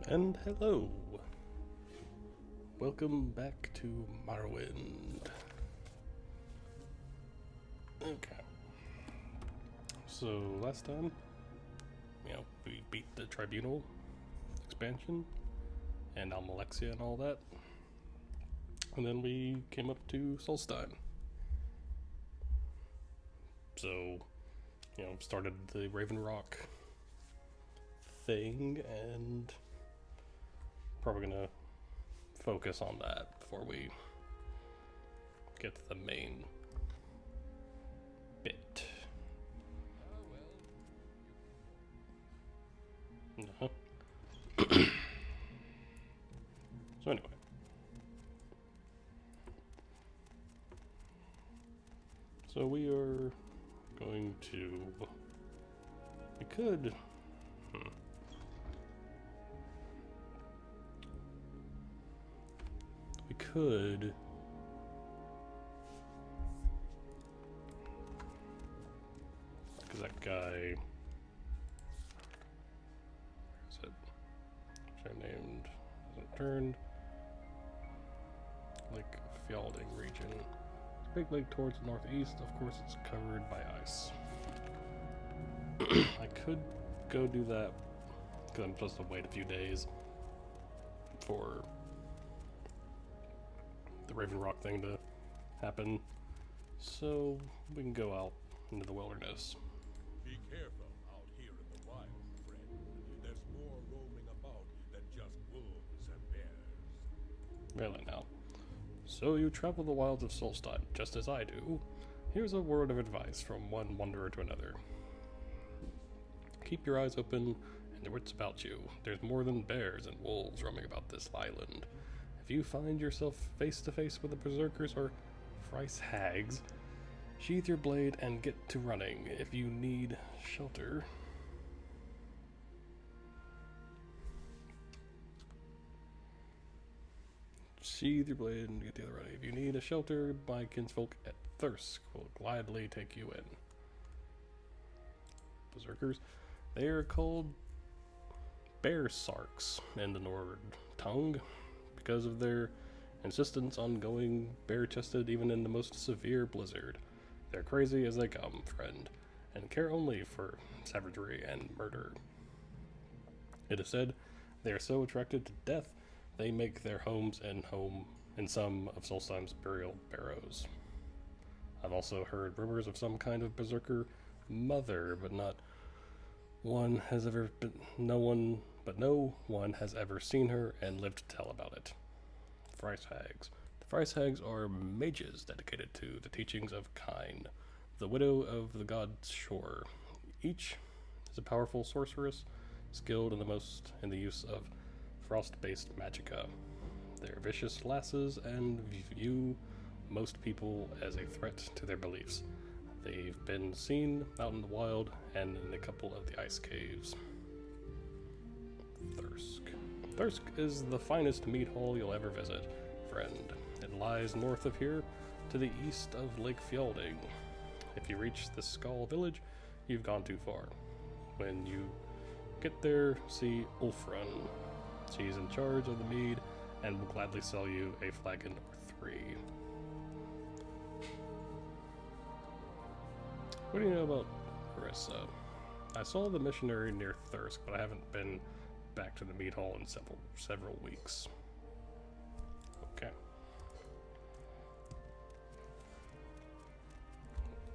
And hello! Welcome back to Morrowind. Okay. So, last time, we beat the Tribunal expansion, and Almalexia and all that. And then we came up to Solstein. So, started the Raven Rock thing, and probably gonna focus on that before we get to the main bit. Uh-huh. So anyway. So we are going to... We could... We could... Because that guy... Where is it? Which I named... Hasn't turned. Lake Fjalding region. Big lake towards the northeast. Of course, it's covered by ice. I could go do that because I'm supposed to wait a few days for the Raven Rock thing to happen, so we can go out into the wilderness. Be careful out here in the wild, friend. There's more roaming about than just wolves and bears. Really now. So you travel the wilds of Solstein, just as I do. Here's a word of advice from one wanderer to another. Keep your eyes open and your wits about you. There's more than bears and wolves roaming about this island. If you find yourself face to face with the berserkers or thrice hags, sheathe your blade and get to running. If you need shelter... Sheathe your blade and get the other ready. If you need a shelter, my kinsfolk at Thirsk will gladly take you in. Berserkers. They are called bear sarks in the Nord tongue because of their insistence on going bare-chested even in the most severe blizzard. They're crazy as they come, friend, and care only for savagery and murder. It is said they are so attracted to death they make their homes in some of Solstein's burial barrows. I've also heard rumors of some kind of berserker mother, but no one has ever seen her and lived to tell about it. Thrice hags. The thrice hags are mages dedicated to the teachings of Kine, the widow of the god Shore. Each is a powerful sorceress, skilled in the use of frost-based magicka. They're vicious lasses and view most people as a threat to their beliefs. They've been seen out in the wild and in a couple of the ice caves. Thirsk. Thirsk is the finest meat hall you'll ever visit, friend. It lies north of here, to the east of Lake Fjalding. If you reach the Skull village, you've gone too far. When you get there, see Ulfrun. She's in charge of the mead and will gladly sell you a flagon or 3. What do you know about Carissa? I saw the missionary near Thirsk, but I haven't been back to the mead hall in several weeks. Okay.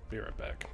Be right back.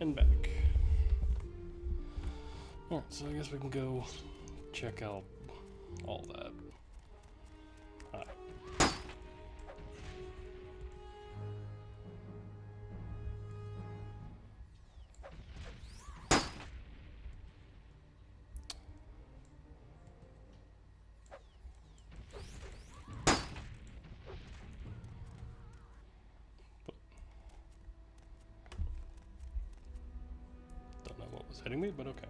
and back. Alright, so I guess we can go check out all that. Alright. Don't know what was hitting me, but okay.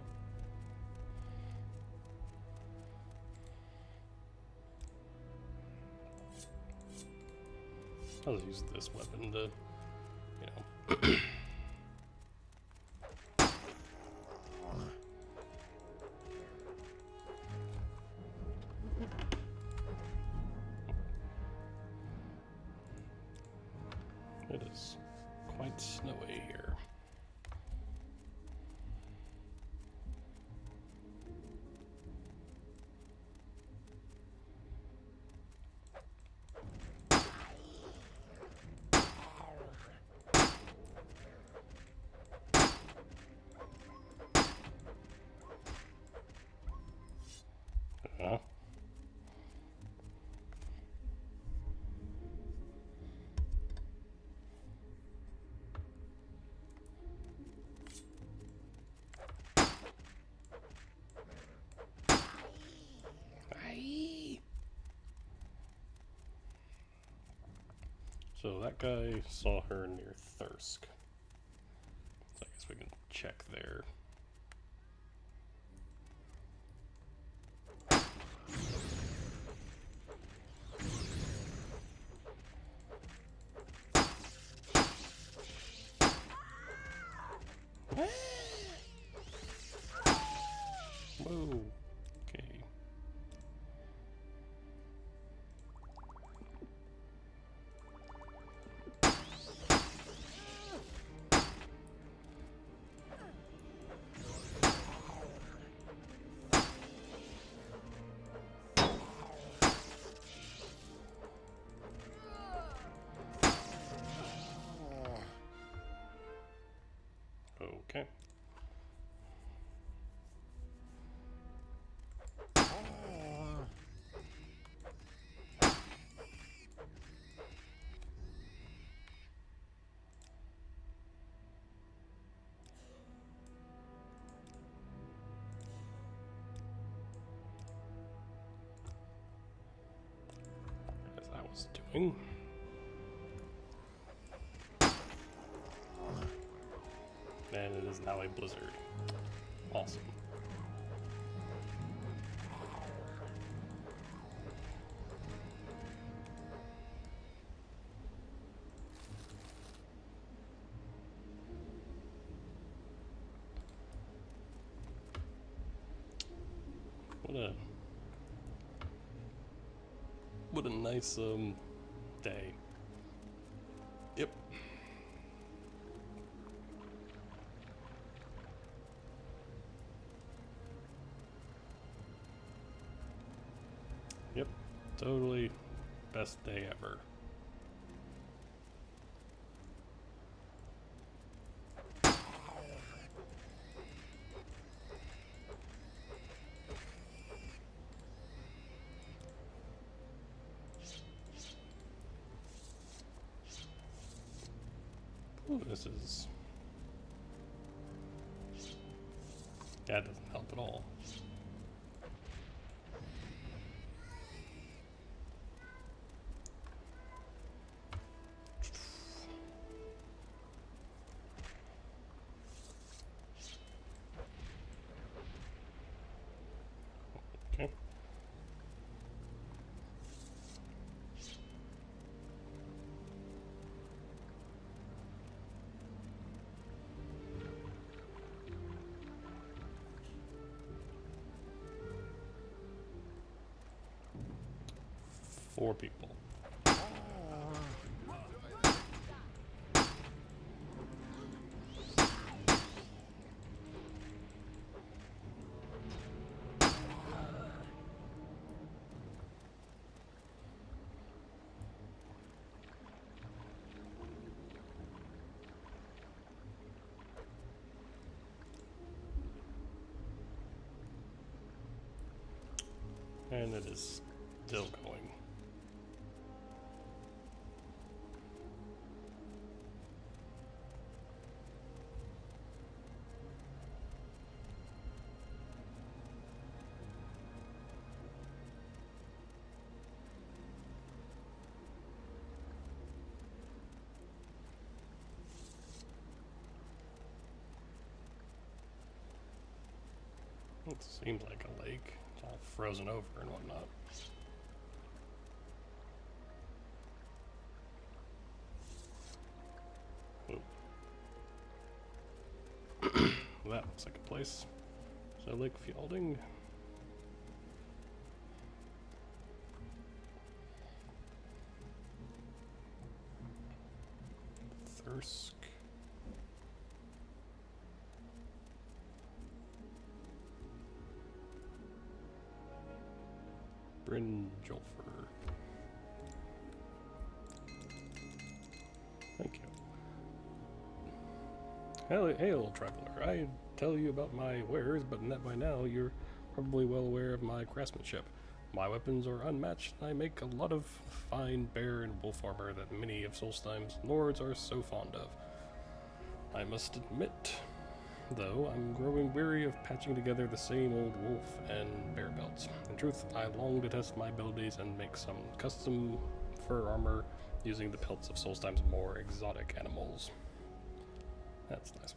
I'll just use this weapon to, you know. It is quite snowy here. Uh-huh. So that guy saw her near Thirsk. So I guess we can check there. Whoa. Okay. Okay. As I was doing. And it is now a blizzard. Awesome. What a nice day. Yep. Yep. Totally best day ever. Ooh, this is... That doesn't help at all. Okay. Four people. And it is still going. It seems like a lake. It's all frozen over and whatnot. Well, that looks like a place. So Lake Fielding. Thirsk. Brynjolfer. Thank you. Hail, traveler. I tell you about my wares, but by now you're probably well aware of my craftsmanship. My weapons are unmatched, and I make a lot of fine bear and wolf armor that many of Solstheim's lords are so fond of. I must admit, though, I'm growing weary of patching together the same old wolf and bear belts. In truth, I long to test my abilities and make some custom fur armor using the pelts of Solstheim's more exotic animals. That's nice.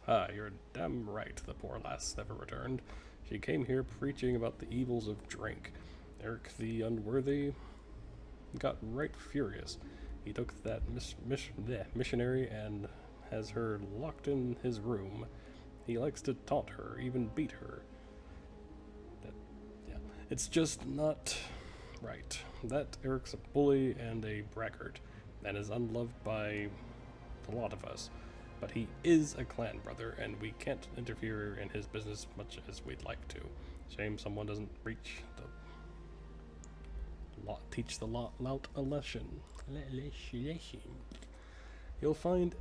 Ah, you're damn right, the poor lass never returned. She came here preaching about the evils of drink. Eric the Unworthy got right furious. He took that missionary and has her locked in his room. He likes to taunt her, even beat her. It's just not right. That Eric's a bully and a braggart, and is unloved by a lot of us. But he is a clan brother, and we can't interfere in his business much as we'd like to. Shame someone doesn't teach the lout a lesson. You'll find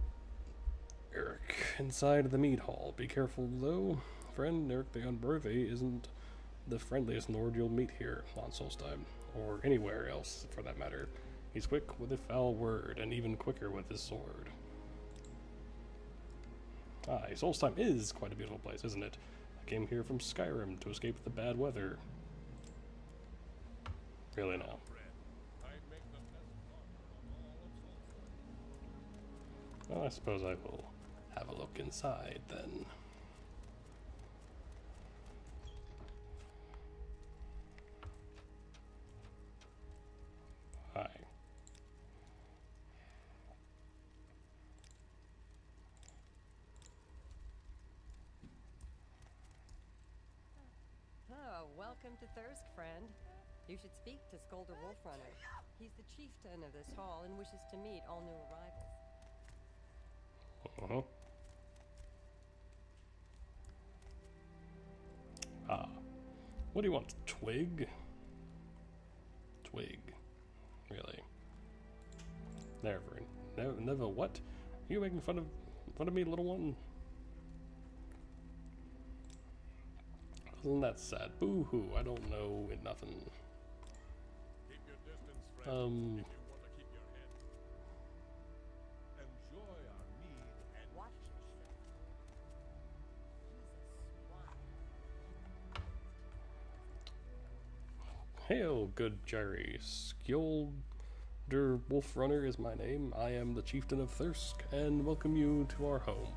Eric inside the mead hall. Be careful, though. Friend Eric the Unworthy isn't the friendliest lord you'll meet here on Solstheim, or anywhere else for that matter. He's quick with a foul word, and even quicker with his sword. Ah, Solstheim is quite a beautiful place, isn't it? I came here from Skyrim to escape the bad weather. Really now. Well, I suppose I will have a look inside then. Hi. Oh, welcome to Thirsk, friend. You should speak to Skolder Wolfrunner. He's the chieftain of this hall and wishes to meet all new arrivals. Ah. What do you want? Twig? Twig. Really? Never. Never what? Are you making fun of me, little one? Isn't that sad? Boo-hoo, I don't know nothing. Keep your distance, friend, if you want to keep your head. Enjoy our mead and Watch yourself. He's a swine. Hail, good Jerry. Skjolder Wolfrunner is my name. I am the chieftain of Thirsk, and welcome you to our home.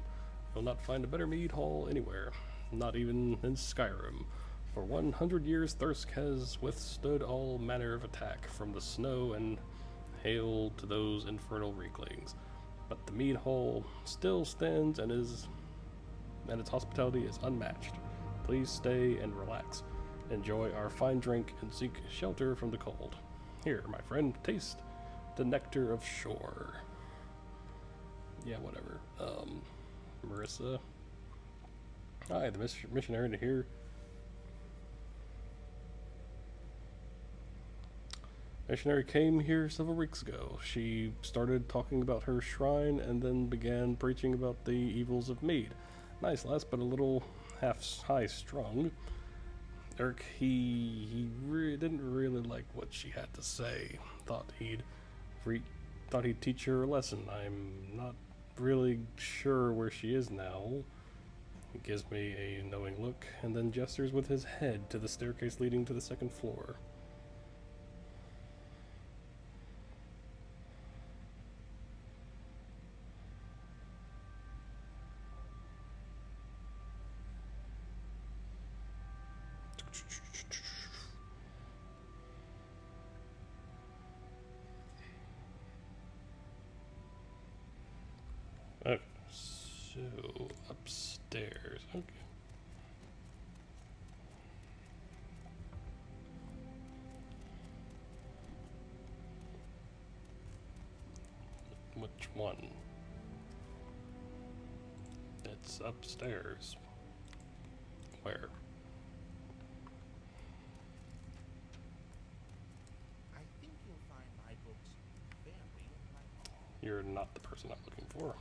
You'll not find a better mead hall anywhere, not even in Skyrim. For 100 years, Thirsk has withstood all manner of attack, from the snow and hail to those infernal reeklings. But the mead hall still stands and its hospitality is unmatched. Please stay and relax. Enjoy our fine drink and seek shelter from the cold. Here, my friend, taste the nectar of shore. Yeah, whatever. Marissa. Hi, the missionary to here. Missionary came here several weeks ago. She started talking about her shrine and then began preaching about the evils of mead. Nice lass, but a little half high-strung. Eric, didn't really like what she had to say. Re- Thought he'd teach her a lesson. I'm not really sure where she is now. He gives me a knowing look and then gestures with his head to the staircase leading to the second floor. Okay, so upstairs. Okay. Which one? It's upstairs. Where? I think you'll find my books very enlightening. You're not the person I'm looking for.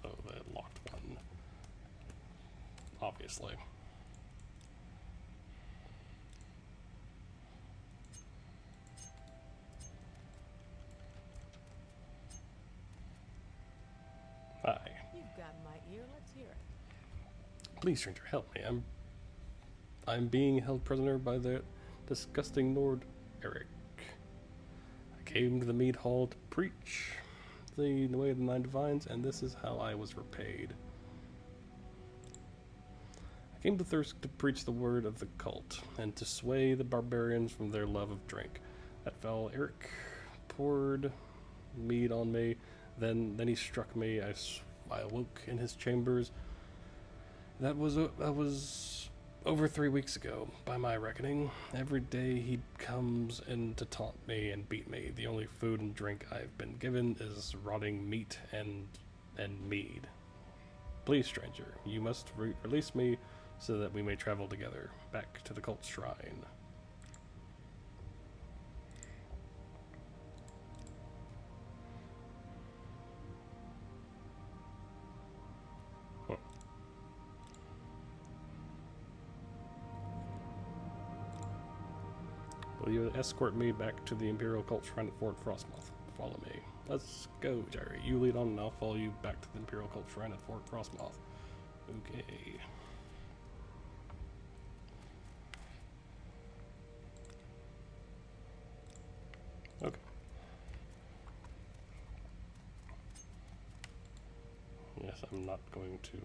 So the locked one. Obviously. Hi. You've got my ear. Let's hear it. Please, stranger, help me. I'm being held prisoner by the disgusting Lord Eric. I came to the mead hall to preach the way of the nine divines, and this is how I was repaid. I came to Thirsk to preach the word of the cult, and to sway the barbarians from their love of drink. That fell. Eric poured mead on me, then he struck me. I awoke in his chambers. That was over 3 weeks ago, by my reckoning. Every day he comes in to taunt me and beat me. The only food and drink I've been given is rotting meat and mead. Please, stranger, you must release me so that we may travel together back to the cult shrine. Huh. Will you escort me back to the Imperial Cult Shrine at Fort Frostmoth? Follow me. Let's go, Jerry. You lead on and I'll follow you back to the Imperial Cult Shrine at Fort Frostmoth. Okay. Okay. Yes, I'm not going to...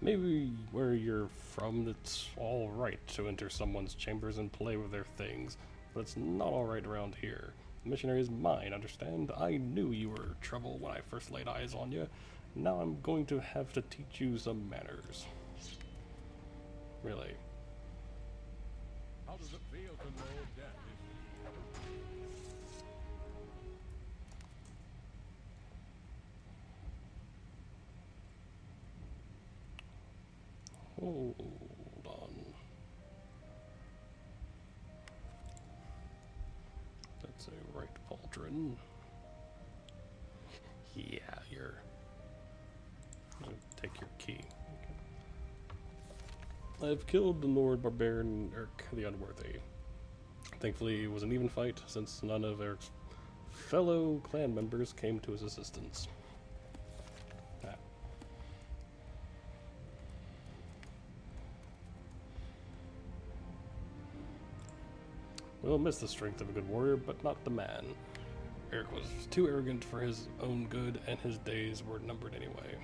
Maybe where you're from, it's all right to enter someone's chambers and play with their things, but it's not all right around here. The missionary is mine, understand? I knew you were trouble when I first laid eyes on you. Now I'm going to have to teach you some manners. Really. How does it feel to know death Hold on. That's a right pauldron. Yeah, you're... Take your key. Okay. I've killed the Lord Barbarian Eric the Unworthy. Thankfully, it was an even fight, since none of Eric's fellow clan members came to his assistance. Ah. We'll miss the strength of a good warrior, but not the man. Eric was too arrogant for his own good, and his days were numbered anyway.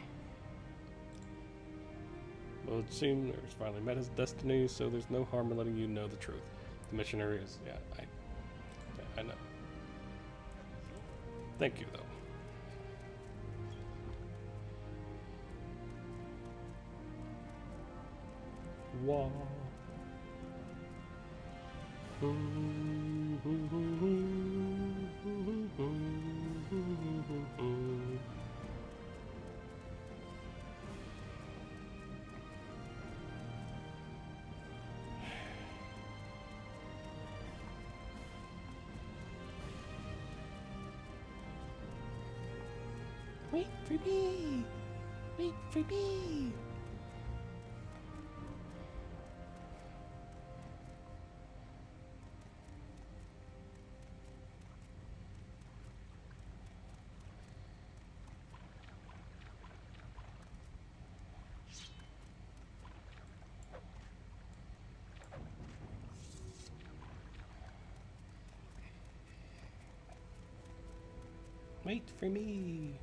Well, it seemed Eric's finally met his destiny, so there's no harm in letting you know the truth. The missionary is... yeah, I know. Thank you, though. Wah. Wait for me! Wait for me! Wait for me!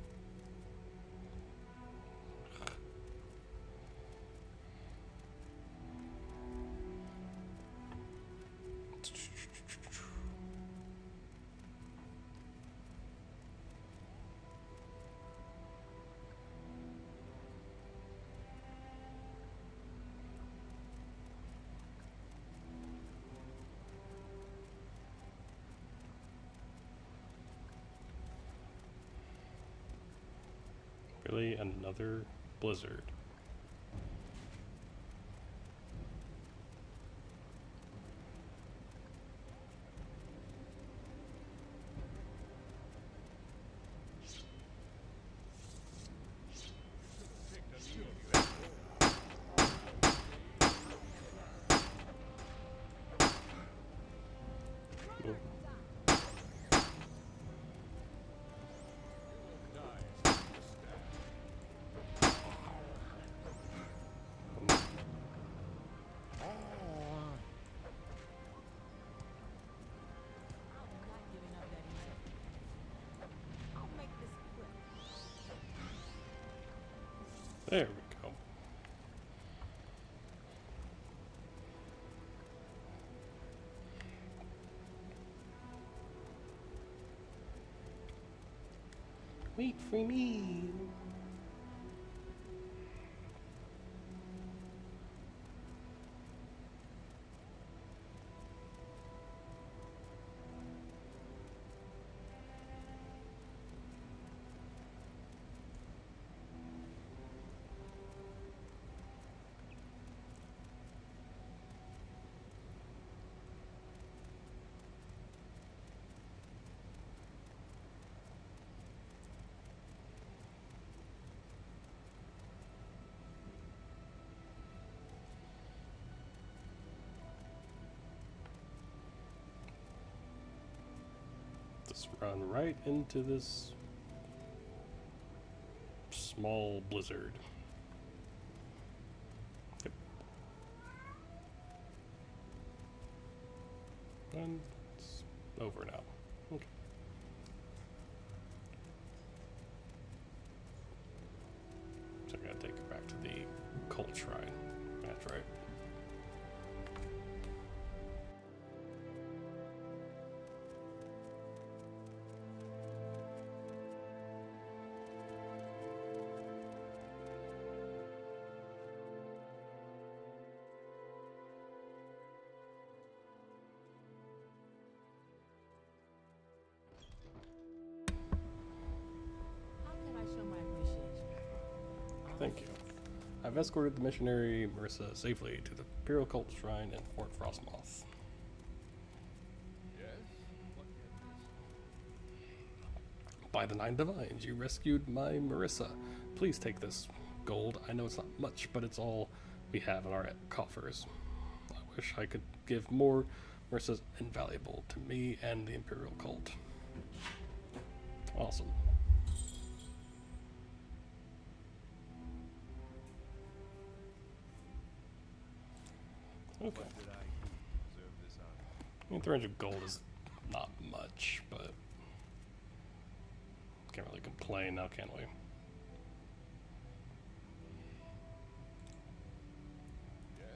Really? Another blizzard. I'm not giving up that easy. I'll make this quick. There we go. Wait for me! Just run right into this small blizzard. Yep. And it's over now. Okay. So I gotta take it back to the cult shrine. That's right. How can I show my appreciation? Thank you. I've escorted the missionary Marissa safely to the Imperial Cult Shrine in Fort Frostmoth. Yes? What is this? By the Nine Divines, you rescued my Marissa. Please take this gold. I know it's not much, but it's all we have in our coffers. I wish I could give more. Marissa's invaluable to me and the Imperial Cult. Awesome. Okay. What did I do to deserve this honor? I mean, 300 gold is not much, but can't really complain now, can we? Yes?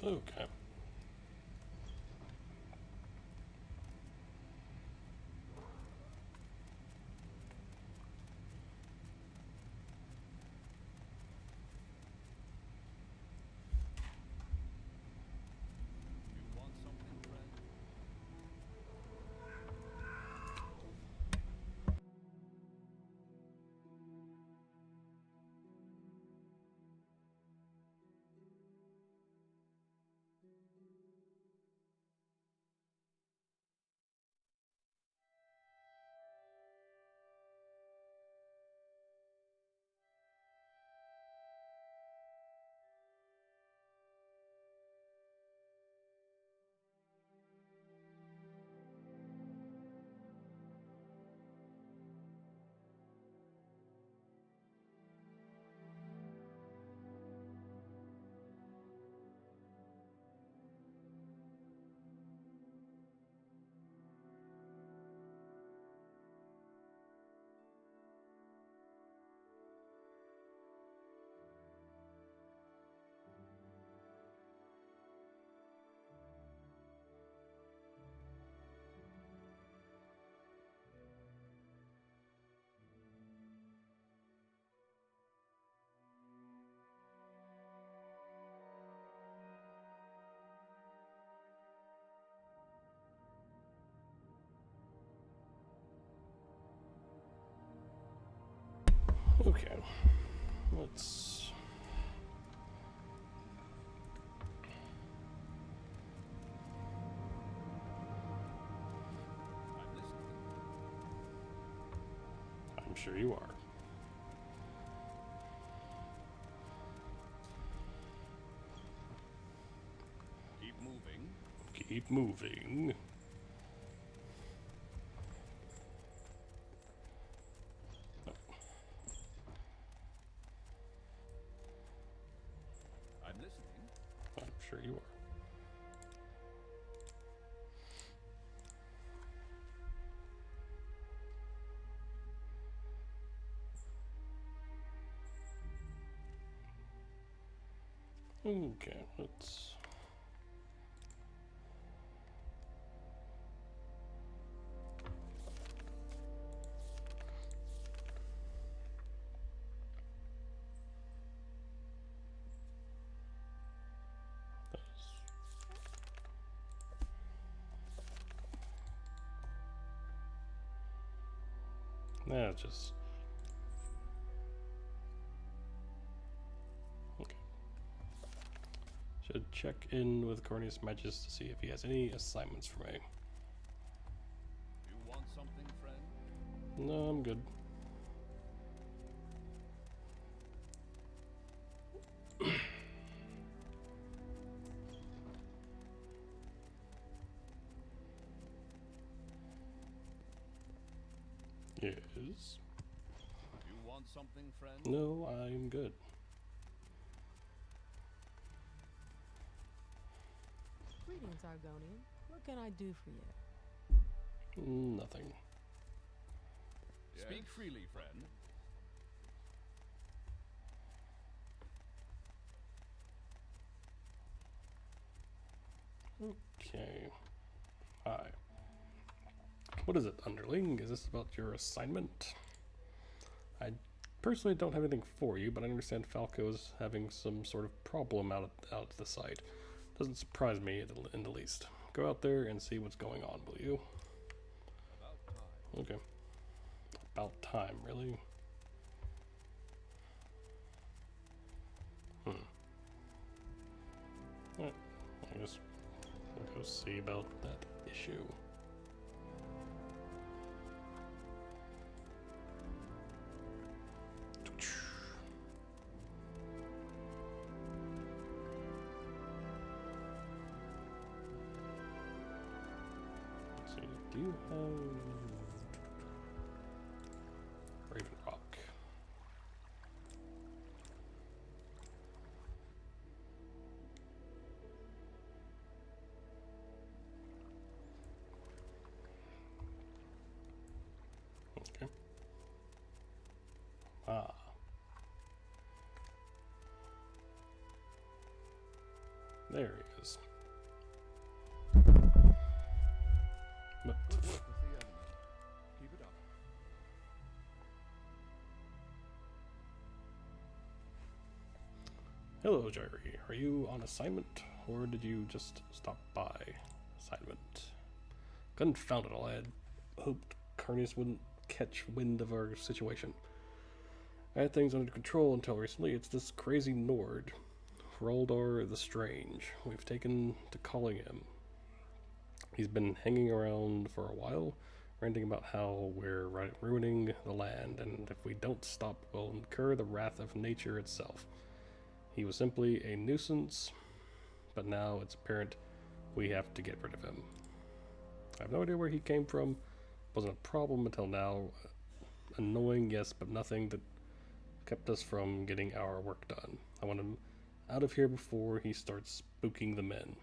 Okay. You want something, friend? Okay. Let's... I'm listening. I'm sure you are. Keep moving. Keep moving. I'm listening. I'm sure you are. Okay, let's... Nah, just... Okay. Should check in with Cornelius Magis to see if he has any assignments for me. You want something, friend? No, I'm good. Yes. You want something, friend? No, I'm good. Greetings, Argonian. What can I do for you? Nothing. Speak freely, friend. Okay. Hi. What is it, underling? Is this about your assignment? I personally don't have anything for you, but I understand Falco is having some sort of problem out at the site. Doesn't surprise me in the least. Go out there and see what's going on, will you? About time. Okay. About time, really? Alright, I guess we'll go see about that issue. Let's see, do you have Raven Rock? Okay. Ah. There he is. But Good work with the enemy. Keep it up. hello, Jerry. Are you on assignment, or did you just stop by? Assignment. Confound it all. I had hoped Carnius wouldn't catch wind of our situation. I had things under control until recently. It's this crazy Nord, Roldar the Strange. We've taken to calling him. He's been hanging around for a while, ranting about how we're ruining the land, and if we don't stop, we'll incur the wrath of nature itself. He was simply a nuisance, but now it's apparent we have to get rid of him. I have no idea where he came from. Wasn't a problem until now. Annoying, yes, but nothing that kept us from getting our work done. I want him out of here before he starts spooking the men.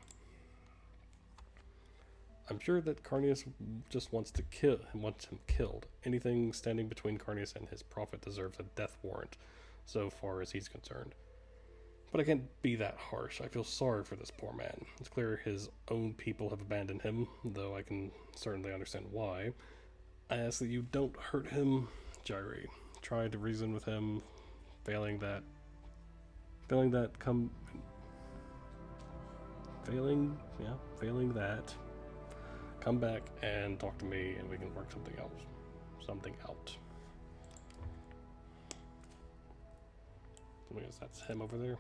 I'm sure that Carnius just wants him killed. Anything standing between Carnius and his prophet deserves a death warrant, so far as he's concerned. But I can't be that harsh. I feel sorry for this poor man. It's clear his own people have abandoned him, though I can certainly understand why. I ask that you don't hurt him, Jairi. Try to reason with him. Failing that, come back and talk to me, and we can work something out. I guess that's him over there.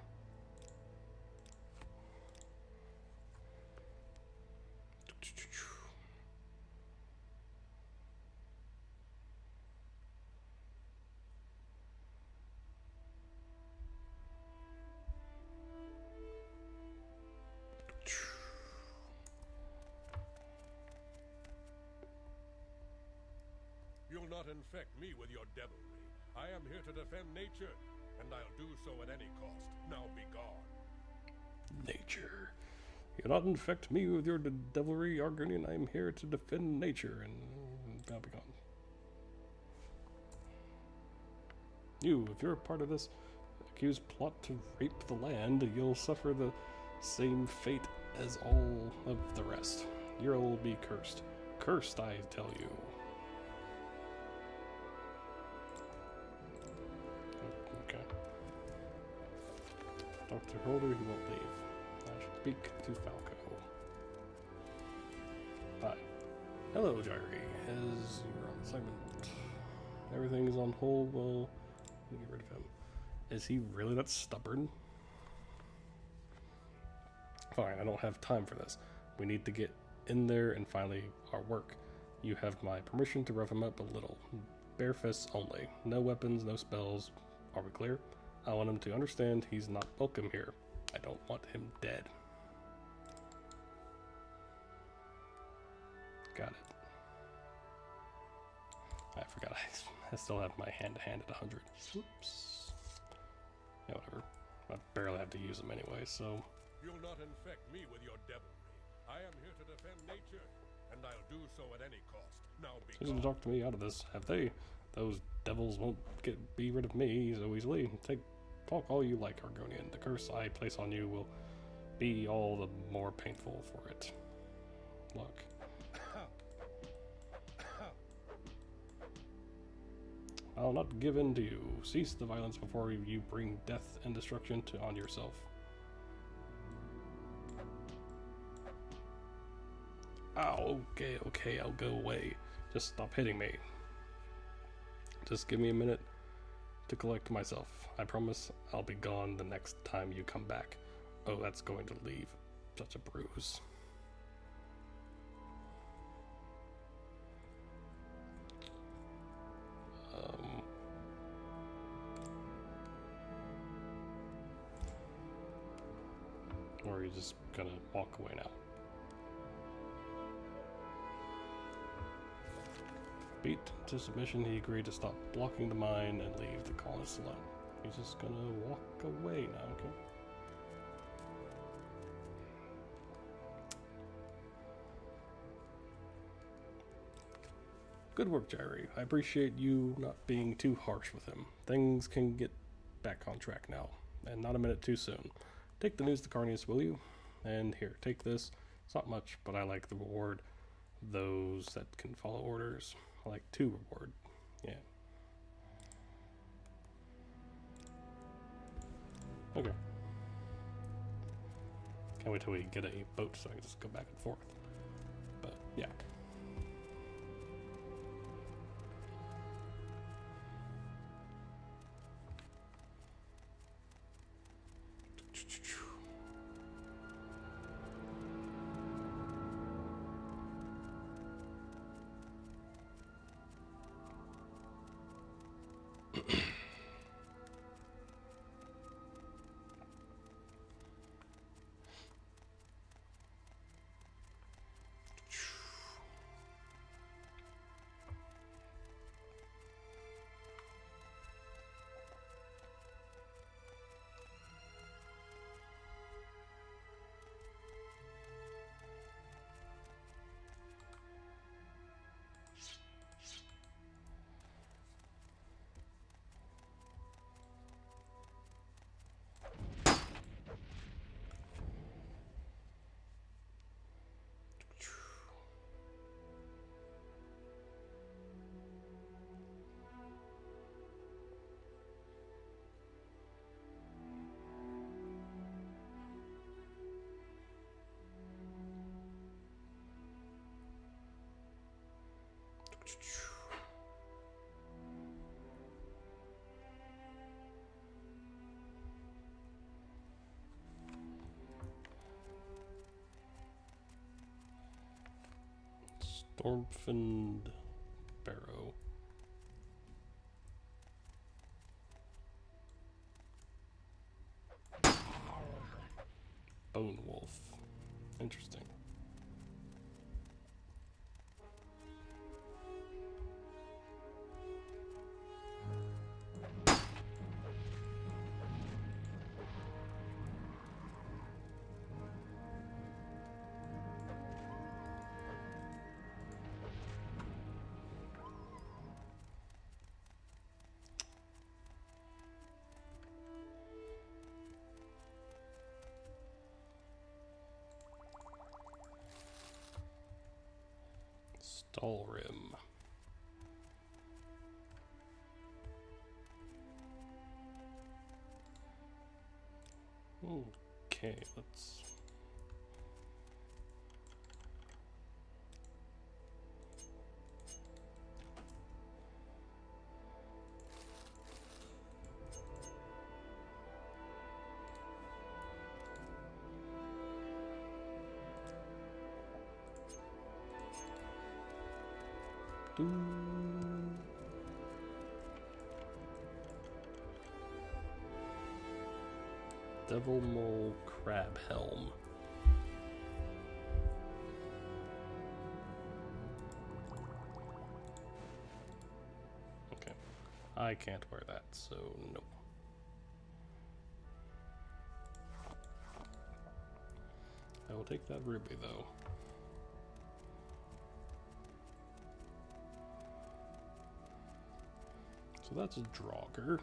You'll not infect me with your devilry. I am here to defend nature, and I'll do so at any cost. Now be gone. Nature. You'll not infect me with your devilry, Argonian. I'm here to defend nature, and I'll be gone. You, if you're a part of this accused plot to rape the land, you'll suffer the same fate as all of the rest. You'll be cursed. Cursed, I tell you. Okay. Dr. Holder, who won't leave. I should speak to Falco. Hi. Hello, Jairi. As you're on assignment, everything is on hold. Well, let me get rid of him. Is he really that stubborn? Fine, I don't have time for this. We need to get in there and finally our work. You have my permission to rough him up a little. Bare fists only. No weapons, no spells. Are we clear? I want him to understand he's not welcome here. I don't want him dead. Got it. I forgot I still have my hand-to-hand at 100. Oops. Yeah, whatever. I barely have to use them anyway, so... You'll not infect me with your devilry. I am here to defend nature, and I'll do so at any cost. Now be Seems to talk to me out of this. Have they? Those devils won't be rid of me so easily. Talk all you like, Argonian. The curse I place on you will be all the more painful for it. Look. I'll not give in to you. Cease the violence before you bring death and destruction on yourself. Oh, okay, I'll go away. Just stop hitting me. Just give me a minute to collect myself. I promise I'll be gone the next time you come back. Oh, that's going to leave such a bruise. Or are you just gonna walk away now? Beat to submission, he agreed to stop blocking the mine and leave the colonists alone. He's just gonna walk away now, okay? Good work, Jairi. I appreciate you not being too harsh with him. Things can get back on track now, and not a minute too soon. Take the news to Carnius, will you? And here, take this. It's not much, but I like the reward. Those that can follow orders. I like to reward. Yeah. Okay. Can't wait till we get a boat so I can just go back and forth. But, yeah. Thornfind Barrow. Bone Wolf. Interesting. Stalrim. Okay, let's... Devil Mole Crab Helm. Okay. I can't wear that, so no. I will take that ruby though. So that's a Draugr.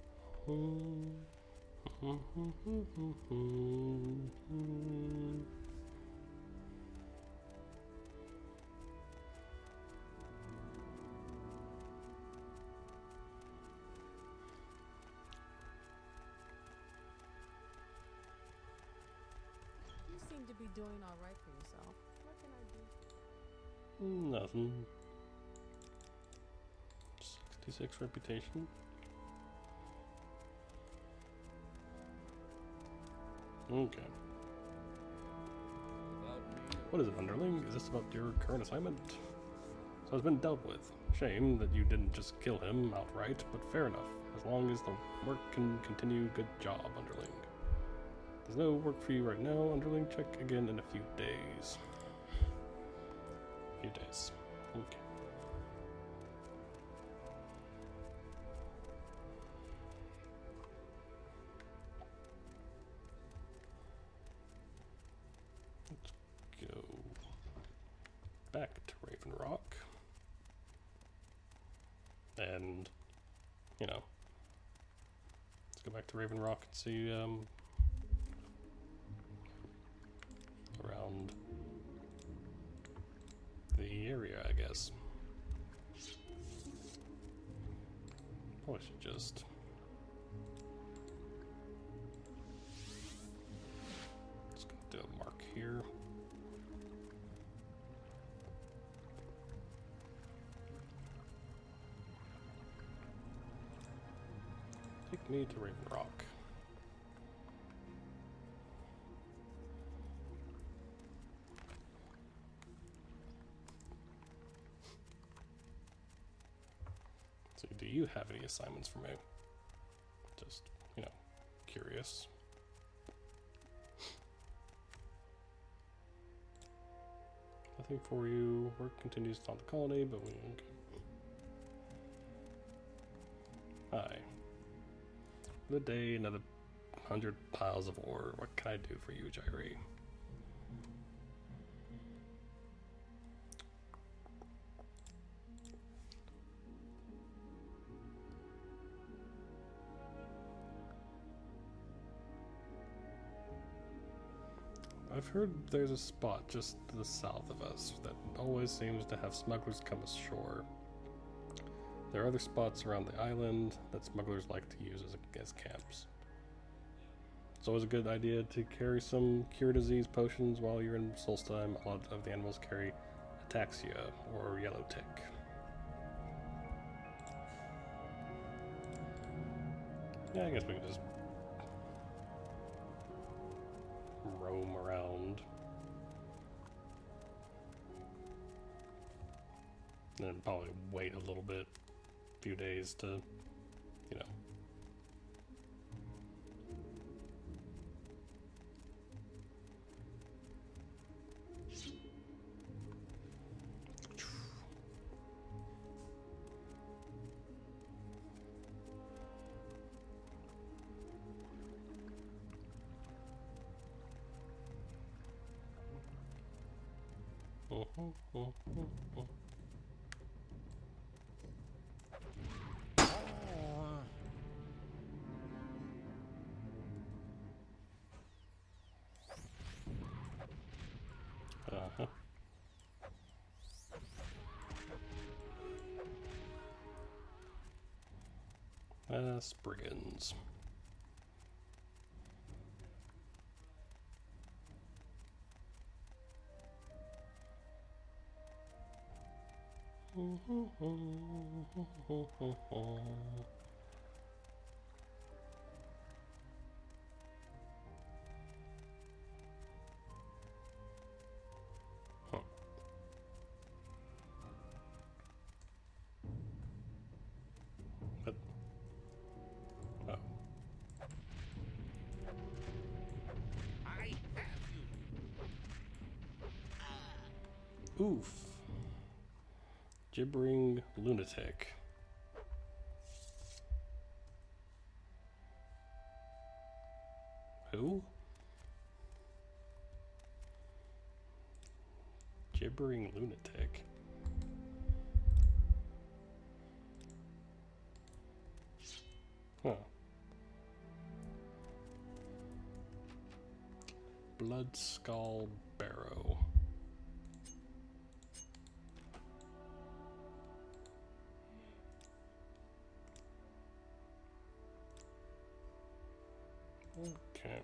You seem to be doing all right for yourself. What can I do? Nothing. 66 reputation. Okay. What is it, underling? Is this about your current assignment? So it's been dealt with. Shame that you didn't just kill him outright, but fair enough. As long as the work can continue, good job, underling. There's no work for you right now, underling. Check again in a few days. Few days. Okay. Let's go back to Raven Rock. And, you know, let's go back to Raven Rock and see, around the area, I guess. Probably should just... Just gonna do a mark here. Take me to Raven Rock. So, do you have any assignments for me? Just, you know, curious. Nothing for you. Work continues on the colony, but we... Hi. Good day, another 100 piles of ore. What can I do for you, Jairi? I've heard there's a spot just to the south of us that always seems to have smugglers come ashore. There are other spots around the island that smugglers like to use as camps. It's always a good idea to carry some cure disease potions while you're in Solstheim. A lot of the animals carry ataxia or yellow tick. Yeah, I guess we can just roam around. And then probably wait a little bit, a few days to, you know. Uh-huh. Spriggans. Huh. What? Oh. I have you. Oof. Gibbering lunatic. Who? Gibbering lunatic. Huh. Blood Skull Barrow. Okay.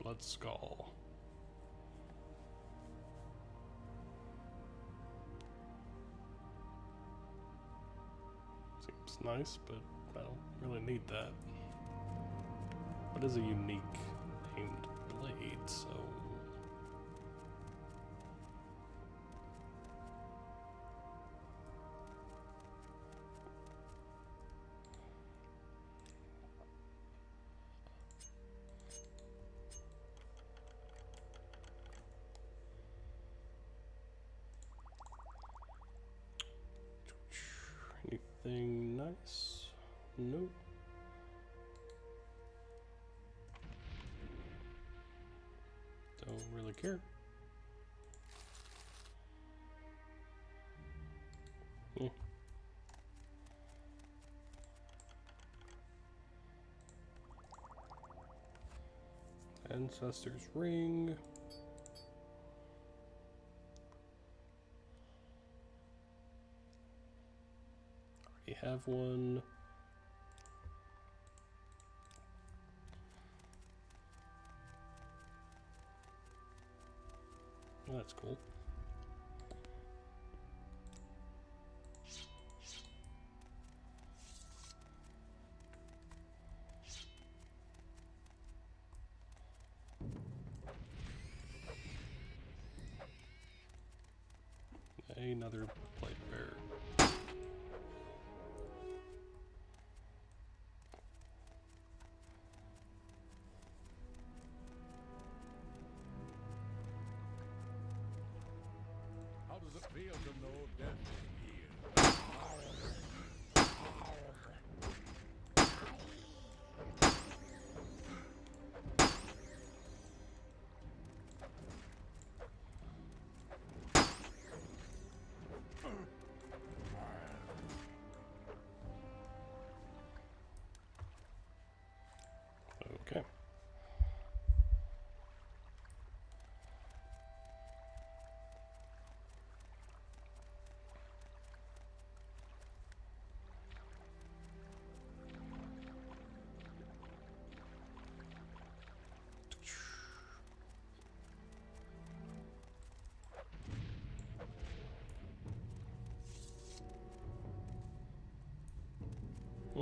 Blood Skull. Seems nice, but I don't really need that. But it is a unique named blade, so... Anything nice? Nope. Don't really care. Ancestor's Ring. Already have one. Oh, that's cool. Another plate bear. How does it feel to know death is here?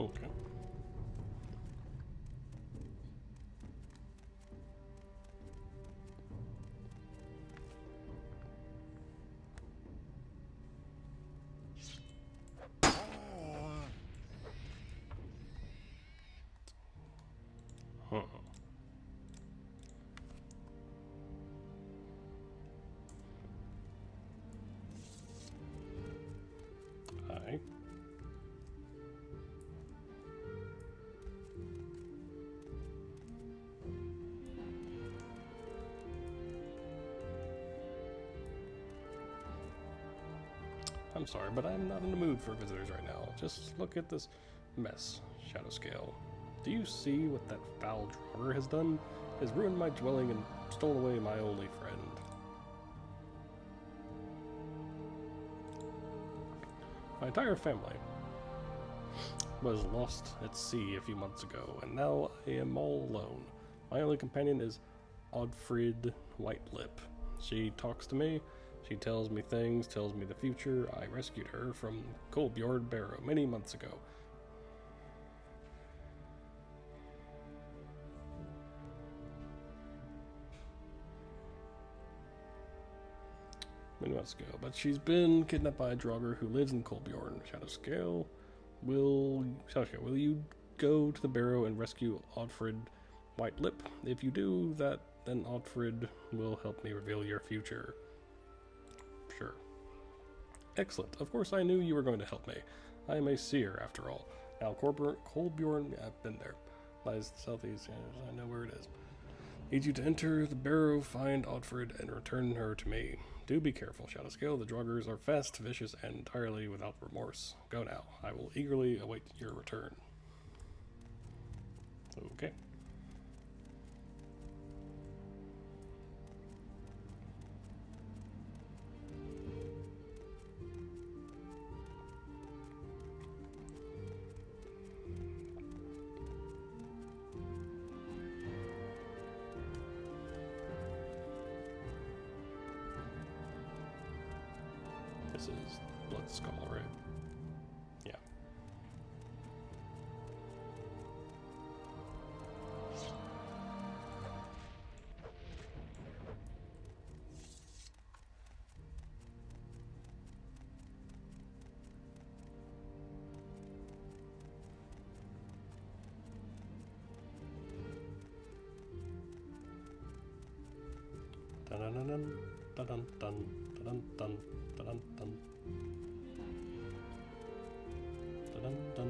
Okay. Huh. Hi. I'm sorry, but I'm not in the mood for visitors right now. Just look at this mess, Shadow Scale. Do you see what that foul draugr has done? Has ruined my dwelling and stolen away my only friend. My entire family was lost at sea a few months ago, and now I am all alone. My only companion is Oddfried Whitelip. She talks to me, she tells me things, tells me the future. I rescued her from Kolbjorn Barrow many months ago. Many months ago, but she's been kidnapped by a draugr who lives in Kolbjorn. Shadowscale, will you go to the barrow and rescue Oddfried Whitelip? If you do that, then Oddfried will help me reveal your future. Sure. Excellent. Of course I knew you were going to help me. I am a seer, after all. Now, Kolbjorn, I've been there. Lies southeast, I know where it is. Need you to enter the barrow, find Oddfried, and return her to me. Do be careful, Shadowscale. The draugrs are fast, vicious, and entirely without remorse. Go now. I will eagerly await your return. Okay. This is Blood Skull, right? Yeah. Dun dun dun dun dun dun dun dun dun dun. Dun dun dun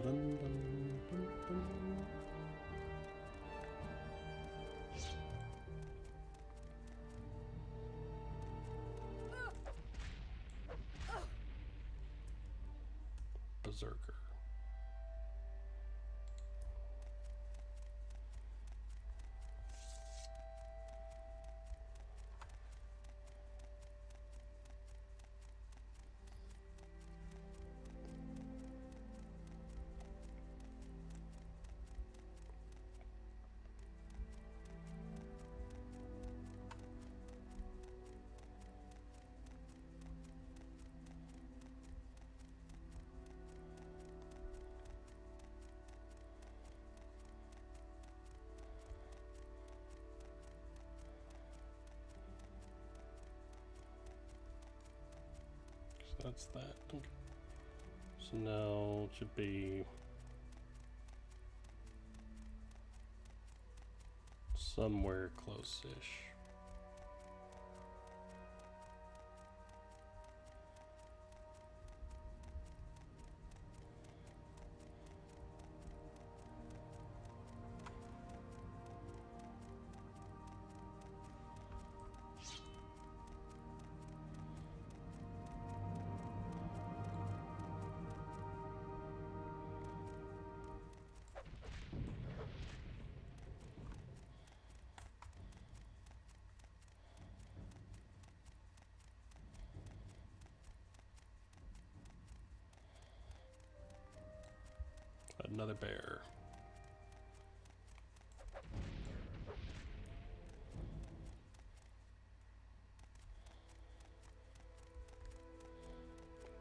dun dun dun. Berserker. So that's that. Okay. So now it should be somewhere close-ish. Another bear.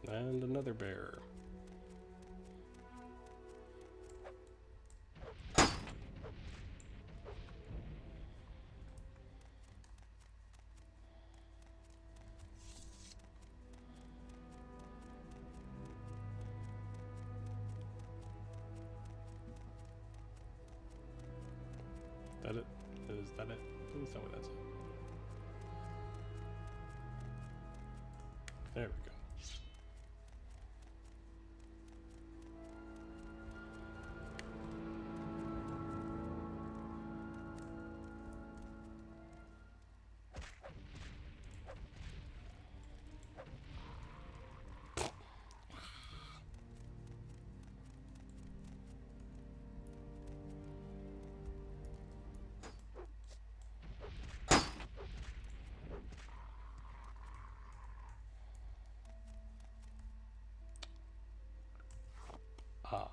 And another bear. That it? Is that it? Please tell me that's it. There we go. Ah.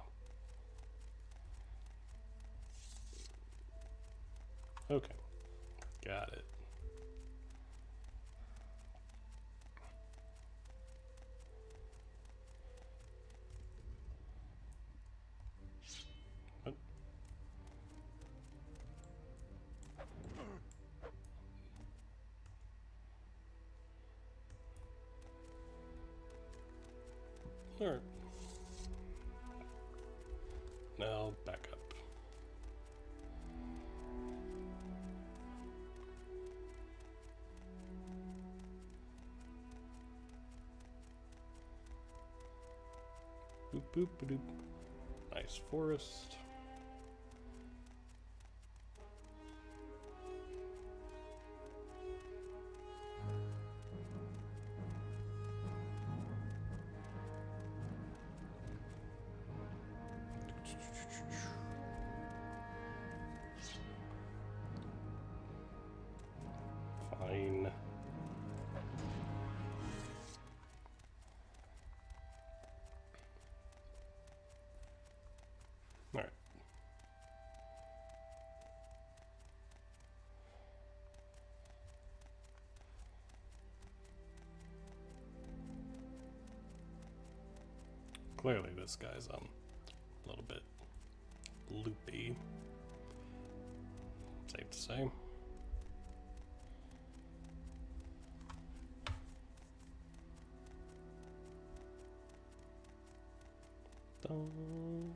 Okay. Got it. What? Alright. Now back up. Boop boop boop. Nice forest. Fine. Alright. Clearly this guy's a little bit loopy. Safe to say. Dun.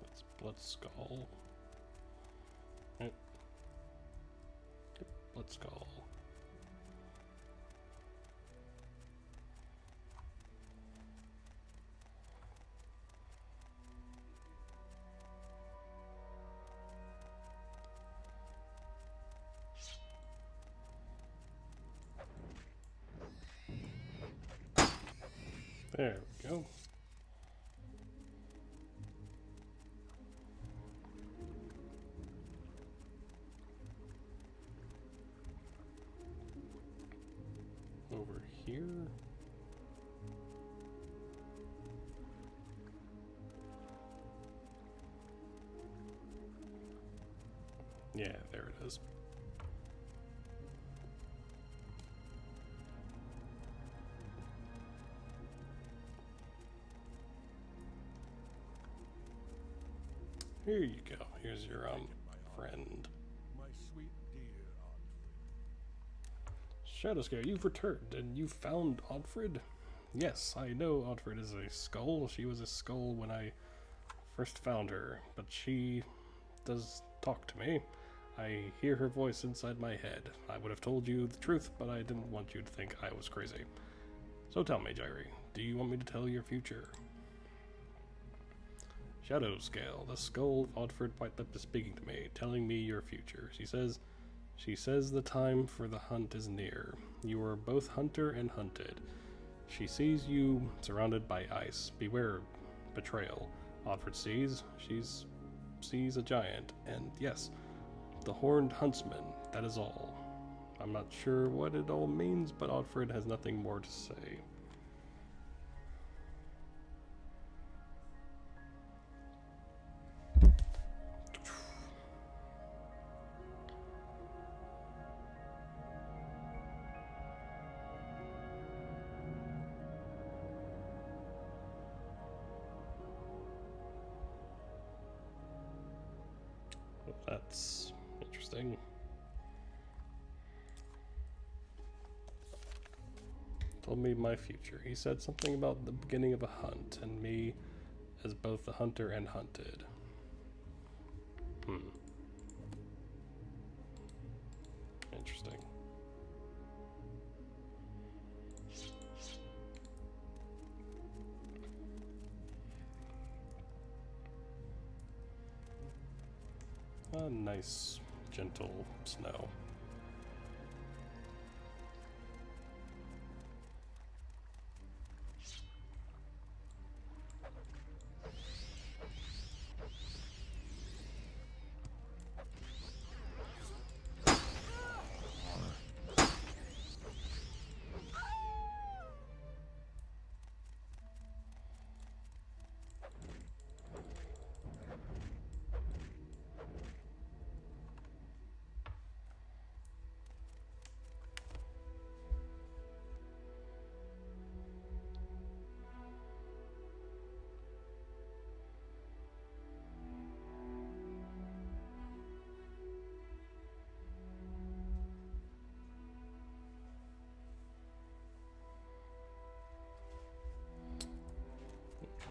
That's Blood Skull. Yep. Yep, Blood Skull. There we go. Over here. Yeah, there it is. Here you go. Here's your friend. My sweet dear Otfrid. Shadowscare, you've returned, and you found Otfrid? Yes, I know Otfrid is a skull. She was a skull when I first found her, but she does talk to me. I hear her voice inside my head. I would have told you the truth, but I didn't want you to think I was crazy. So tell me, Jairi, do you want me to tell your future? Shadowscale, the skull of Otfrid Whitelip is speaking to me, telling me your future. She says the time for the hunt is near. You are both hunter and hunted. She sees you surrounded by ice. Beware betrayal. Otfrid sees a giant, and yes, the horned huntsman, that is all. I'm not sure what it all means, but Otfrid has nothing more to say. That's interesting. Told me my future. He said something about the beginning of a hunt and me as both the hunter and hunted. Interesting. A nice, gentle snow.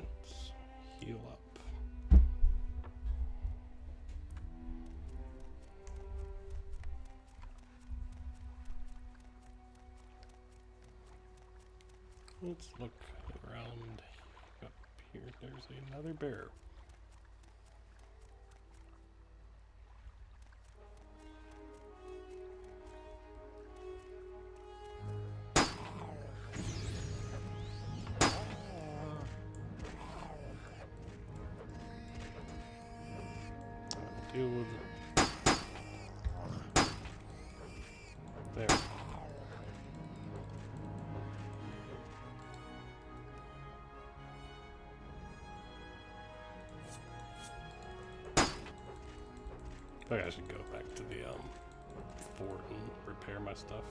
Let's heal up. Let's look around up here. There's another bear. Deal with it. There. I think I should go back to the fort and repair my stuff.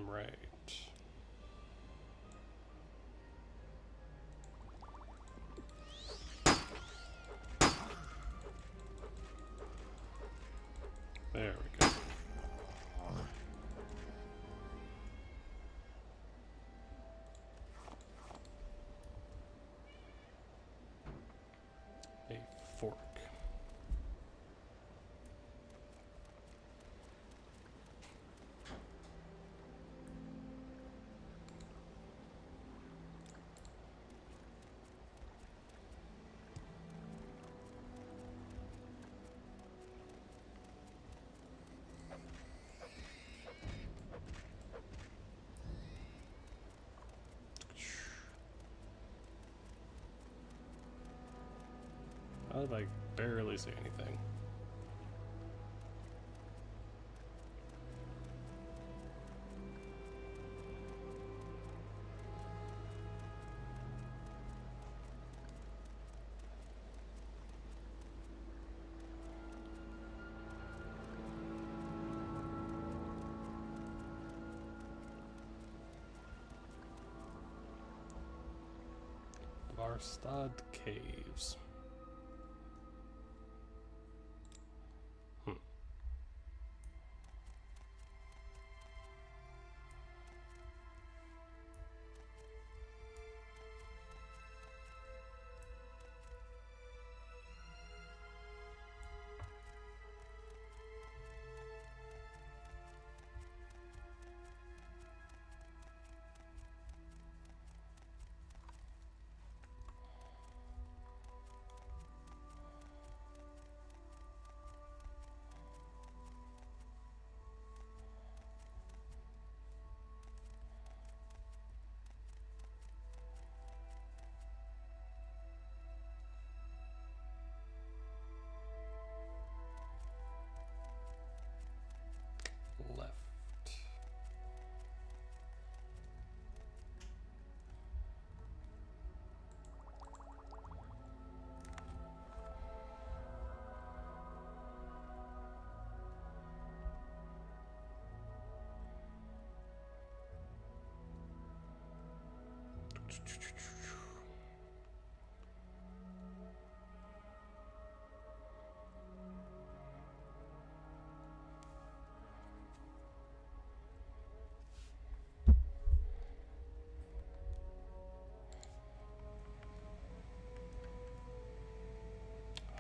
Right. There we go. A fork. How did I barely see anything? Varstad Caves.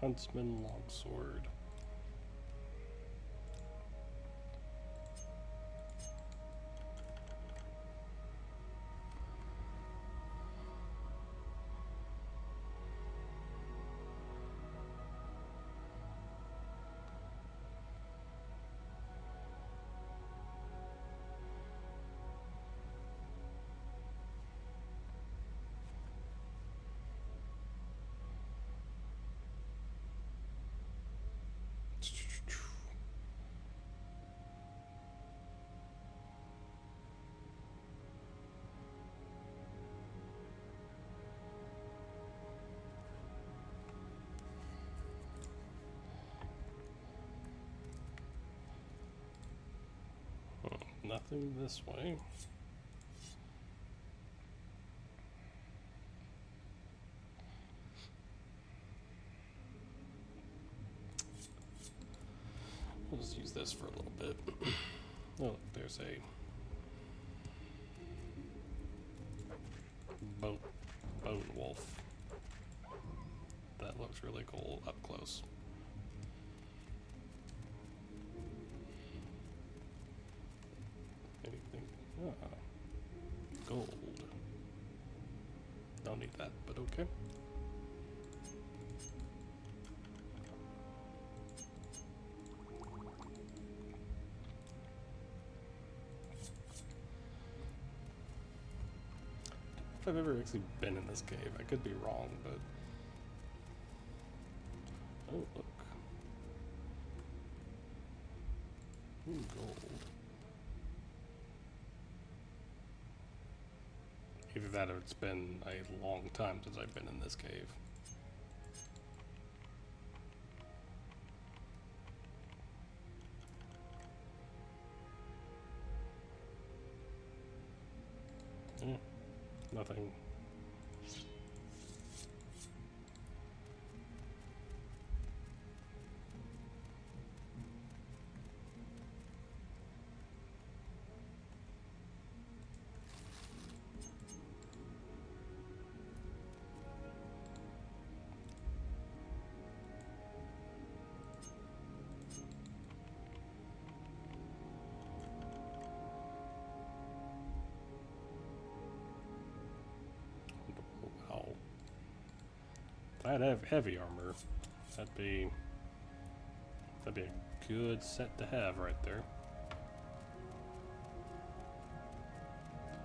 Huntsman longsword. Nothing this way. We'll just use this for a little bit. Oh, look, there's a bone wolf. That looks really cool up close. Anything? Ah, gold. Don't need that, but okay. If I've ever actually been in this cave, I could be wrong, but oh look, ooh, gold. Either that or it's been a long time since I've been in this cave. Yeah, nothing. Wow. If I'd have heavy armor, that'd be a good set to have right there.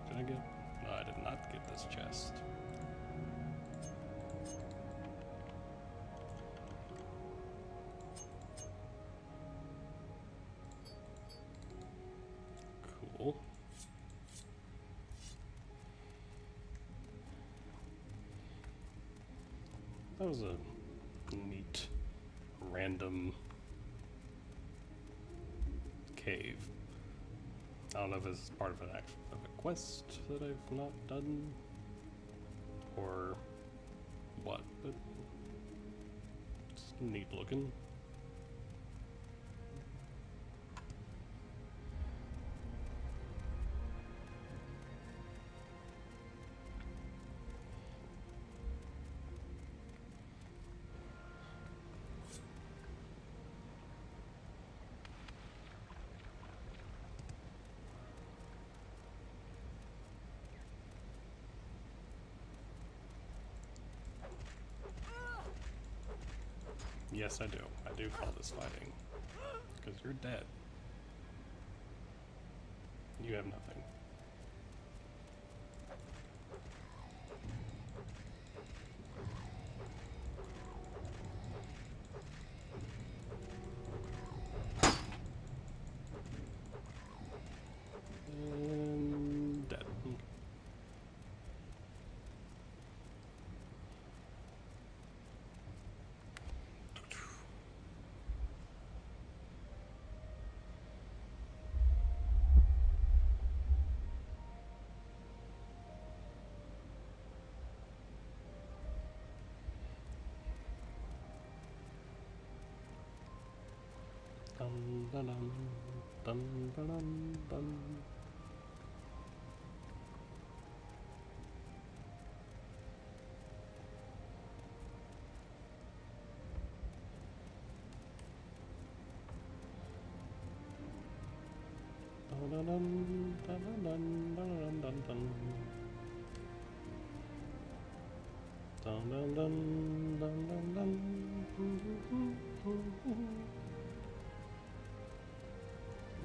Did I get? No, I did not get this chest. Cool. That was a neat, random cave. I don't know if it's part of an of a quest that I've not done, or what, but it's neat looking. Yes, I do. I do call this fighting. Because you're dead. You have nothing. And dead. Dum dum dum dum dum dum.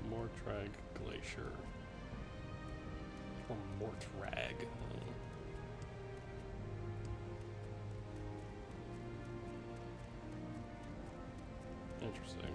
Mortrag Glacier. Or Mortrag. Interesting.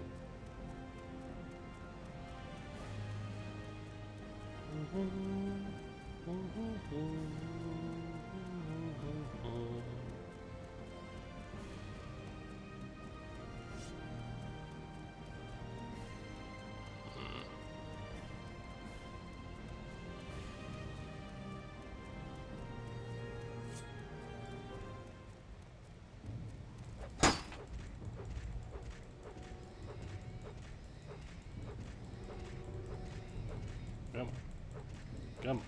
Come. Come.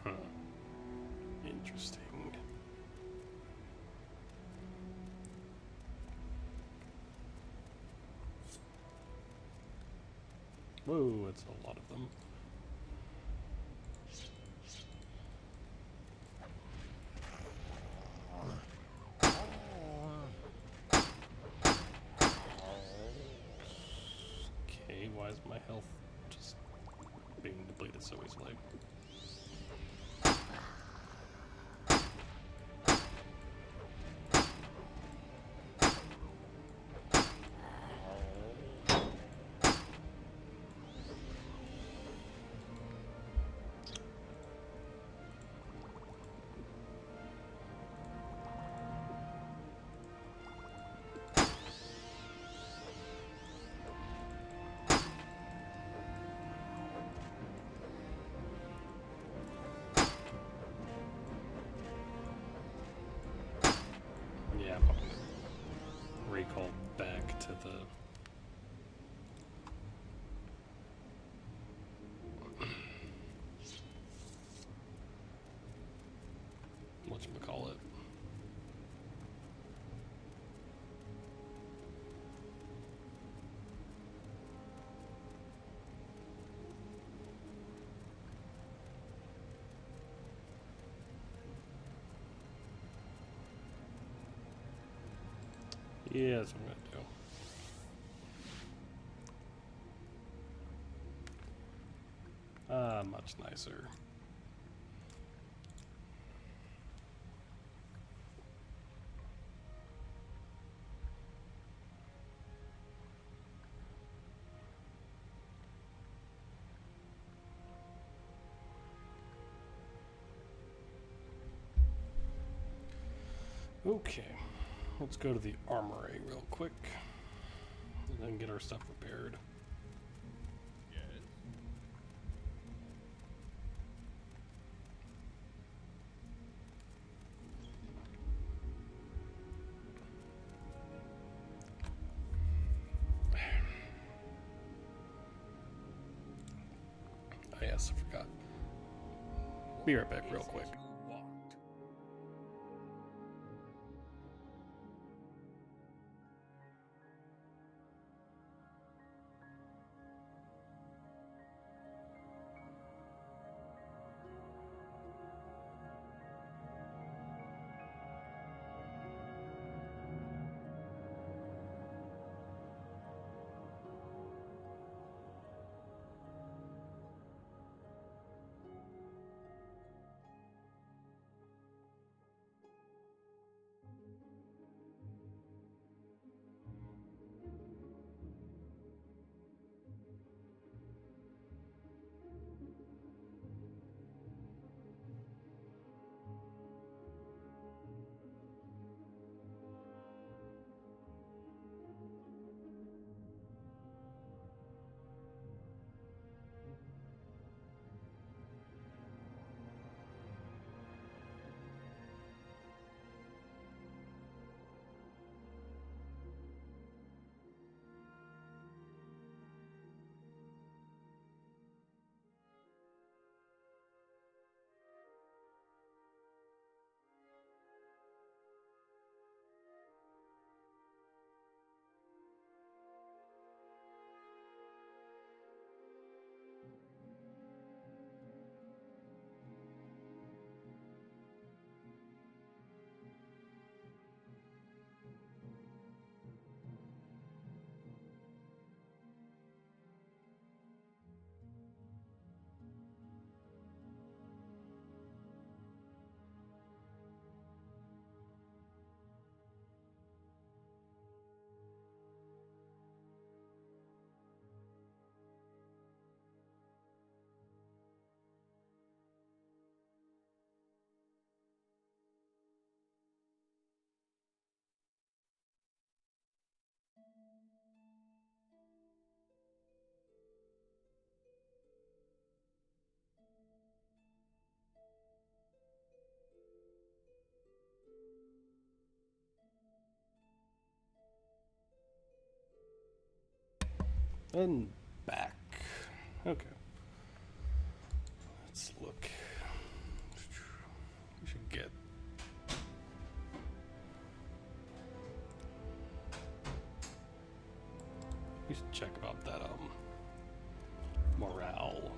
Huh. Interesting. Whoa, it's a lot of them. Okay, why is my health just being depleted so easily? Yeah, I'm probably gonna recall back to the whatchamacallit. Yeah, that's what I'm gonna do. Much nicer. Okay, let's go to the armory real quick and then get our stuff repaired. Yes? Oh yes, I forgot. Be right back real Is it quick. you want? And back. Okay. Let's look. We should get. We should check about that morale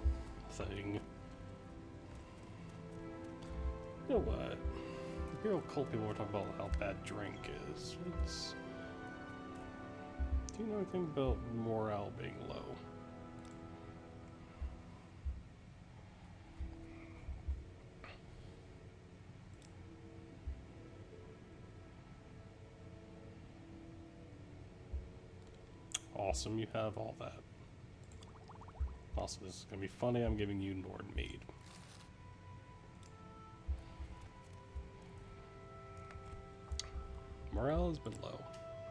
thing. You know what? The real cult people were talking about how bad drink is. Do you know anything about morale being low? Awesome, you have all that. Also, this is gonna be funny. I'm giving you Nord Mead. Morale has been low.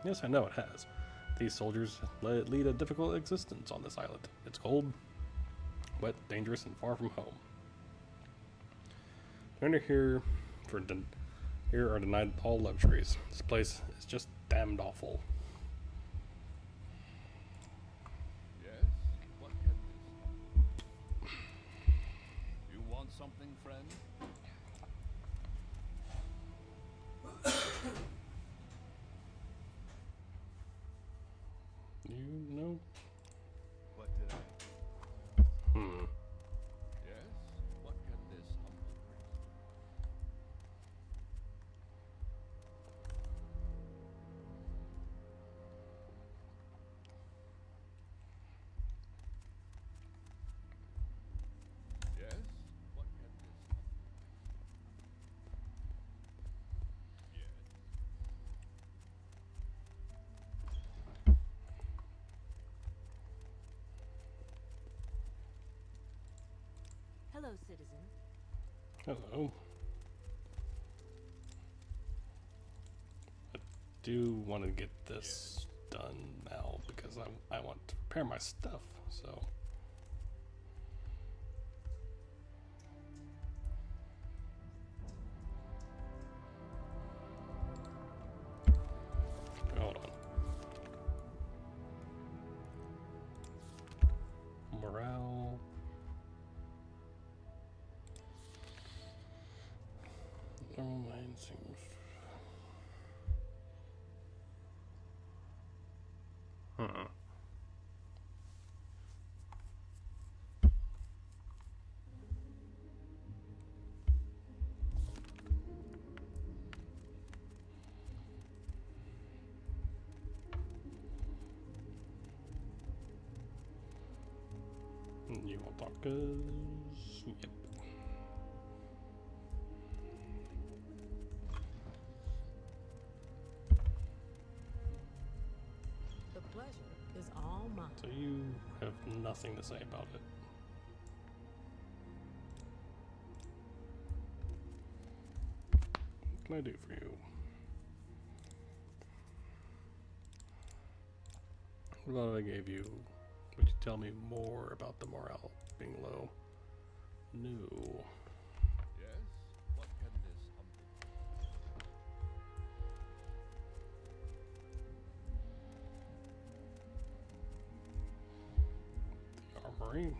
Yes, I know it has. These soldiers lead a difficult existence on this island. It's cold, wet, dangerous, and far from home. They're here are denied all luxuries. This place is just damned awful. Yes? What can this? You want something, friend? You know? What did I? Yes? What can this humble bring? Yes? What can this humble bring? Yes. Hello, citizen. Hello. I do want to get this done now because I want to repair my stuff, so. Hold on. Morale. Normal mind seems. You want tacos? Yep. The pleasure is all mine. So you have nothing to say about it. What can I do for you? What about if I gave you? Would you tell me more about the morale being low? No. Yes? What can this humble The armory.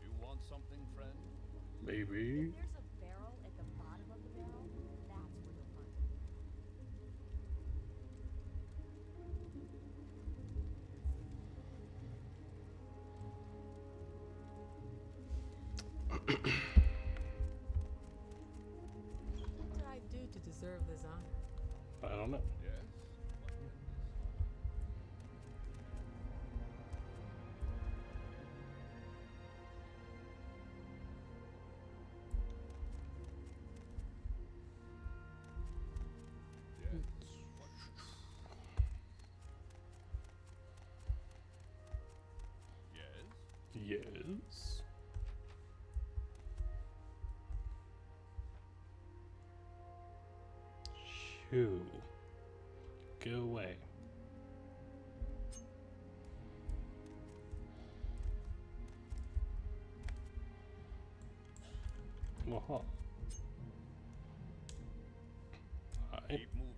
You want something, friend? Maybe. If there's a barrel at the bottom of the barrel, that's where you'll find it. I don't know. Yes? What can this Yes? What Yes? Yes. Shoo. Go away. Aha. Hi. Keep moving.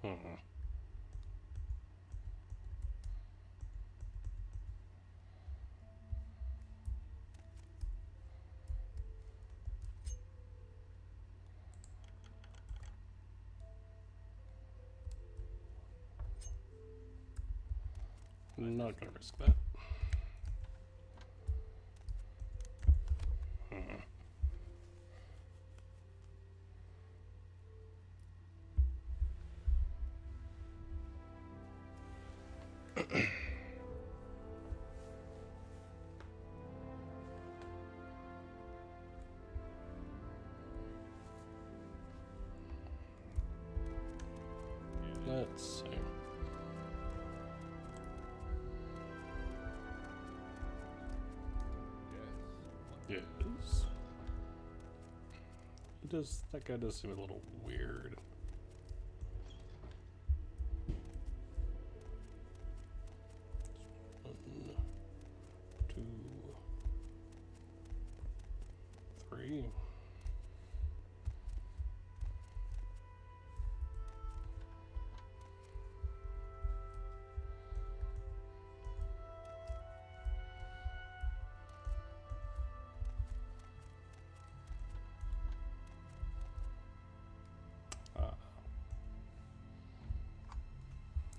Hmm. Not gonna risk that. Hmm. Let's see. Yes? What Yes. He does. That guy does seem a little weird. One, two, three.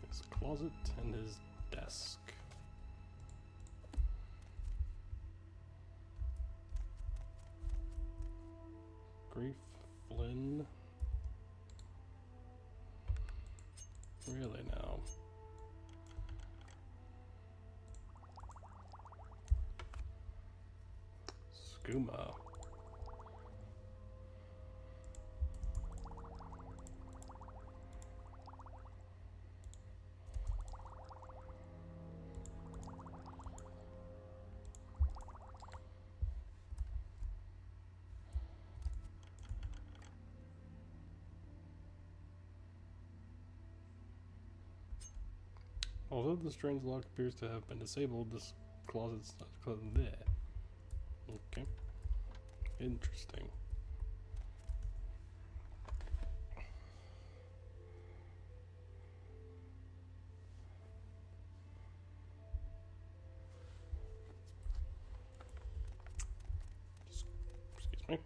His closet and his desk. Grief, Flynn. Really now? Skooma. Although the strange lock appears to have been disabled, this closet's not there. Okay. Interesting. Excuse me.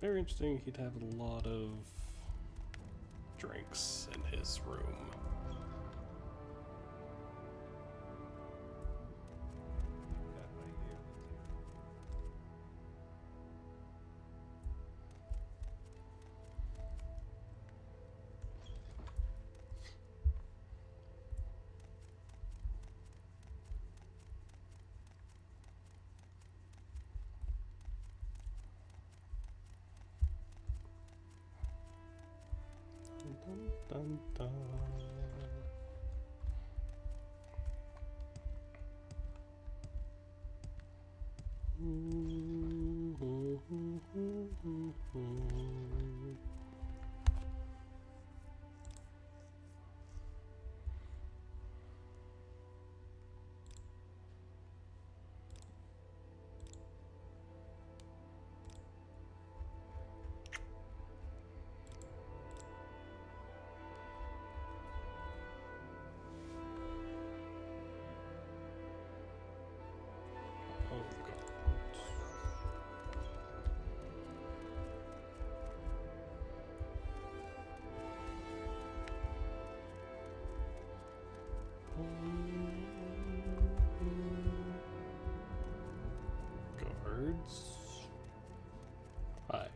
Very interesting. He'd have a lot of drinks in his room. That right here will do. Dun, dun, dun. Oh, God. Birds. Hi.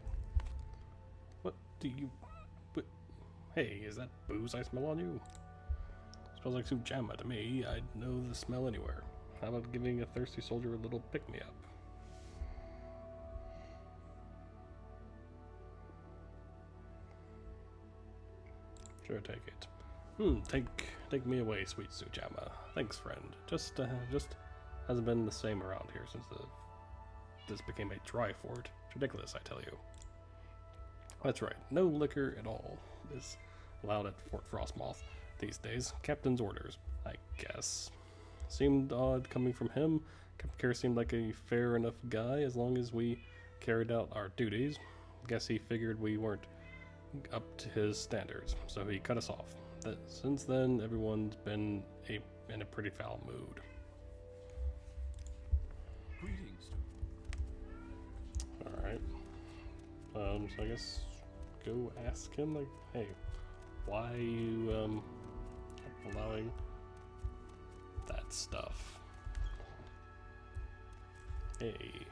What do you... What? Hey, is that booze I smell on you? Smells like Sujamma to me. I'd know the smell anywhere. How about giving a thirsty soldier a little pick-me-up? Sure, take it. Take me away, sweet Sujamma. Thanks, friend. Just hasn't been the same around here since this became a dry fort. It's ridiculous, I tell you. That's right. No liquor at all is allowed at Fort Frostmoth these days. Captain's orders, I guess. Seemed odd coming from him. Captain Kerr seemed like a fair enough guy as long as we carried out our duties. Guess he figured we weren't up to his standards, so he cut us off. Since then, everyone's been in a pretty foul mood. Greetings to Alright. So I guess go ask him, like, hey, why are you, allowing that stuff? Hey.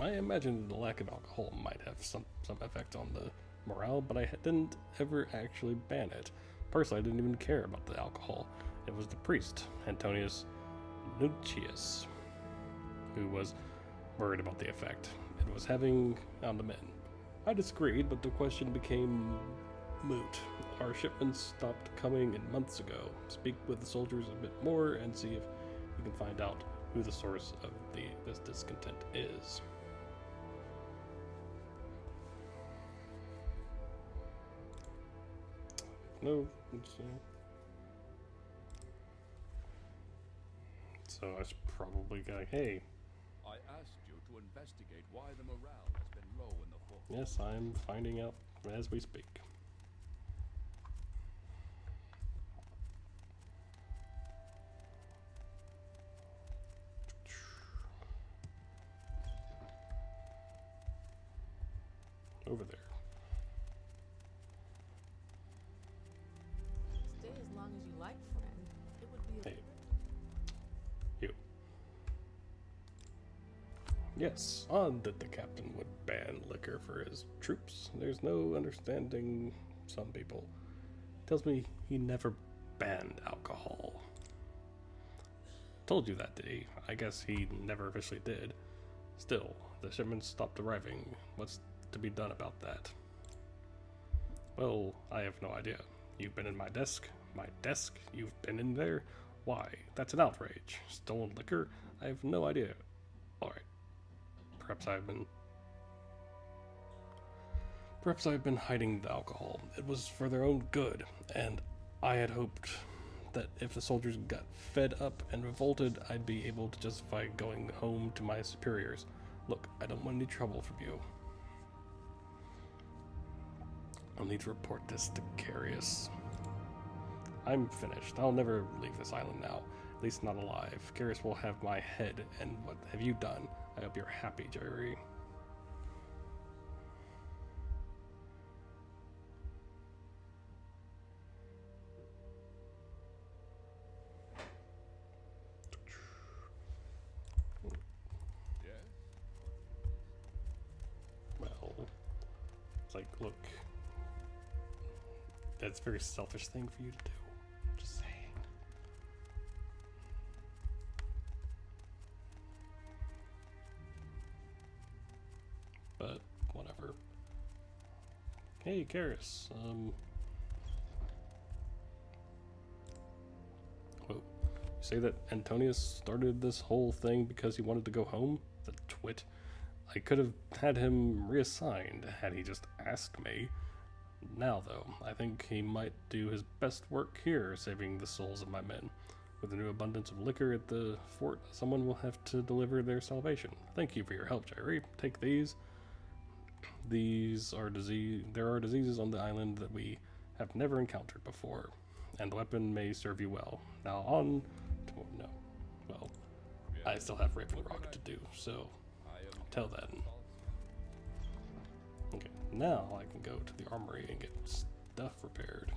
I imagine the lack of alcohol might have some effect on the morale, but I didn't ever actually ban it. Personally, I didn't even care about the alcohol. It was the priest, Antonius Nuncius, who was worried about the effect it was having on the men. I disagreed, but the question became moot. Our shipments stopped coming in months ago. Speak with the soldiers a bit more and see if you can find out who the source of this discontent is. No, so I was probably going, hey, I asked you to investigate why the morale has been low in the fort. yes, I'm finding out as we speak. Over there. Stay as long as you like, friend. It would be a Hey. You. Yes, odd that the captain would ban liquor for his troops. There's no understanding some people. Tells me he never banned alcohol. Told you that, did he? I guess he never officially did. Still, the shipments stopped arriving. What's to be done about that? Well, I have no idea. You've been in my desk? My desk? You've been in there? Why? That's an outrage. Stolen liquor? I have no idea. Alright. Perhaps I've been hiding the alcohol. It was for their own good, and I had hoped that if the soldiers got fed up and revolted, I'd be able to justify going home to my superiors. Look, I don't want any trouble from you. I'll need to report this to Carius. I'm finished. I'll never leave this island now. At least not alive. Carius will have my head, and what have you done? I hope you're happy, Jerry. Yes? Well, it's like, look, that's a very selfish thing for you to do. Just saying. But whatever. Hey, Karis. Whoa. You say that Antonius started this whole thing because he wanted to go home? The twit. I could have had him reassigned had he just asked me. Now, though, I think he might do his best work here, saving the souls of my men. With the new abundance of liquor at the fort, someone will have to deliver their salvation. Thank you for your help, Jerry. Take these. There are diseases on the island that we have never encountered before, and the weapon may serve you well. Now on to no. Well, I still have Raven Rock to do, so I am till then. Okay, now I can go to the armory and get stuff repaired.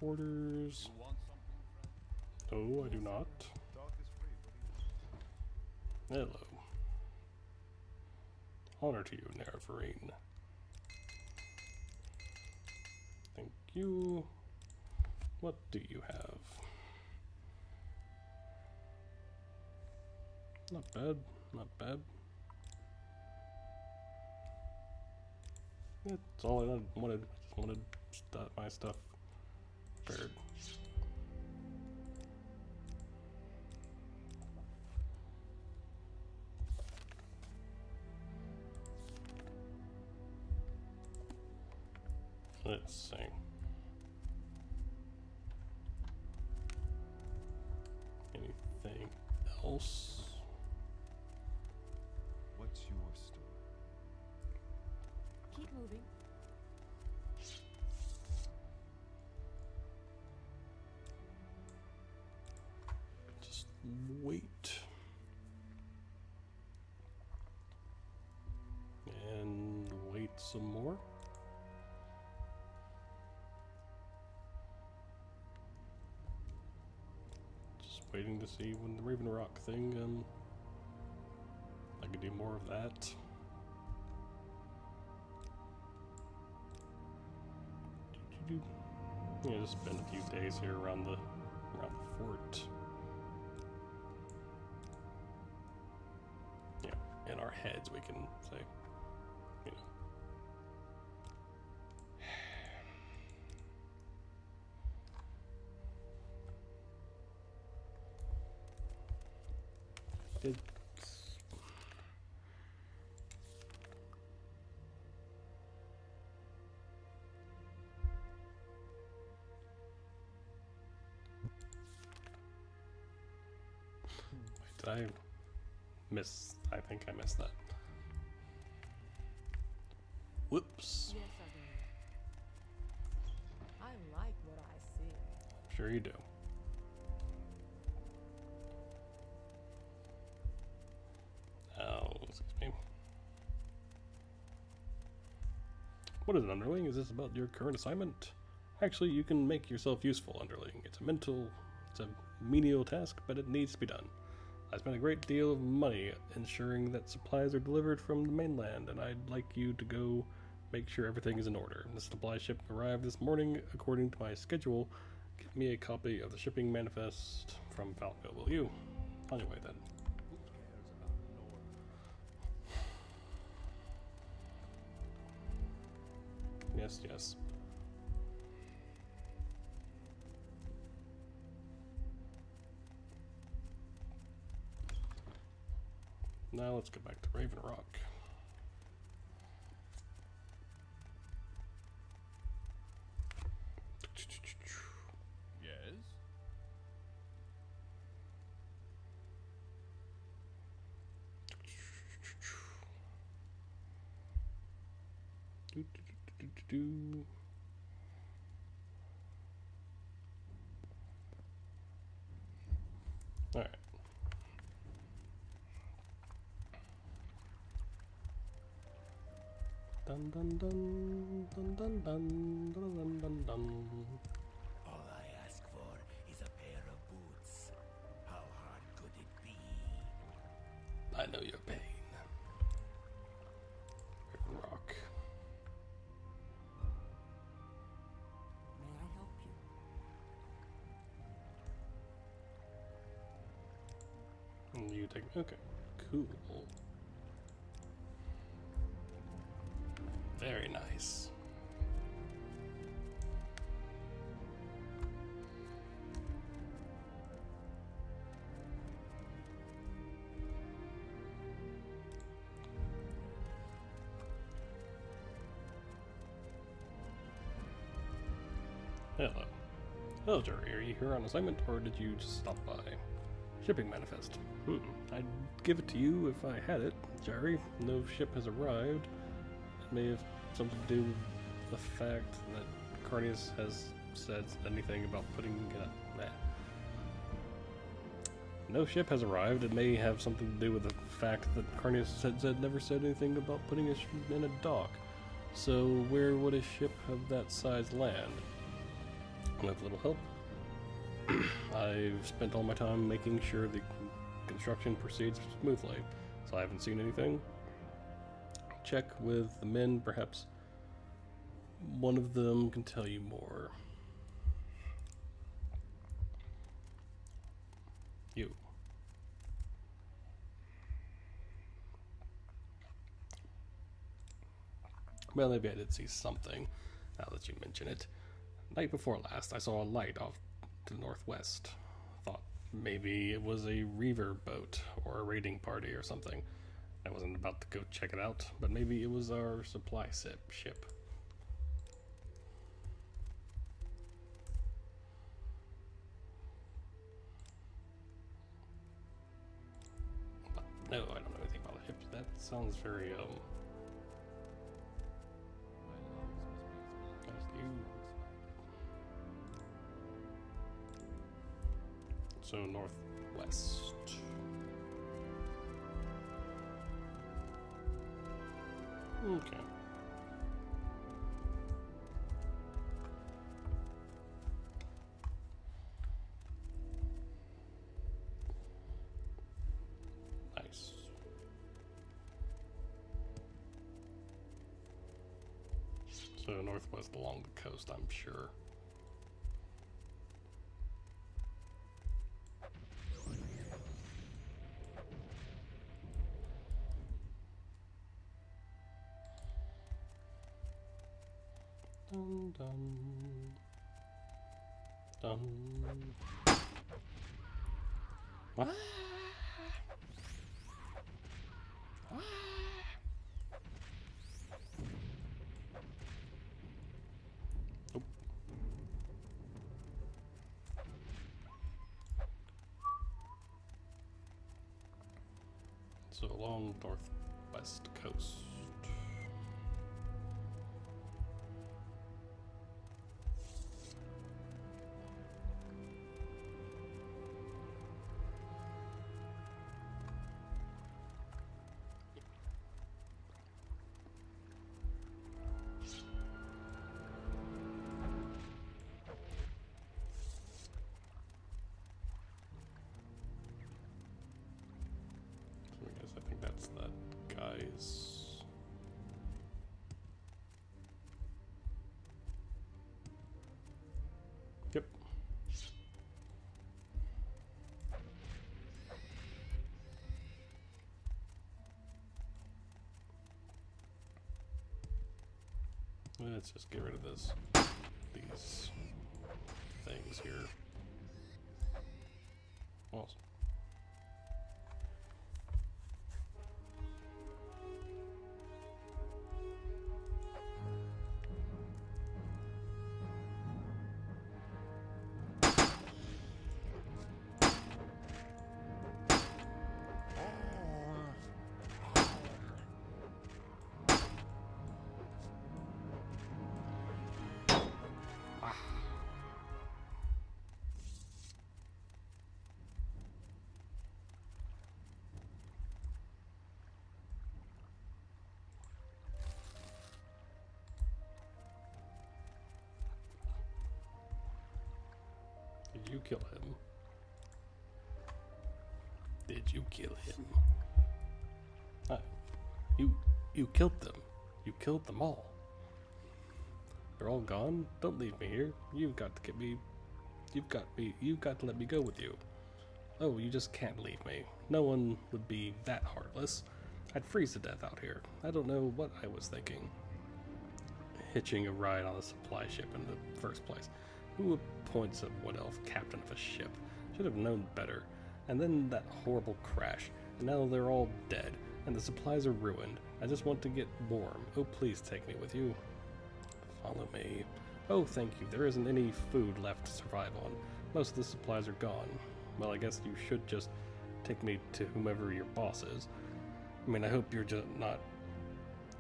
quarters. You want something, friend? No, I do not. Talk is free. What do you want? Hello. Honor to you, Nerevarine. Thank you. What do you have? Not bad, not bad. That's all I wanted. I just wanted my stuff repaired. Let's see. Anything else? What's your story? Keep moving. Just wait. And wait some more. Just waiting to see when the Raven Rock thing, I could do more of that. Yeah, just spend a few days here around the fort. Yeah, in our heads we can say, you know. It's Did I miss? I think I missed that. Whoops. Yes, I do. I like what I see. Sure you do. Oh, excuse me. What is an underling? Is this about your current assignment? Actually, you can make yourself useful, underling. It's a menial task, but it needs to be done. I spent a great deal of money ensuring that supplies are delivered from the mainland, and I'd like you to go make sure everything is in order. The supply ship arrived this morning according to my schedule. Give me a copy of the shipping manifest from Falco, will you? On your way then. Who cares about North? Yes, yes. Now let's go back to Raven Rock. Yes? Do. All right. Dun dun dun dun dun dun dun dun dun. All I ask for is a pair of boots. How hard could it be? I know your pain. Raven Rock. May I help you? And you take. Okay. Cool. Very nice. Hello. Hello, Jerry. Are you here on assignment, or did you just stop by? Shipping manifest. I'd give it to you if I had it, Jerry. No ship has arrived. It may have something to do with the fact that Carnius has said anything about putting in a... No ship has arrived. It may have something to do with the fact that Carnius never said anything about putting a ship in a dock. So where would a ship of that size land? With little help, I've spent all my time making sure the construction proceeds smoothly, so I haven't seen anything. Check with the men, perhaps one of them can tell you more. You. Well, maybe I did see something, now that you mention it. Night before last, I saw a light off to the northwest. Thought maybe it was a reaver boat or a raiding party or something. I wasn't about to go check it out, but maybe it was our supply ship. But no, I don't know anything about a ship. That sounds very, you. So northwest. Okay. Nice. So northwest along the coast, I'm sure. Dun dun dun. What? What? Nope. So along northwest coast. I think that's that guy's. Yep. Let's just get rid of these things here. Awesome. Did you kill him? Did you kill him? Ah, you killed them. You killed them all. They're all gone? Don't leave me here. You've got to let me go with you. Oh, you just can't leave me. No one would be that heartless. I'd freeze to death out here. I don't know what I was thinking. Hitching a ride on a supply ship in the first place. Who appoints a wood elf captain of a ship? Should have known better. And then that horrible crash. And now they're all dead. And the supplies are ruined. I just want to get warm. Oh, please take me with you. Follow me. Oh, thank you. There isn't any food left to survive on. Most of the supplies are gone. Well, I guess you should just take me to whomever your boss is. I mean, I hope you're just not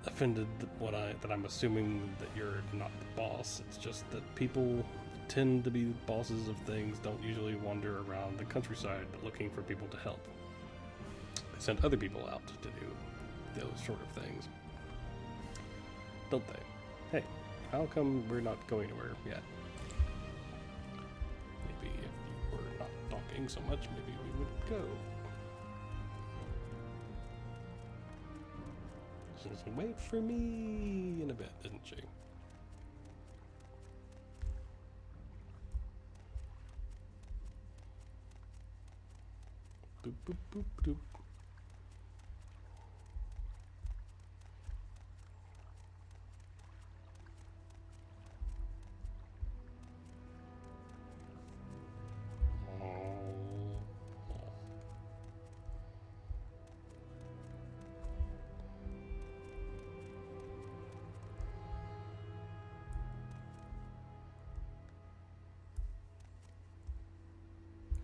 offended that I'm assuming that you're not the boss. It's just that people tend to be bosses of things, don't usually wander around the countryside looking for people to help. They send other people out to do those sort of things. Don't they? Hey, how come we're not going anywhere yet? talking so much, maybe we would go. She's gonna wait for me in a bit, isn't she? Boop, boop, boop, boop.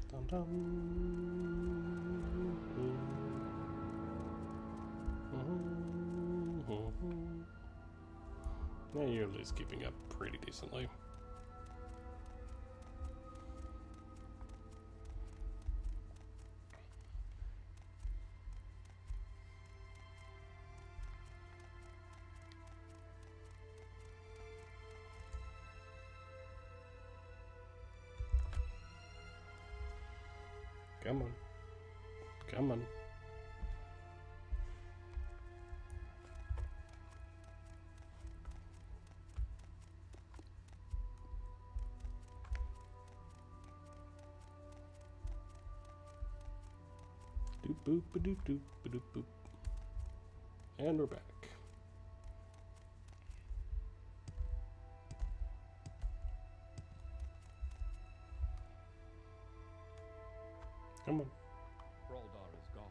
Dum dum. Yeah, you're at least keeping up pretty decently. Come on. Come on. Doop boop ba doop doop ba doop boop. And we're back. Come on. Roldar is gone,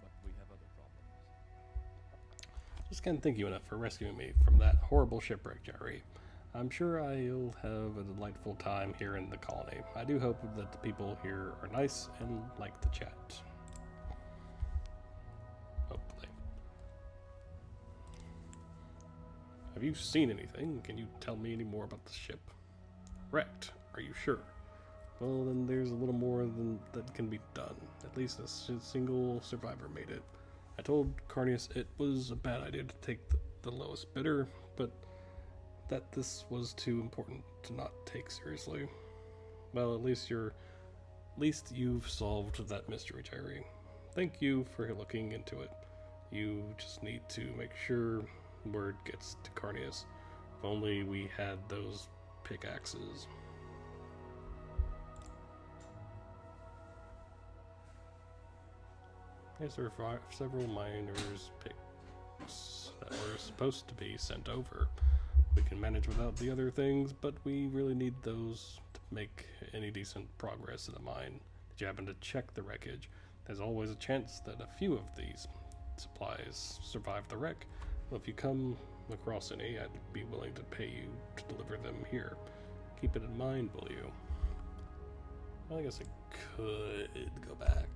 but we have other problems. Just can't thank you enough for rescuing me from that horrible shipwreck, Jerry. I'm sure I'll have a delightful time here in the colony. I do hope that the people here are nice and like to chat. Hopefully. Have you seen anything? Can you tell me any more about the ship? Wrecked. Are you sure? Well, then there's a little more than that can be done. At least a single survivor made it. I told Carnius it was a bad idea to take the lowest bidder, but that this was too important to not take seriously. Well, at least you've solved that mystery, Jerry. Thank you for looking into it. You just need to make sure word gets to Carnius. If only we had those pickaxes. Yes, there are several miners' picks that were supposed to be sent over. We can manage without the other things, but we really need those to make any decent progress in the mine. Did you happen to check the wreckage? There's always a chance that a few of these supplies survive the wreck. Well, if you come across any, I'd be willing to pay you to deliver them here. Keep it in mind, will you? Well, I guess I could go back.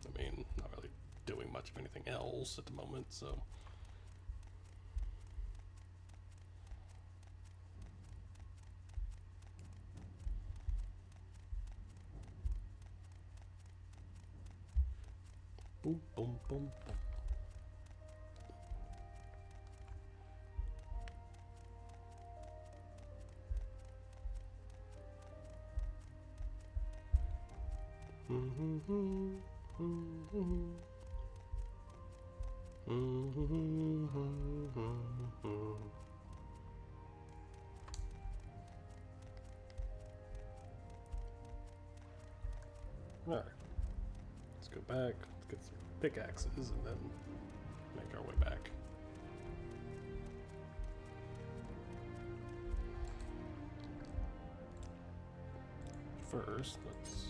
I mean, not really doing much of anything else at the moment, so... Boom, boom, boom, boom. Alright, let's go back, let's get some pickaxes and then make our way back. First, let's...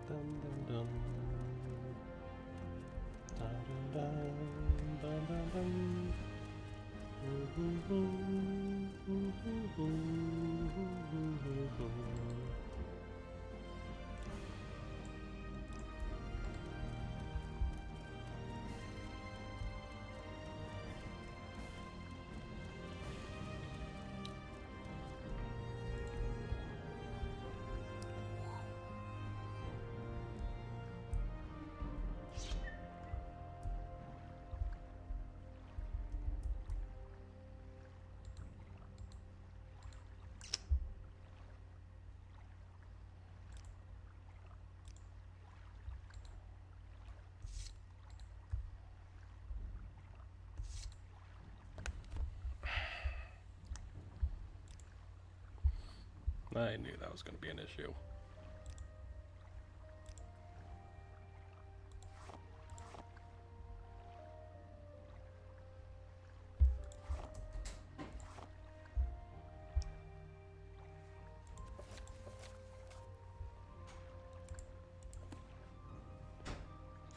Dun, dun, dun. Dun, dun, dun, dun, dun. I knew that was going to be an issue.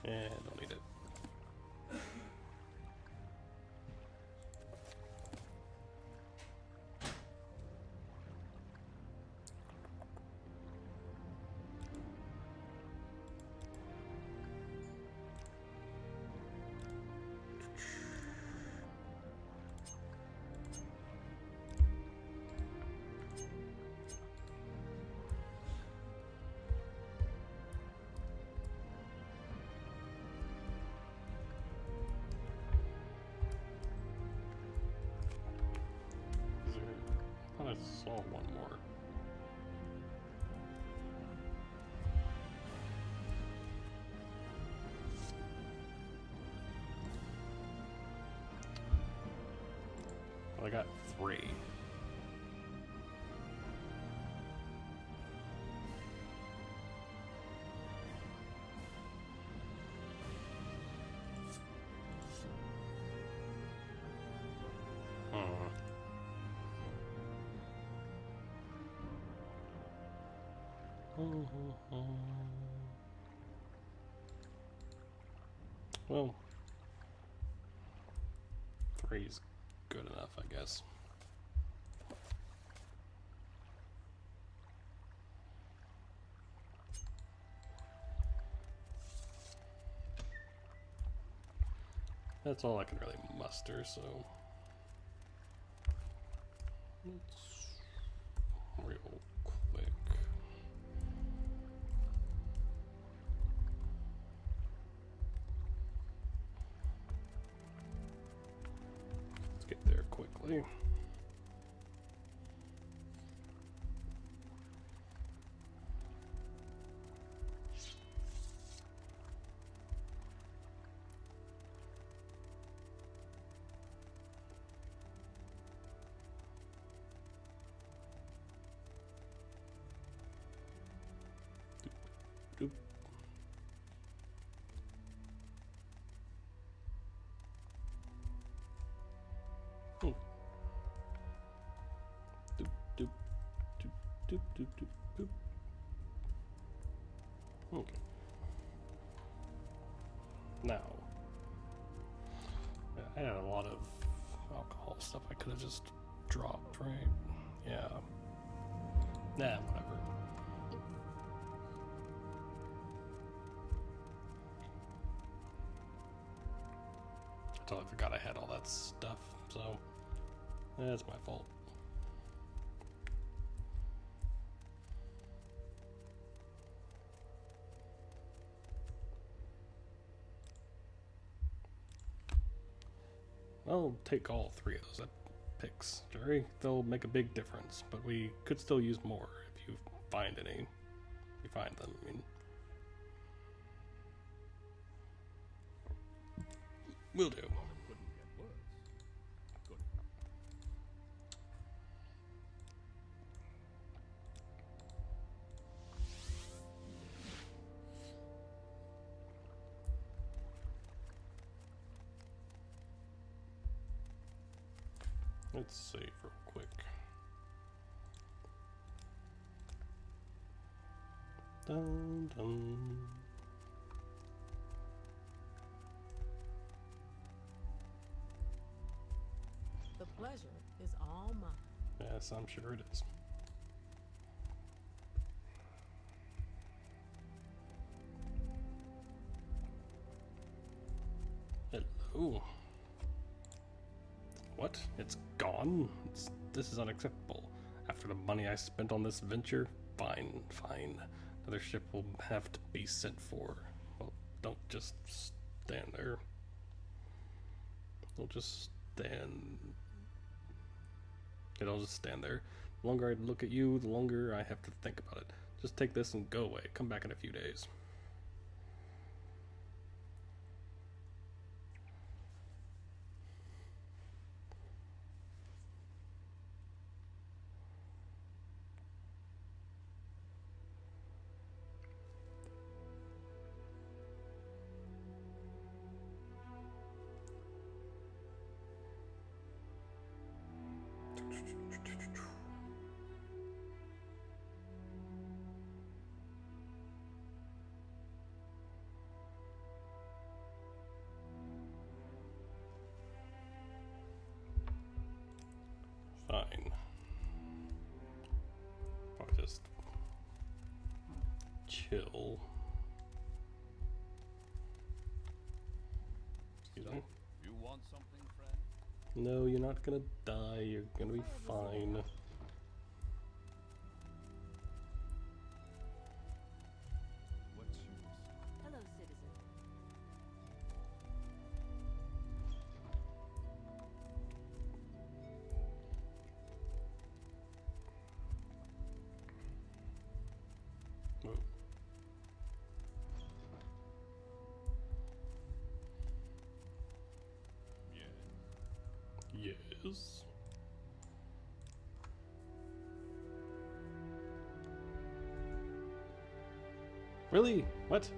Yeah, don't need it. Is there, I thought I saw one more. Well, I got 3. Well, 3's good enough, I guess. That's all I can really muster, so let's real quick. Let's get there quickly. Doop. Hmm. Doop, doop, doop, doop, doop, doop, doop. Okay. Now, I had a lot of alcohol stuff I could have just dropped, right? Yeah. Nah, whatever. I totally forgot I had all that stuff, so that's my fault. I'll take all 3 of those picks, Jerry. They'll make a big difference, but we could still use more if you find any. If you find them, I mean. Will do. Couldn't get worse. Good. Let's save real quick. Dun, dun. The pleasure is all mine. Yes, I'm sure it is. Hello. What? It's gone? This is unacceptable. After the money I spent on this venture? Fine, fine. Another ship will have to be sent for. Well, don't just stand there. Don't just stand. I'll just stand there. The longer I look at you, the longer I have to think about it. Just take this and go away. Come back in a few days. Fine. I'll just chill. Excuse me. You want something, friend? No, you're not gonna die. You're gonna be fine. What's yours? Hello, citizen. Oh, Yes. yes. Really? What?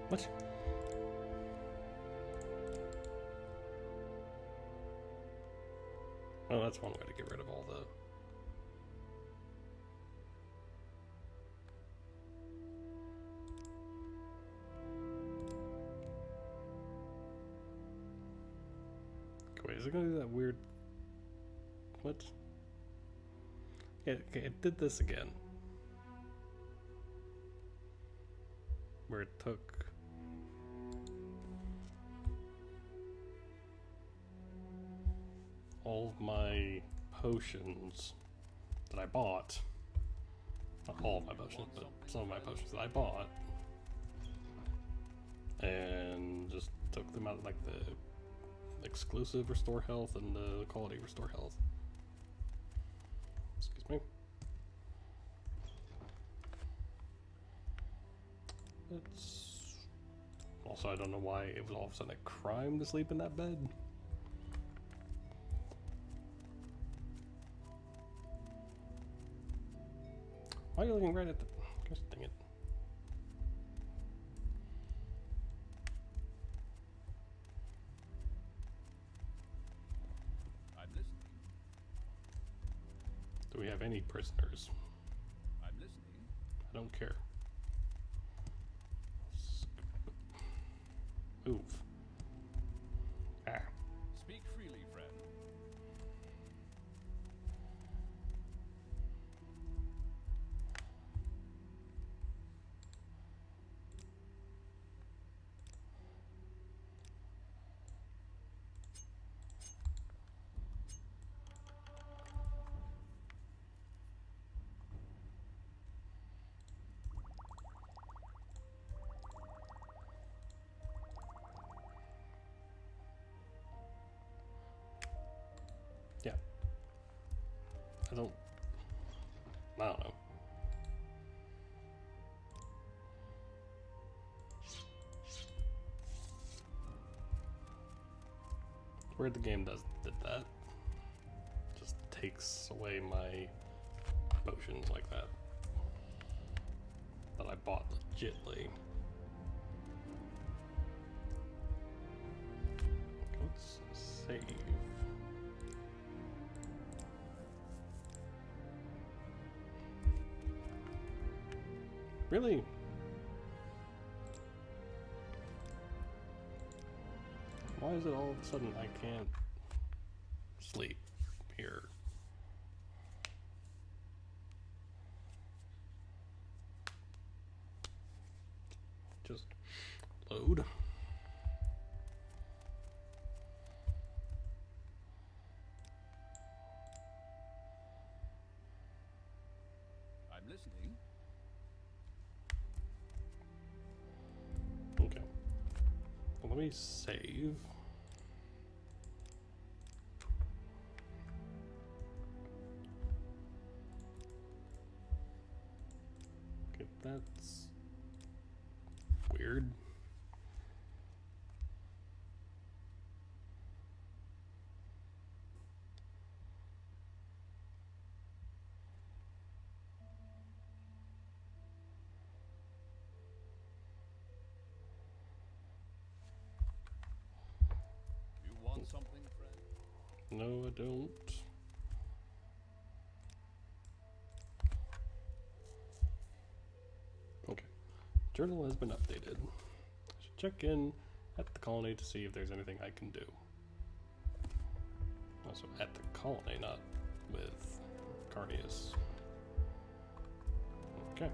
What? Oh, that's one way to get rid of all the... Wait, is it gonna do that weird... What? Yeah, okay, it did this again. Where it took... all of my potions that I bought. Not all of my potions, but some of my potions that I bought. And just took them out of like the exclusive restore health and the quality restore health. Excuse me. It's also, I don't know why it was all of a sudden a crime to sleep in that bed. Why are you looking right at the... Gosh dang it. I'm listening. Do we have any prisoners? I'm listening. I don't care. Move. Ah. Speak freely, friend. Yeah. I don't know. Where the game did that. Just takes away my potions like that. That I bought legitly. Let's save. Really? Why is it all of a sudden I can't sleep here? Just load. I'm listening. Okay. Well, let me save. Okay, that's weird. want something, friend? No, I don't. Okay. Journal has been updated. I should check in at the colony to see if there's anything I can do. Also at the colony, not with Carnius. Okay.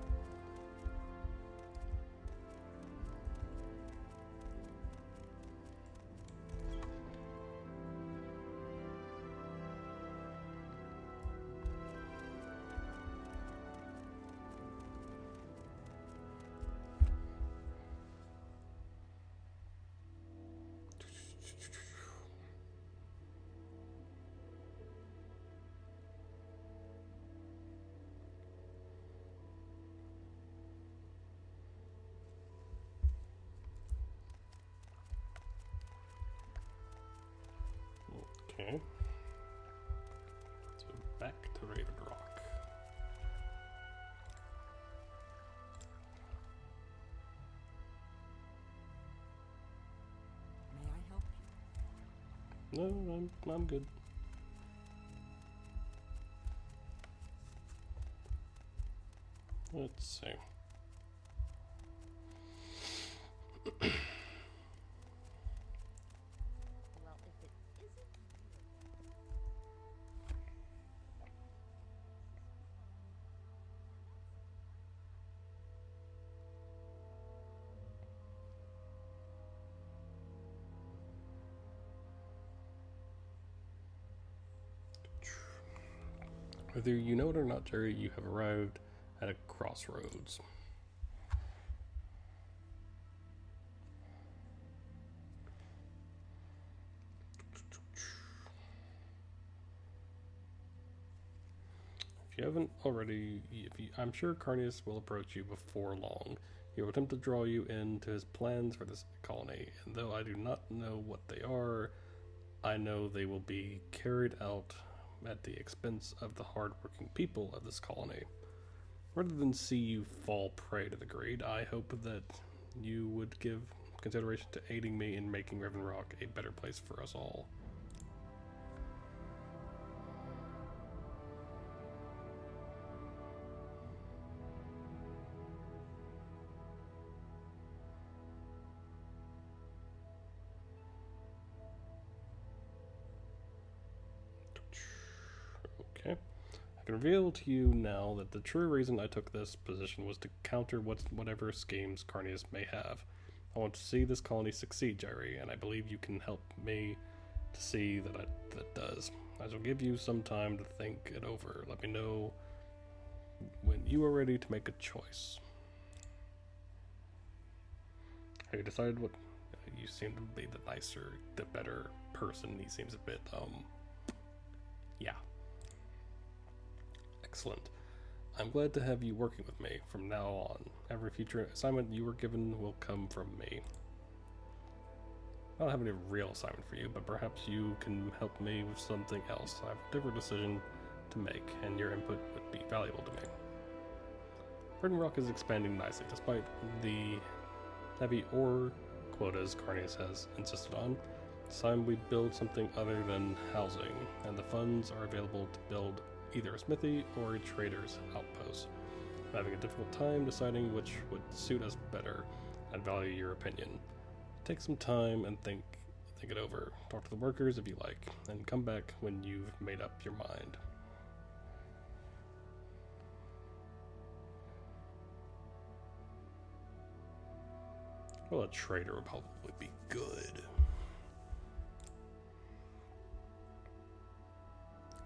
Okay. So back to Raven Rock. May I help you? No, I'm good. Let's see. Well, if it isn't Whether you know it or not, Jerry, you have arrived at a crossroads. If you haven't already, I'm sure Carnius will approach you before long. He will attempt to draw you into his plans for this colony, and though I do not know what they are, I know they will be carried out at the expense of the hard-working people of this colony. Rather than see you fall prey to the greed, I hope that you would give consideration to aiding me in making Raven Rock a better place for us all. Okay. I can reveal to you now that the true reason I took this position was to counter whatever schemes Carnius may have. I want to see this colony succeed, Jerry, and I believe you can help me to see that that does. I shall give you some time to think it over. Let me know when you are ready to make a choice. Have you decided what? You seem to be the nicer, the better person. He seems a bit, yeah. Excellent. I'm glad to have you working with me from now on. Every future assignment you were given will come from me. I don't have any real assignment for you, but perhaps you can help me with something else. I have a different decision to make, and your input would be valuable to me. Raven Rock is expanding nicely, despite the heavy ore quotas Carnius has insisted on. It's time we build something other than housing, and the funds are available to build either a smithy or a trader's outpost. I'm having a difficult time deciding which would suit us better. I'd value your opinion. Take some time and think it over. Talk to the workers if you like, and come back when you've made up your mind. Well, a trader would probably be good.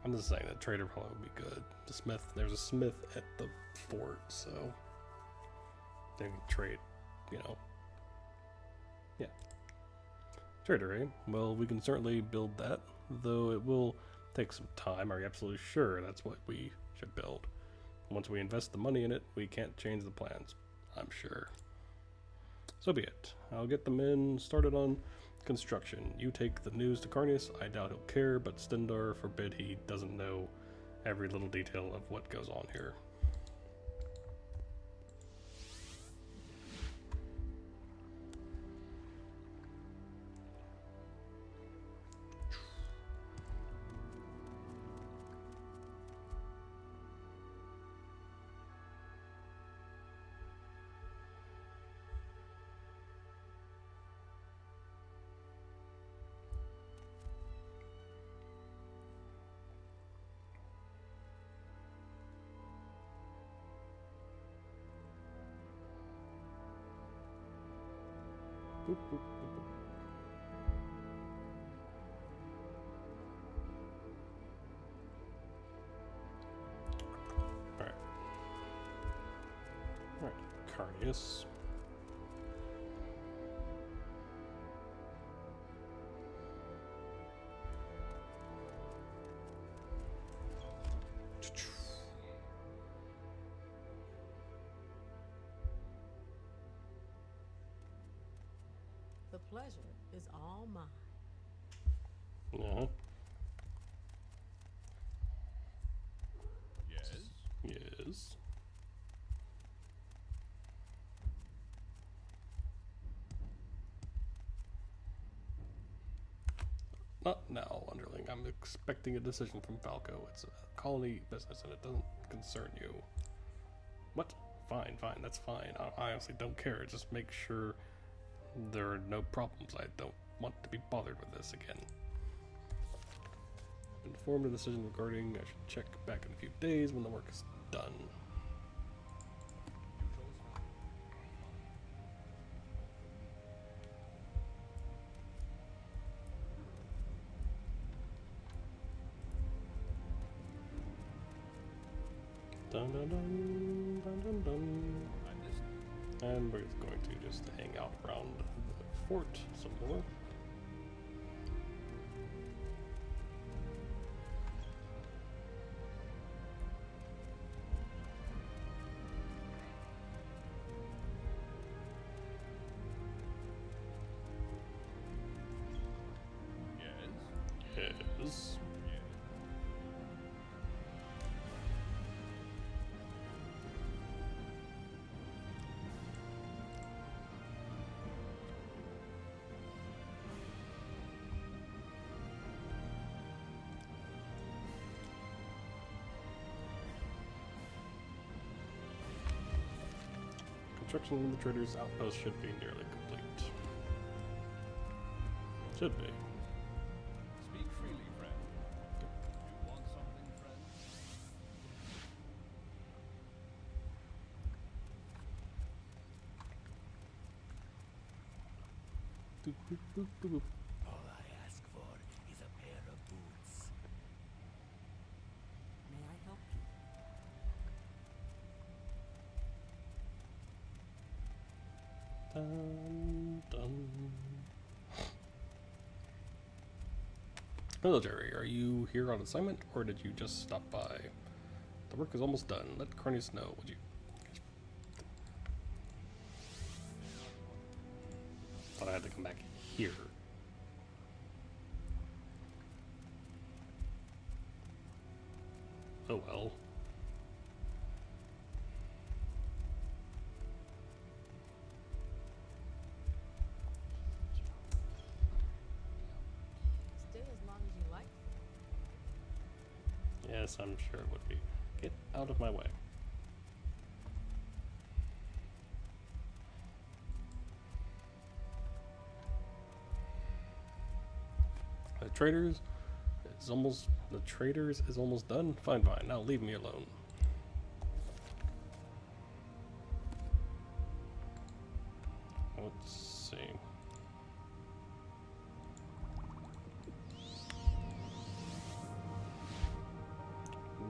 I'm just saying that trader probably would be good. The smith, there's a smith at the fort, so they can trade, you know. Yeah. Trader, eh? Well, we can certainly build that, though it will take some time. Are you absolutely sure that's what we should build? Once we invest the money in it, we can't change the plans. I'm sure. So be it. I'll get the men started on construction. You take the news to Carnius. I doubt he'll care, but Stendar forbid he doesn't know every little detail of what goes on here. Boop, boop, boop, boop. Alright. Alright, Carnius. The pleasure is all mine. Uh-huh. Yes? Yes. Not now, Underling. I'm expecting a decision from Falco. It's a colony business and it doesn't concern you. What? Fine, fine, that's fine. I honestly don't care. Just make sure there are no problems. I don't want to be bothered with this again. Informed a decision regarding I should check back in a few days when the work is done. You chose fine. Dun dun dun dun dun dun. I'm listening. And we're going to just hang out around the fort some more. Yes? Yes. Yes. Construction of the trader's outpost should be nearly complete. Should be. Speak freely, friend. You want something, friend? Doop, boop, boop, boop, boop. All I ask for is a pair of boots. May I help you? Dun, dun. Hello, Jerry. Are you here on assignment, or did you just stop by? The work is almost done. Let Carnius know, would you? Thought I had to come back here. Oh well. Stay as long as you like. Yes, I'm sure it would be. Get out of my way. The traders is almost done. Fine, fine. Now leave me alone. Let's see.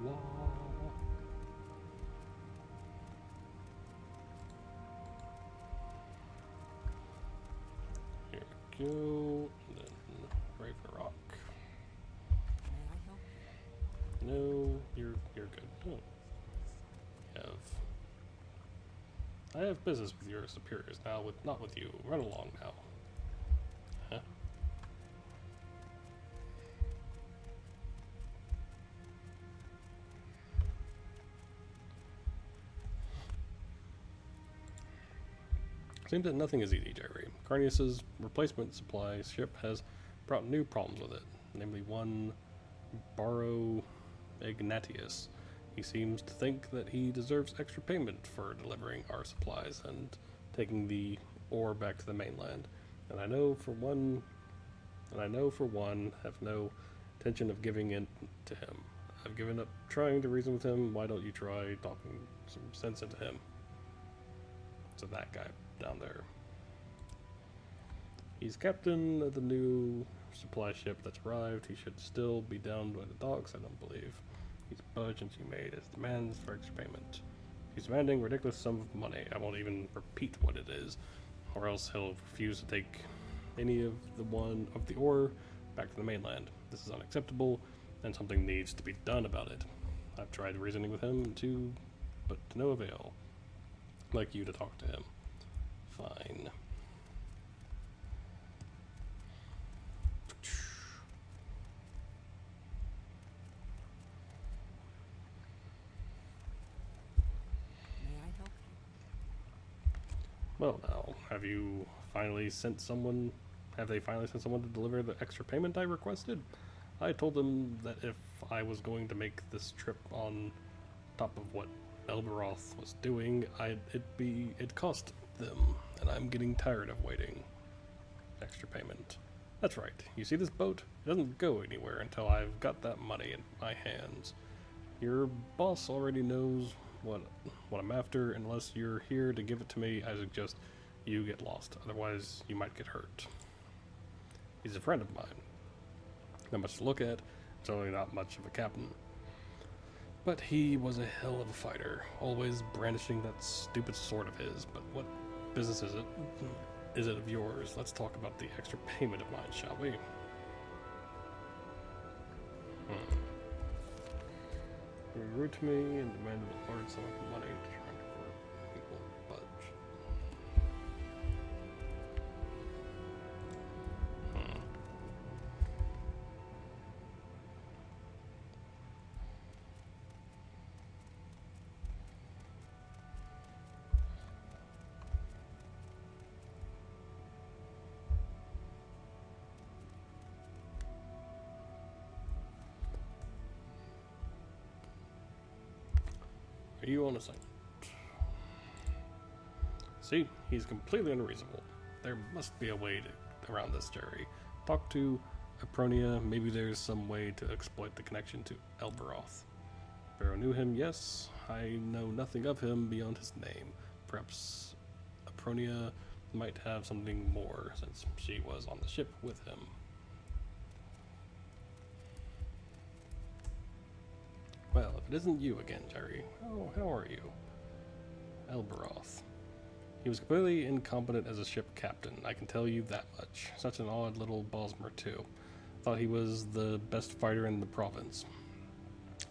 Wah. Here we go. And then Ragnarok. May I help you? No, you're good. Oh. I have business with your superiors now, not with you. Run along now. Huh? Seems that nothing is easy, Jerry. Carnius's replacement supply ship has brought new problems with it, namely one Baro Ignatius. He seems to think that he deserves extra payment for delivering our supplies and taking the ore back to the mainland. And I know for one, have no intention of giving in to him. I've given up trying to reason with him. Why don't you try talking some sense into him? So that guy down there. He's captain of the new supply ship that's arrived. He should still be down by the docks, I don't believe. He's budged and he made his demands for extra payment. He's demanding a ridiculous sum of money. I won't even repeat what it is, or else he'll refuse to take any of the ore back to the mainland. This is unacceptable, and something needs to be done about it. I've tried reasoning with him but to no avail. I'd like you to talk to him. Fine. May I help you? Well now, have they finally sent someone to deliver the extra payment I requested? I told them that if I was going to make this trip on top of what Elberoth was doing, it'd cost them, and I'm getting tired of waiting. Extra payment. That's right. You see this boat? It doesn't go anywhere until I've got that money in my hands. Your boss already knows what I'm after. Unless you're here to give it to me, I suggest you get lost. Otherwise, you might get hurt. He's a friend of mine. Not much to look at. Certainly not much of a captain. But he was a hell of a fighter, always brandishing that stupid sword of his. But what business is it? Is it of yours? Let's talk about the extra payment of mine, shall we? You were rude to me and demanded a large sum of money to try to work people budge. Are you on assignment? See, he's completely unreasonable. There must be a way around this, Jerry. Talk to Apronia. Maybe there's some way to exploit the connection to Elberoth. Pharaoh knew him, yes. I know nothing of him beyond his name. Perhaps Apronia might have something more, since she was on the ship with him. Well, if it isn't you again, Jerry. Oh, how are you? Elberoth. He was completely incompetent as a ship captain, I can tell you that much. Such an odd little Bosmer, too. Thought he was the best fighter in the province.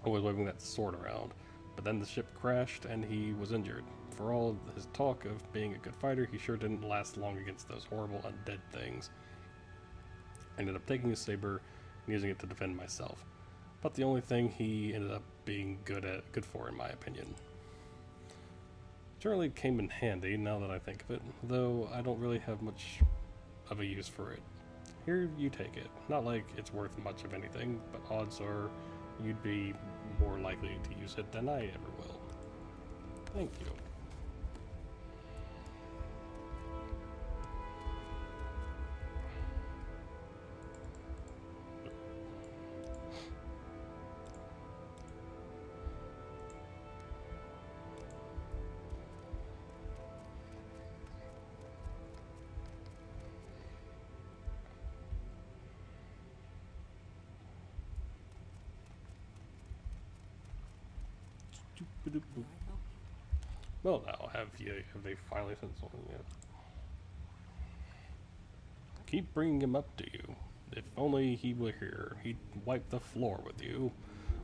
Always waving that sword around. But then the ship crashed and he was injured. For all his talk of being a good fighter, he sure didn't last long against those horrible undead things. I ended up taking his saber and using it to defend myself. But the only thing he ended up being good for, in my opinion. Certainly came in handy now that I think of it, though I don't really have much of a use for it. Here, you take it. Not like it's worth much of anything, but odds are you'd be more likely to use it than I ever will. Thank you. May I help you? Well, now, have they finally sent someone yet? Keep bringing him up to you. If only he were here, he'd wipe the floor with you.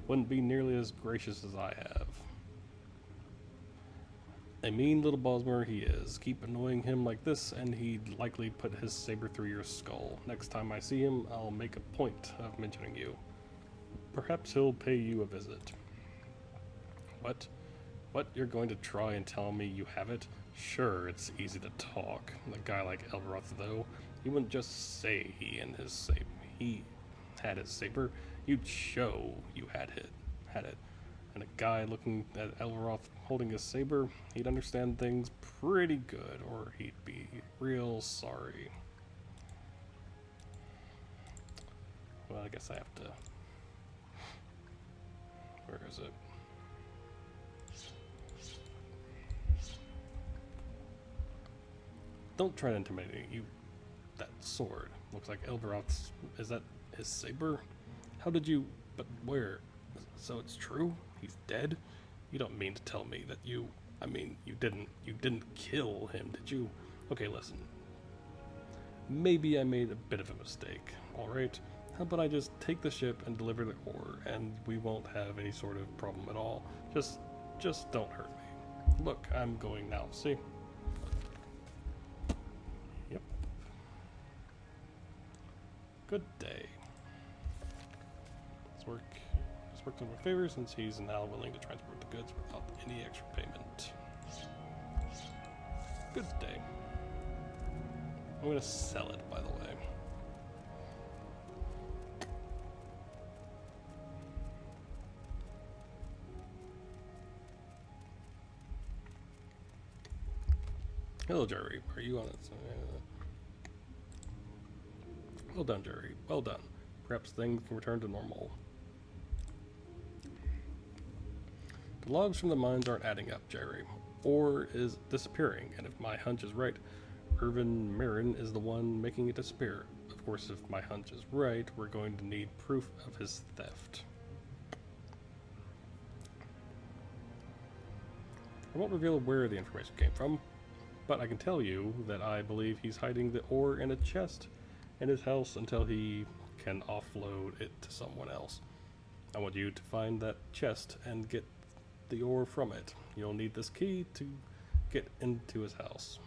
Wouldn't be nearly as gracious as I have. A mean little Bosmer he is. Keep annoying him like this, and he'd likely put his saber through your skull. Next time I see him, I'll make a point of mentioning you. Perhaps he'll pay you a visit. What? What, you're going to try and tell me you have it? Sure, it's easy to talk. A guy like Elberoth, though, he wouldn't just say he had his saber. You'd show you had it. And a guy looking at Elberoth holding his saber, he'd understand things pretty good, or he'd be real sorry. Well, I guess I have to... Where is it? Don't try to intimidate you. That Elberroth's sword. Looks like Elberroth's... Is that his saber? How did you... But where? So it's true? He's dead? You don't mean to tell me that you... I mean, you didn't kill him, did you? Okay, listen. Maybe I made a bit of a mistake, alright? How about I just take the ship and deliver the ore, and we won't have any sort of problem at all. Just don't hurt me. Look, I'm going now, see? Yep. Good day. Let's work in my favor since he's now willing to transport the goods without any extra payment. Good day. I'm gonna sell it, by the way. Hello, Jerry. Are you on it? Well done, Jerry. Well done. Perhaps things can return to normal. The logs from the mines aren't adding up, Jerry. Ore is disappearing, and if my hunch is right, Irvin Marin is the one making it disappear. Of course, if my hunch is right, we're going to need proof of his theft. I won't reveal where the information came from, but I can tell you that I believe he's hiding the ore in a chest in his house until he can offload it to someone else. I want you to find that chest and get the ore from it. You'll need this key to get into his house.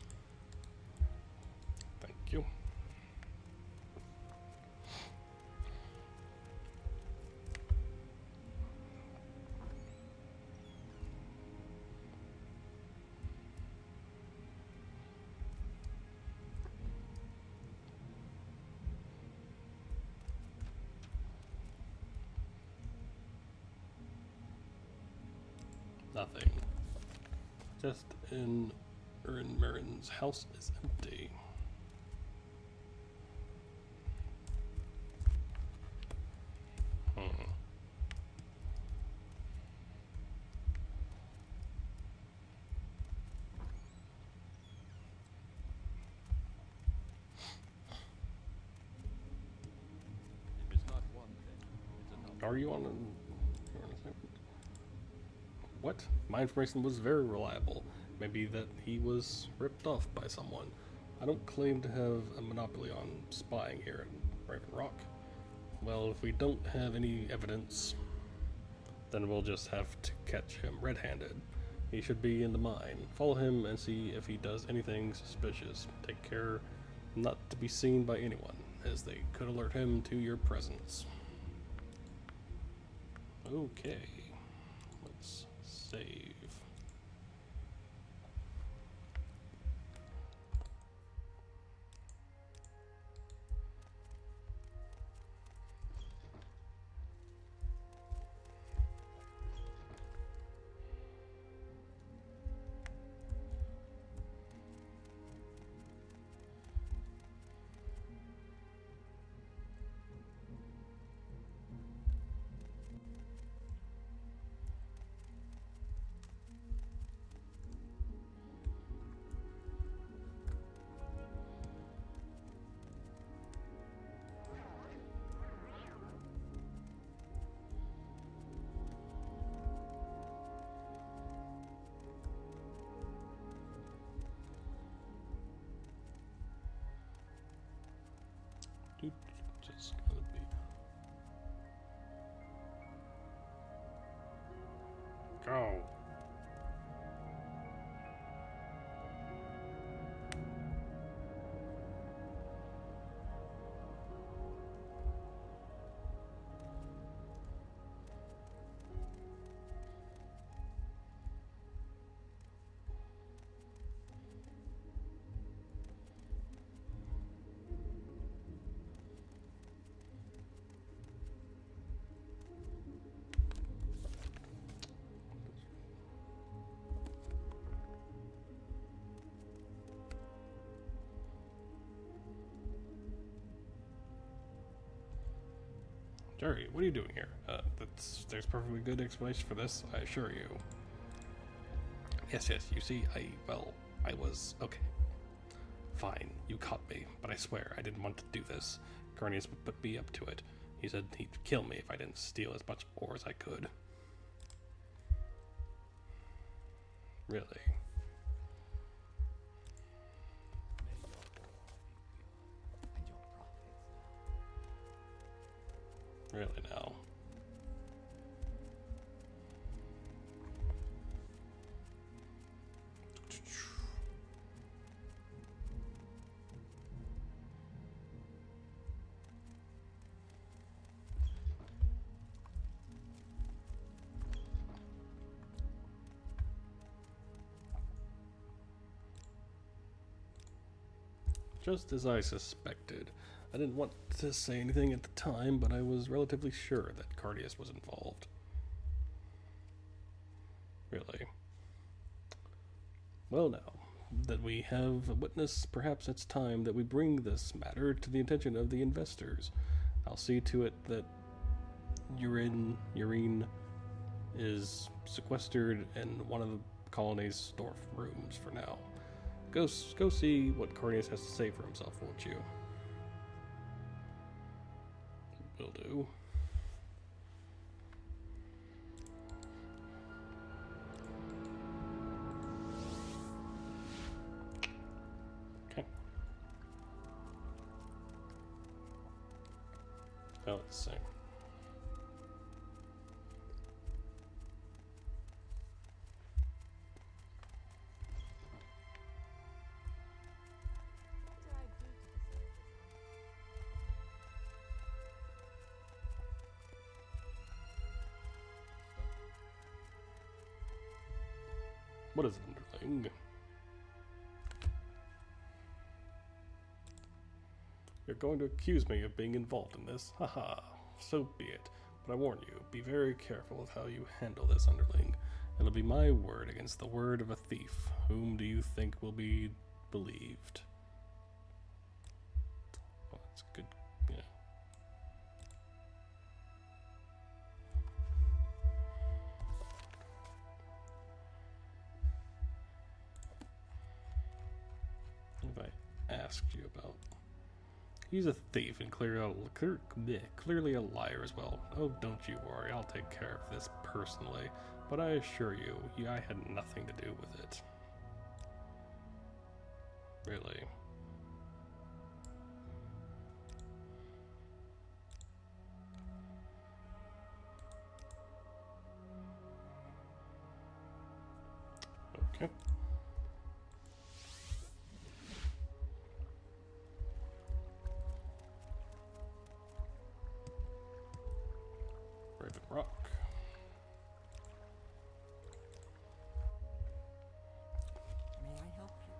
Thank you. Nothing. Just in Erin Marin's house is empty. If it's not one thing, it's another. Are you on a... What? My information was very reliable. Maybe that he was ripped off by someone. I don't claim to have a monopoly on spying here in Raven Rock. Well, if we don't have any evidence, then we'll just have to catch him red-handed. He should be in the mine. Follow him and see if he does anything suspicious. Take care not to be seen by anyone, as they could alert him to your presence. Okay. Let's save. Dude, just gonna be. Go. Jerry, what are you doing here? There's perfectly good explanation for this, I assure you. Yes, you see, I was... Okay. Fine, you caught me, but I swear I didn't want to do this. Carnius put me up to it. He said he'd kill me if I didn't steal as much ore as I could. Really? May your ore be pure, and your profits. Really now? Just as I suspected. I didn't want to say anything at the time, but I was relatively sure that Cardius was involved. Really. Well now, that we have a witness, perhaps it's time that we bring this matter to the attention of the investors. I'll see to it that urine is sequestered in one of the colony's store rooms for now. Go see what Carnius has to say for himself, won't you? Will do. Okay. Now let's see. What did I do to deserve this? What is it, underling? You're going to accuse me of being involved in this? Haha, so be it. But I warn you, be very careful with how you handle this, underling. It'll be my word against the word of a thief. Whom do you think will be believed? Well, that's good. Yeah. What have I asked you about? He's a thief and clearly a liar as well. Oh, don't you worry, I'll take care of this personally. But I assure you, I had nothing to do with it. Really. Okay. Raven Rock. May I help you?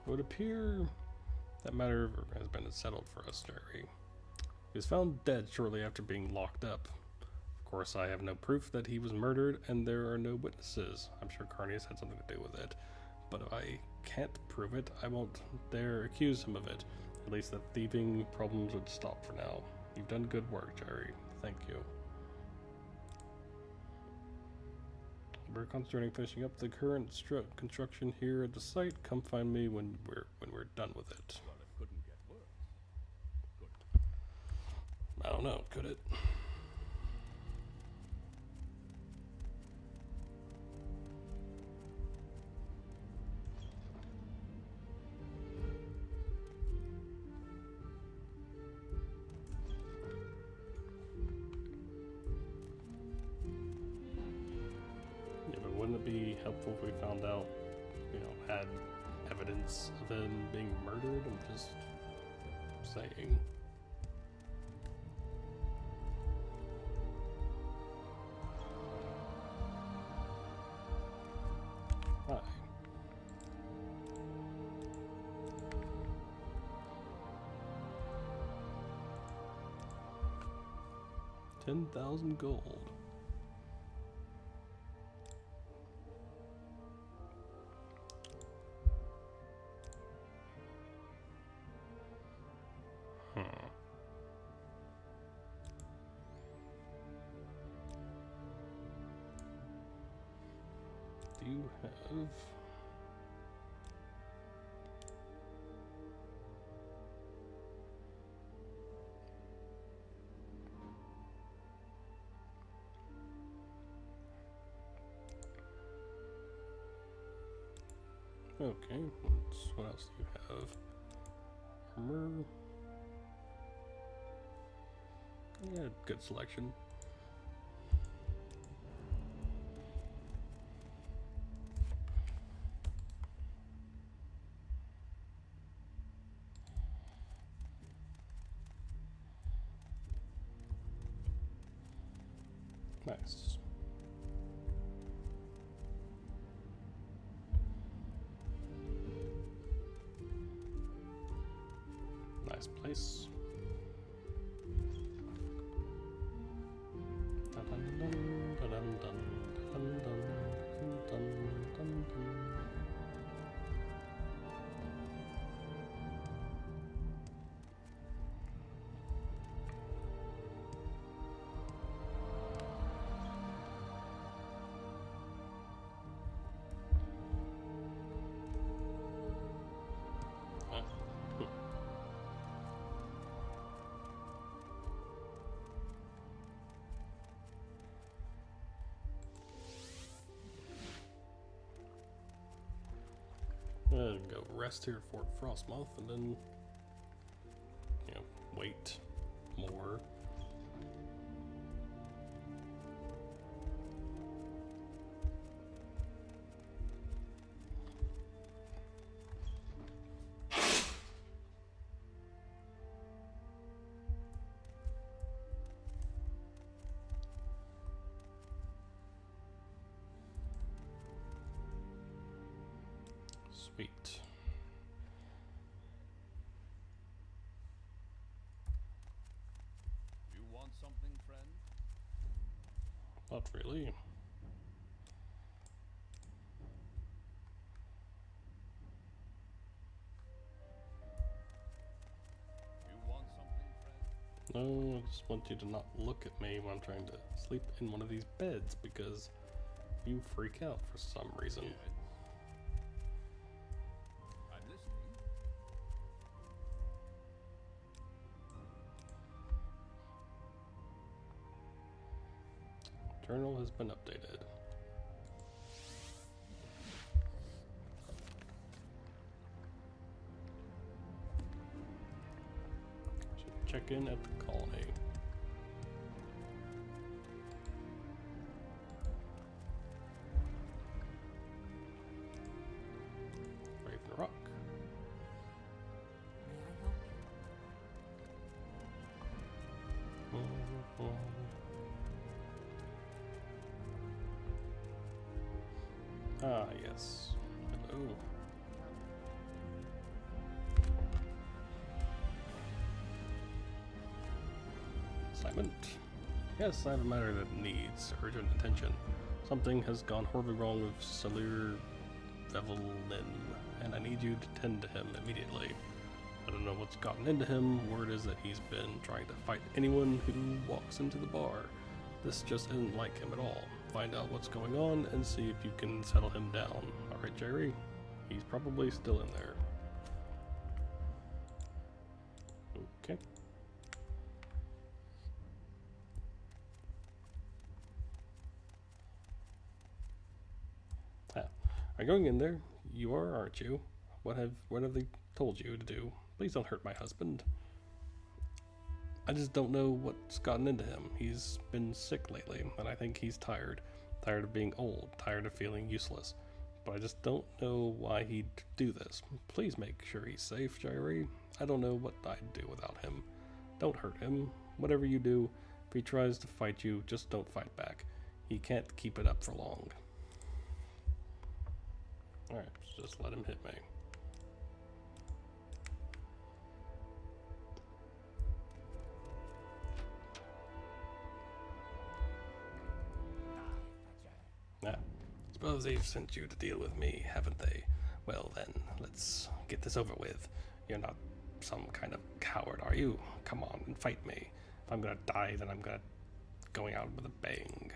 It would appear that matter has been settled for us, Jerry. He was found dead shortly after being locked up. Of course, I have no proof that he was murdered, and there are no witnesses. I'm sure Carnius had something to do with it. But if I can't prove it, I won't dare accuse him of it. At least the thieving problems would stop for now. You've done good work, Jerry. Thank you. We're concentrating finishing up the current construction here at the site. Come find me when we're done with it. Well, it couldn't get worse. Could it? I don't know, could it? Yeah, but wouldn't it be helpful if we found out, had evidence of him being murdered? I'm just saying. Hi. $10,000 gold. you have? Okay, what else do you have? Armor. Yeah, good selection. Nice. Nice place. Go rest here at Fort Frostmoth and then, you know, wait more. Sweet. You want something, friend? Not really. You want something, friend? No, I just want you to not look at me when I'm trying to sleep in one of these beds because you freak out for some reason. Yes. I'm listening. Journal has been updated. Should check in at the colony. Raven Rock. May I help you? Ah, yes. Hello. Assignment. Yes, I have a matter that needs urgent attention. Something has gone horribly wrong with Salir Vevelin, and I need you to tend to him immediately. I don't know what's gotten into him. Word is that he's been trying to fight anyone who walks into the bar. This just isn't like him at all. Find out what's going on and see if you can settle him down. Alright, Jerry? He's probably still in there. Okay. Ah, are you going in there? You are, aren't you? What have they told you to do? Please don't hurt my husband. I just don't know what's gotten into him. He's been sick lately, and I think he's tired. Tired of being old, tired of feeling useless. But I just don't know why he'd do this. Please make sure he's safe, Jerry. I don't know what I'd do without him. Don't hurt him. Whatever you do, if he tries to fight you, just don't fight back. He can't keep it up for long. Alright, just let him hit me. Ah, suppose they've sent you to deal with me, haven't they? Well then, let's get this over with. You're not some kind of coward, are you? Come on and fight me. If I'm gonna die, then I'm going out with a bang.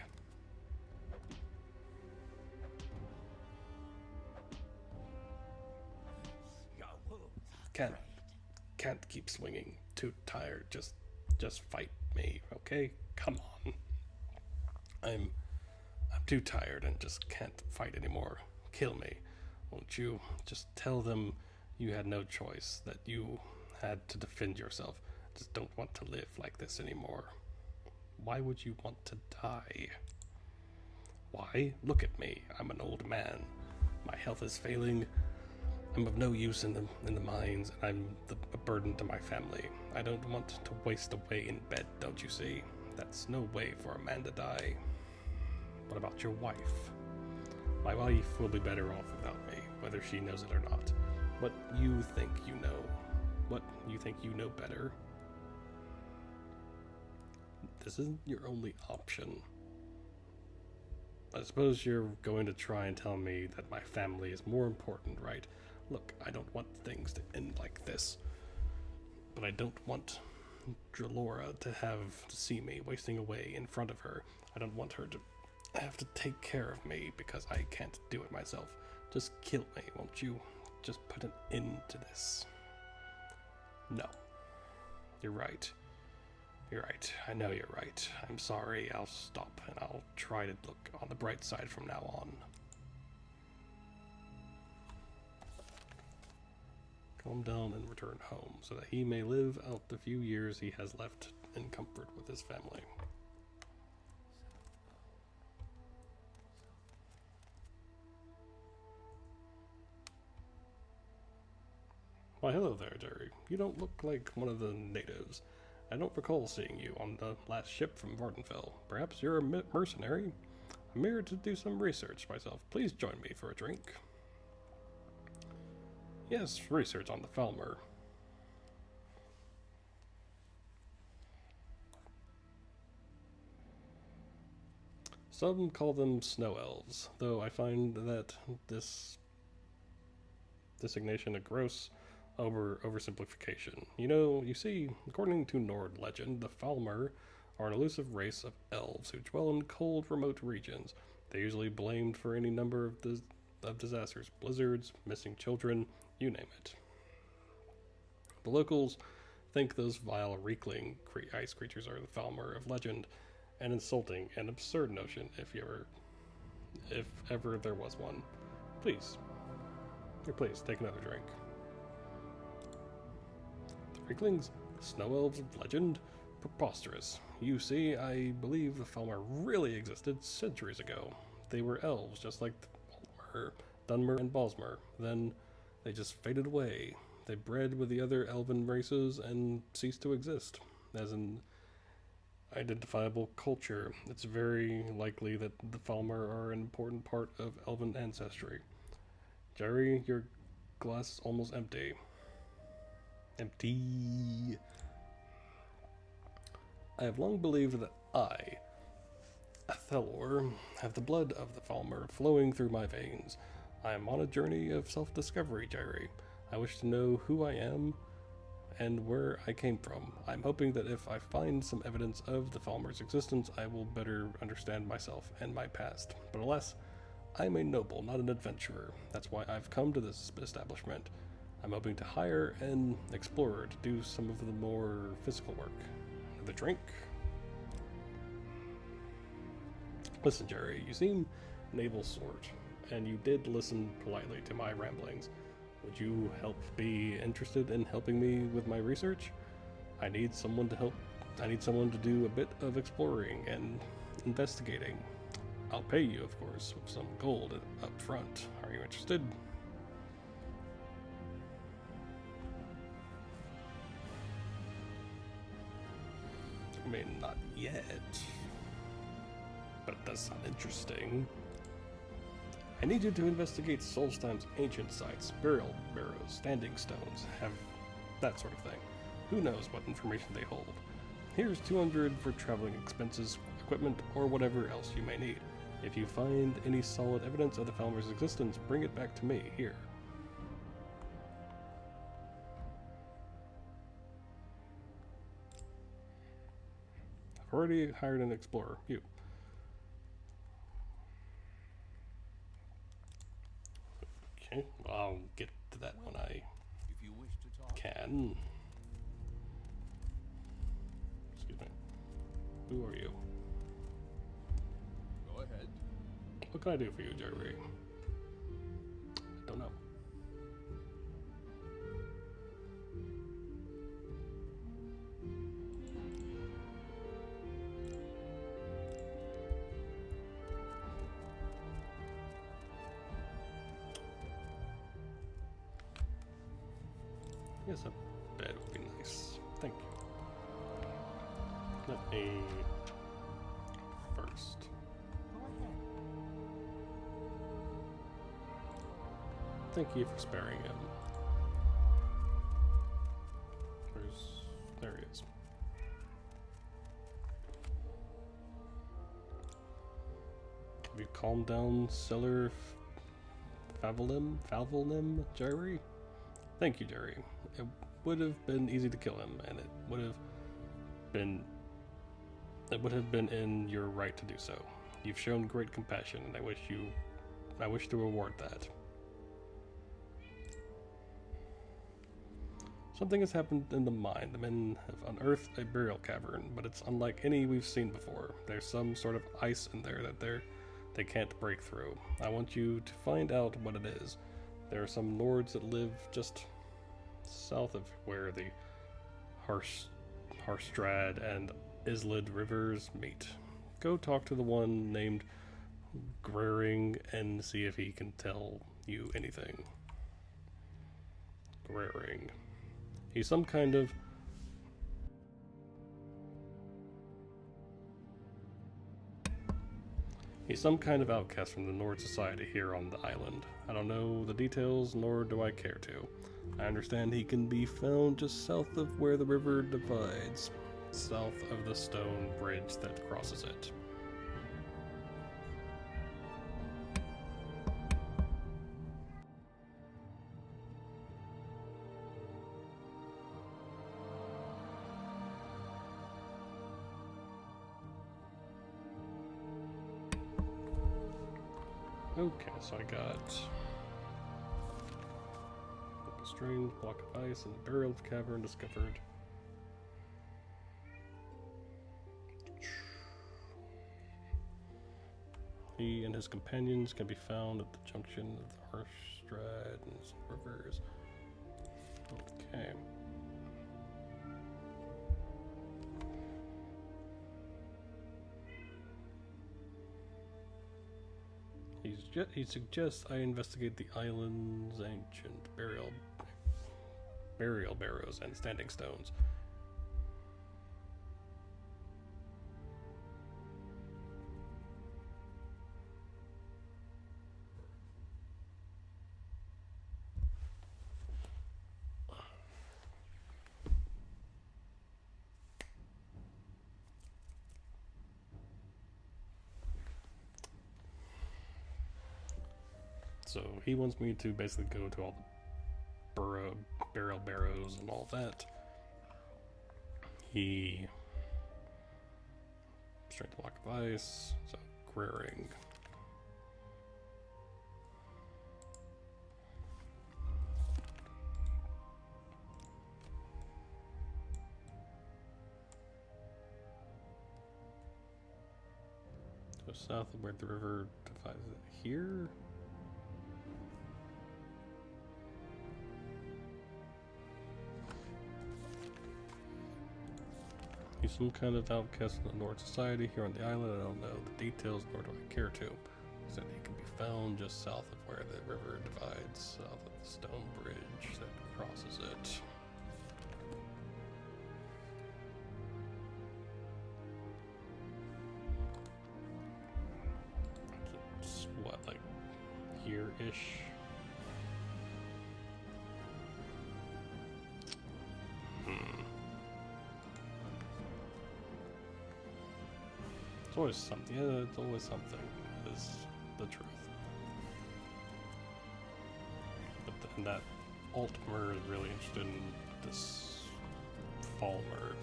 can't keep swinging. Too tired. Just fight me, okay? Come on. I'm too tired and just can't fight anymore. Kill me. Won't you just tell them you had no choice, that you had to defend yourself? Just don't want to live like this anymore. Why would you want to die? Why? Look at me. I'm an old man. My health is failing. I'm of no use in the mines, and I'm a burden to my family. I don't want to waste away in bed, don't you see? That's no way for a man to die. What about your wife? My wife will be better off without me, whether she knows it or not. What you think you know. What you think you know better. This isn't your only option. I suppose you're going to try and tell me that my family is more important, right? Look, I don't want things to end like this. But I don't want Drelora to see me wasting away in front of her. I don't want her to have to take care of me because I can't do it myself. Just kill me, won't you? Just put an end to this. No. You're right. You're right. I know you're right. I'm sorry. I'll stop and I'll try to look on the bright side from now on. Calm down and return home so that he may live out the few years he has left in comfort with his family. Why, hello there, Jerry. You don't look like one of the natives. I don't recall seeing you on the last ship from Vardenfell. Perhaps you're a mercenary? I'm here to do some research myself. Please join me for a drink. Yes, research on the Falmer. Some call them snow elves, though I find that this designation a gross oversimplification. You see, according to Nord legend, the Falmer are an elusive race of elves who dwell in cold, remote regions. They're usually blamed for any number of disasters, blizzards, missing children, you name it. The locals think those vile, reekling ice creatures are the Falmer of legend, an insulting and absurd notion if ever there was one. Please, take another drink. The Reeklings, snow elves of legend? Preposterous. You see, I believe the Falmer really existed centuries ago. They were elves, just like the Dunmer and Bosmer. Then they just faded away. They bred with the other elven races and ceased to exist as an identifiable culture. It's very likely that the Falmer are an important part of elven ancestry. Jerry, your glass is almost empty. Empty. I have long believed that I, Athelor, have the blood of the Falmer flowing through my veins. I am on a journey of self-discovery, Jerry. I wish to know who I am and where I came from. I'm hoping that if I find some evidence of the Falmer's existence, I will better understand myself and my past. But alas, I'm a noble, not an adventurer. That's why I've come to this establishment. I'm hoping to hire an explorer to do some of the more physical work. Another drink? Listen, Jerry, you seem an able sort, and you did listen politely to my ramblings. Would you be interested in helping me with my research? I need someone to help. I need someone to do a bit of exploring and investigating. I'll pay you, of course, with some gold up front. Are you interested? I mean, not yet. But it does sound interesting. I need you to investigate Solstheim's ancient sites, burial barrows, standing stones, have that sort of thing. Who knows what information they hold. Here's 200 for traveling expenses, equipment, or whatever else you may need. If you find any solid evidence of the Falmer's existence, bring it back to me, here. I've already hired an explorer, you. Okay, I'll get to that when I... If you wish to talk can. Excuse me. Who are you? Go ahead. What can I do for you, Jerry? I don't know. Yes, a bed would be nice. Thank you. Let me first. Go ahead. Thank you for sparing him. There he is. Have you calmed down Cellar Favelnim, Jerry? Thank you, Jerry. It would have been easy to kill him, and it would have been in your right to do so. You've shown great compassion, and I wish to reward that. Something has happened in the mine. The men have unearthed a burial cavern, but it's unlike any we've seen before. There's some sort of ice in there that they can't break through. I want you to find out what it is. There are some lords that live just south of where the Harstrad and Islid rivers meet. Go talk to the one named Grering and see if he can tell you anything. Grering. He's some kind of outcast from the Nord society here on the island. I don't know the details, nor do I care to. I understand he can be found just south of where the river divides, south of the stone bridge that crosses it. Okay, so I got a strange block of ice and a burial cavern discovered. He and his companions can be found at the junction of the Harstrad and its rivers. Okay. He suggests I investigate the island's ancient burial barrows and standing stones. So he wants me to basically go to all the burial barrows and all that. He strength block of ice, so Grering. So south of where the river divides it here. He's some kind of outcast in the Nord society here on the island. I don't know the details, nor do I care to. He said he can be found just south of where the river divides, south of the stone bridge that crosses it. It's what, like here-ish? It's always something. Yeah, it's always something. Is the truth. But then that Altmer is really interested in this Falmer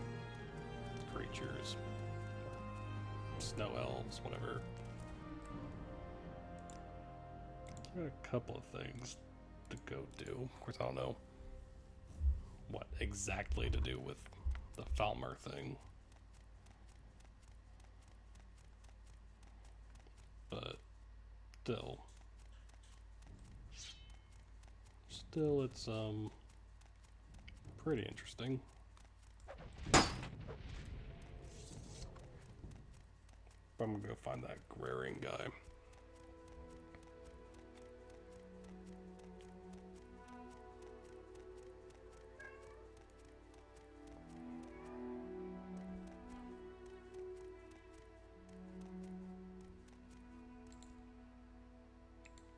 creatures, snow elves, whatever. Got a couple of things to go do. Of course, I don't know what exactly to do with the Falmer thing. But still it's pretty interesting. I'm gonna go find that Graring guy.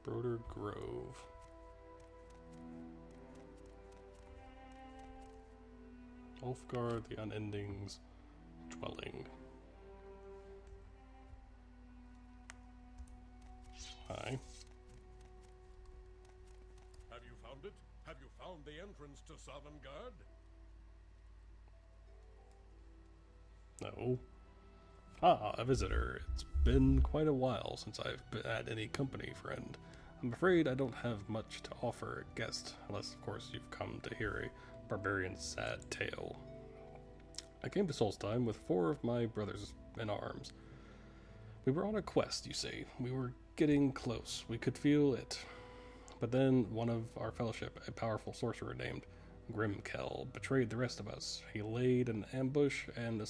Broder Grove. Ulfgar the Unending's dwelling. Hi. Have you found it? Have you found the entrance to Sovngarde? No. Ah, a visitor. It's been quite a while since I've had any company, friend. I'm afraid I don't have much to offer a guest, unless, of course, you've come to hear a barbarian's sad tale. I came to Solstheim with 4 of my brothers in arms. We were on a quest, you see. We were getting close. We could feel it. But then one of our fellowship, a powerful sorcerer named Grimkel, betrayed the rest of us. He laid an ambush and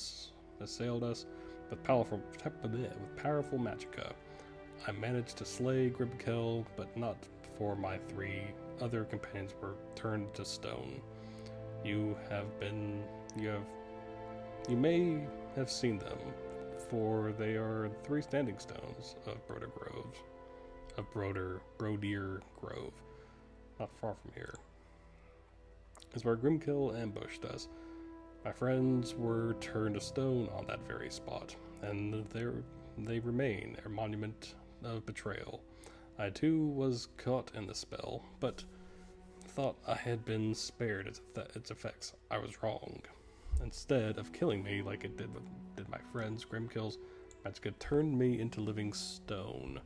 assailed us with powerful magicka. I managed to slay Grimkel, but not before my 3 other companions were turned to stone. You may have seen them, for they are the 3 standing stones of Brodir Grove, not far from here. Is where Grimkel ambushed us. My friends were turned to stone on that very spot, and they remain, a monument of betrayal. I too was caught in the spell, but thought I had been spared its effects. I was wrong. Instead of killing me like it did my friends, Grimkel's magic turned me into living stone.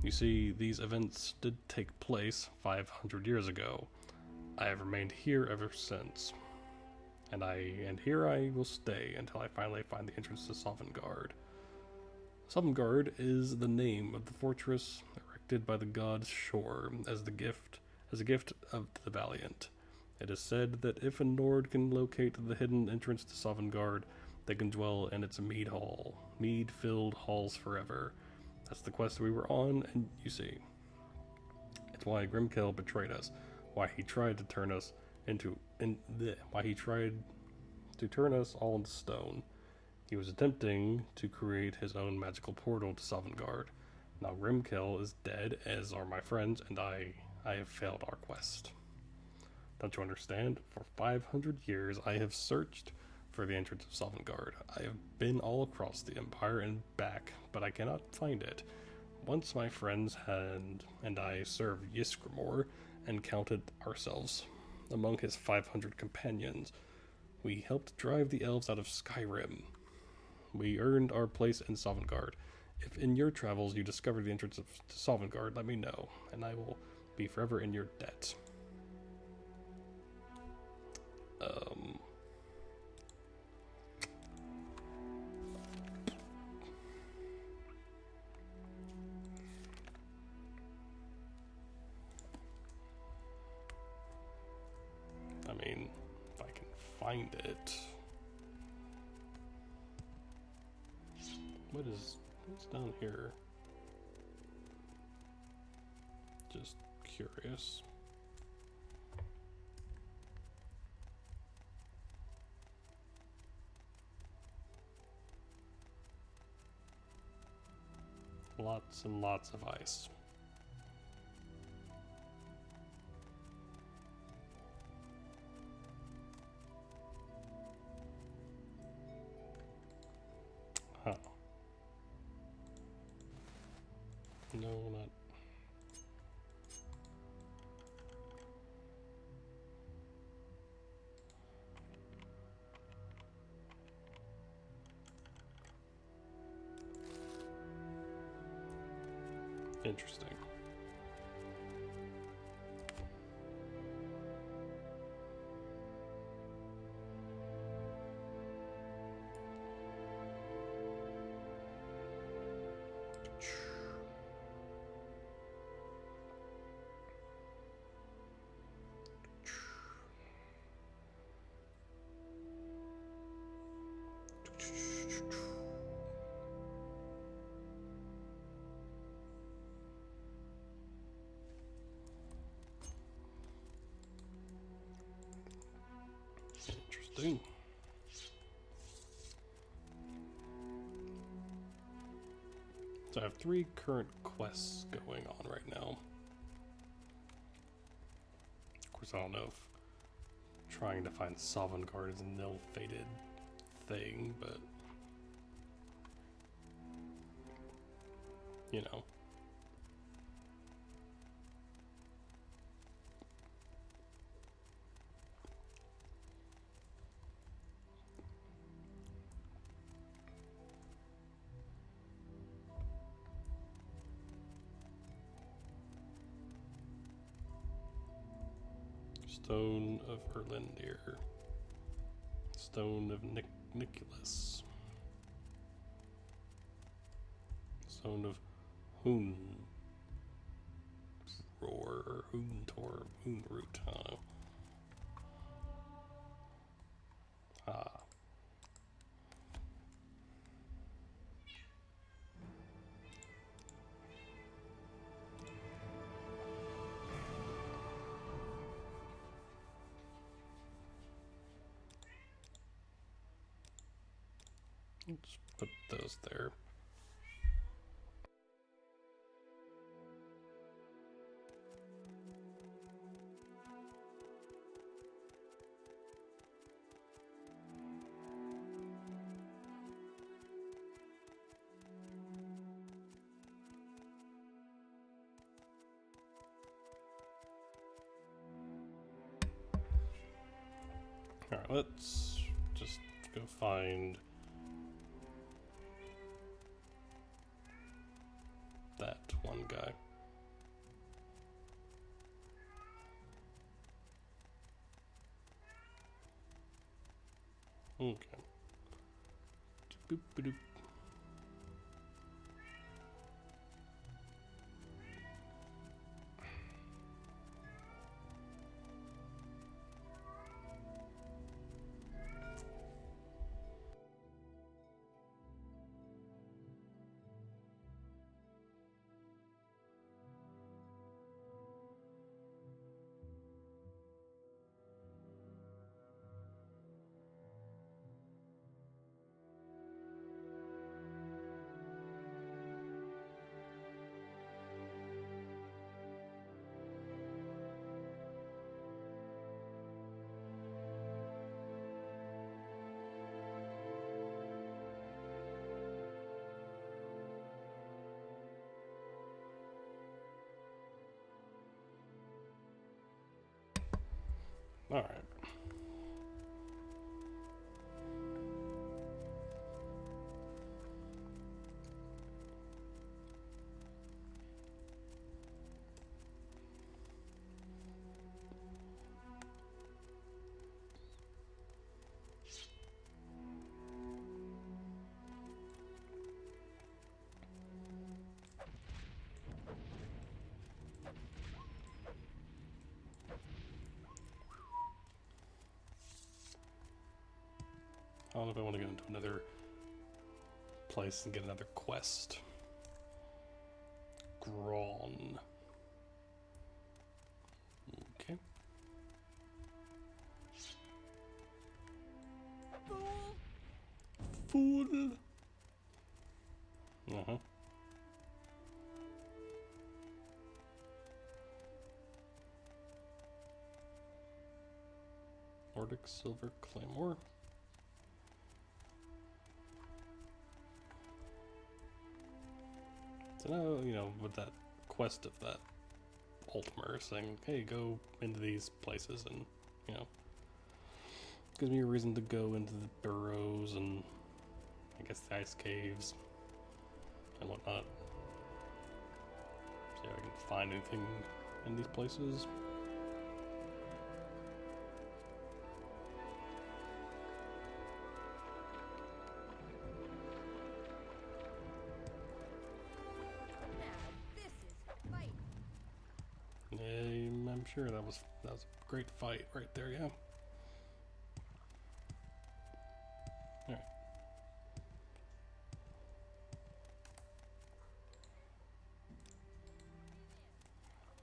You see, these events did take place 500 years ago. I have remained here ever since. And here I will stay until I finally find the entrance to Sovngarde. Sovngarde is the name of the fortress erected by the god Shor as a gift of the valiant. It is said that if a Nord can locate the hidden entrance to Sovngarde, they can dwell in its mead-filled halls forever. That's the quest we were on, and you see. It's why Grimkel betrayed us, why he tried to turn us all into stone. He was attempting to create his own magical portal to Sovngarde. Now Grimkel is dead, as are my friends, and I have failed our quest. Don't you understand? For 500 years I have searched for the entrance of Sovngarde. I have been all across the Empire and back, but I cannot find it. Once my friends and I served Ysgramor and counted ourselves among his 500 companions. We helped drive the elves out of Skyrim. We earned our place in Sovngarde. If in your travels you discover the entrance to Sovngarde, let me know, and I will be forever in your debt. I mean, if I can find it. What's down here? Just curious. Lots and lots of ice. Huh. No, not. Interesting. Interesting. So I have 3 current quests going on right now. Of course, I don't know if trying to find Sovngarde is an ill-fated thing, but you know. Stone of Erlendir. Stone of Nicholas. Stone of Hoon. Roar or Hoontor. Hoonroot. I don't know. Ah. Let's put those there. Alright, let's just go find that one guy. Okay. Boop-a-doop. Alright. I don't know if I want to go into another place and get another quest. Grawn. Okay. Fool! Uh-huh. Nordic Silver Claymore. So now, you know, with that quest of that Ultimer saying, hey, go into these places and, you know, gives me a reason to go into the burrows and, I guess, the ice caves and whatnot. See if I can find anything in these places. I'm sure that was a great fight right there, yeah. Alright.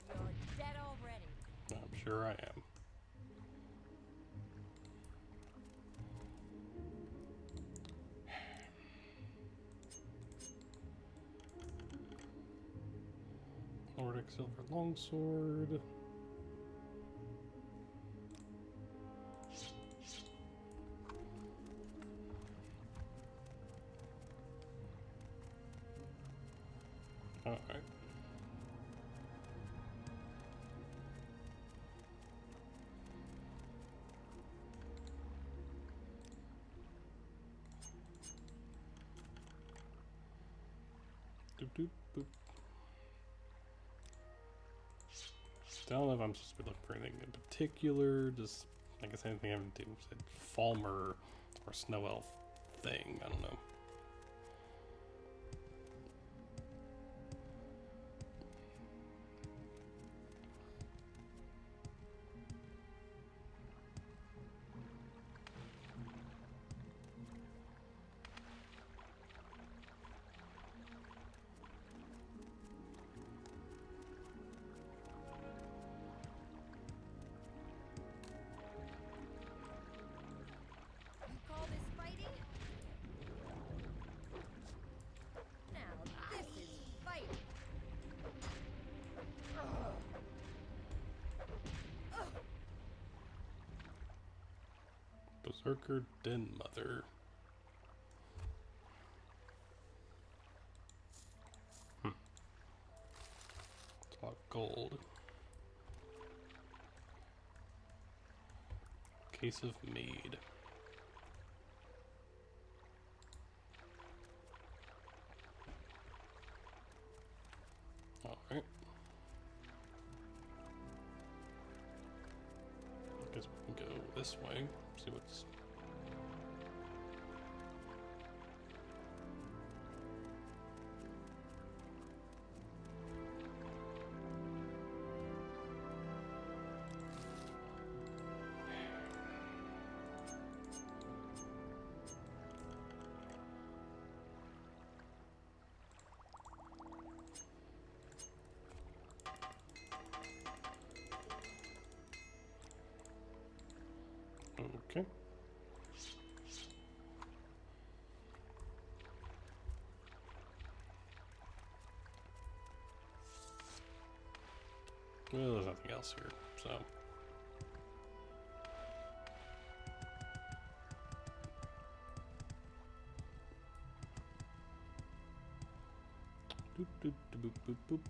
You're dead already. I'm sure I am. Nordic silver longsword. Alright. Doop doop boop. I don't know if I'm supposed to be looking for anything in particular. Just, I guess anything having to do with Falmer or Snow Elf thing. I don't know. You call this fighting? Now this is fighting. Berserker Den Mother. It's a lot of gold. Case of mead. Alright. I guess we can go this way, see what's. Okay. Well, there's nothing else here, so. Doop doop doop boop boop boop.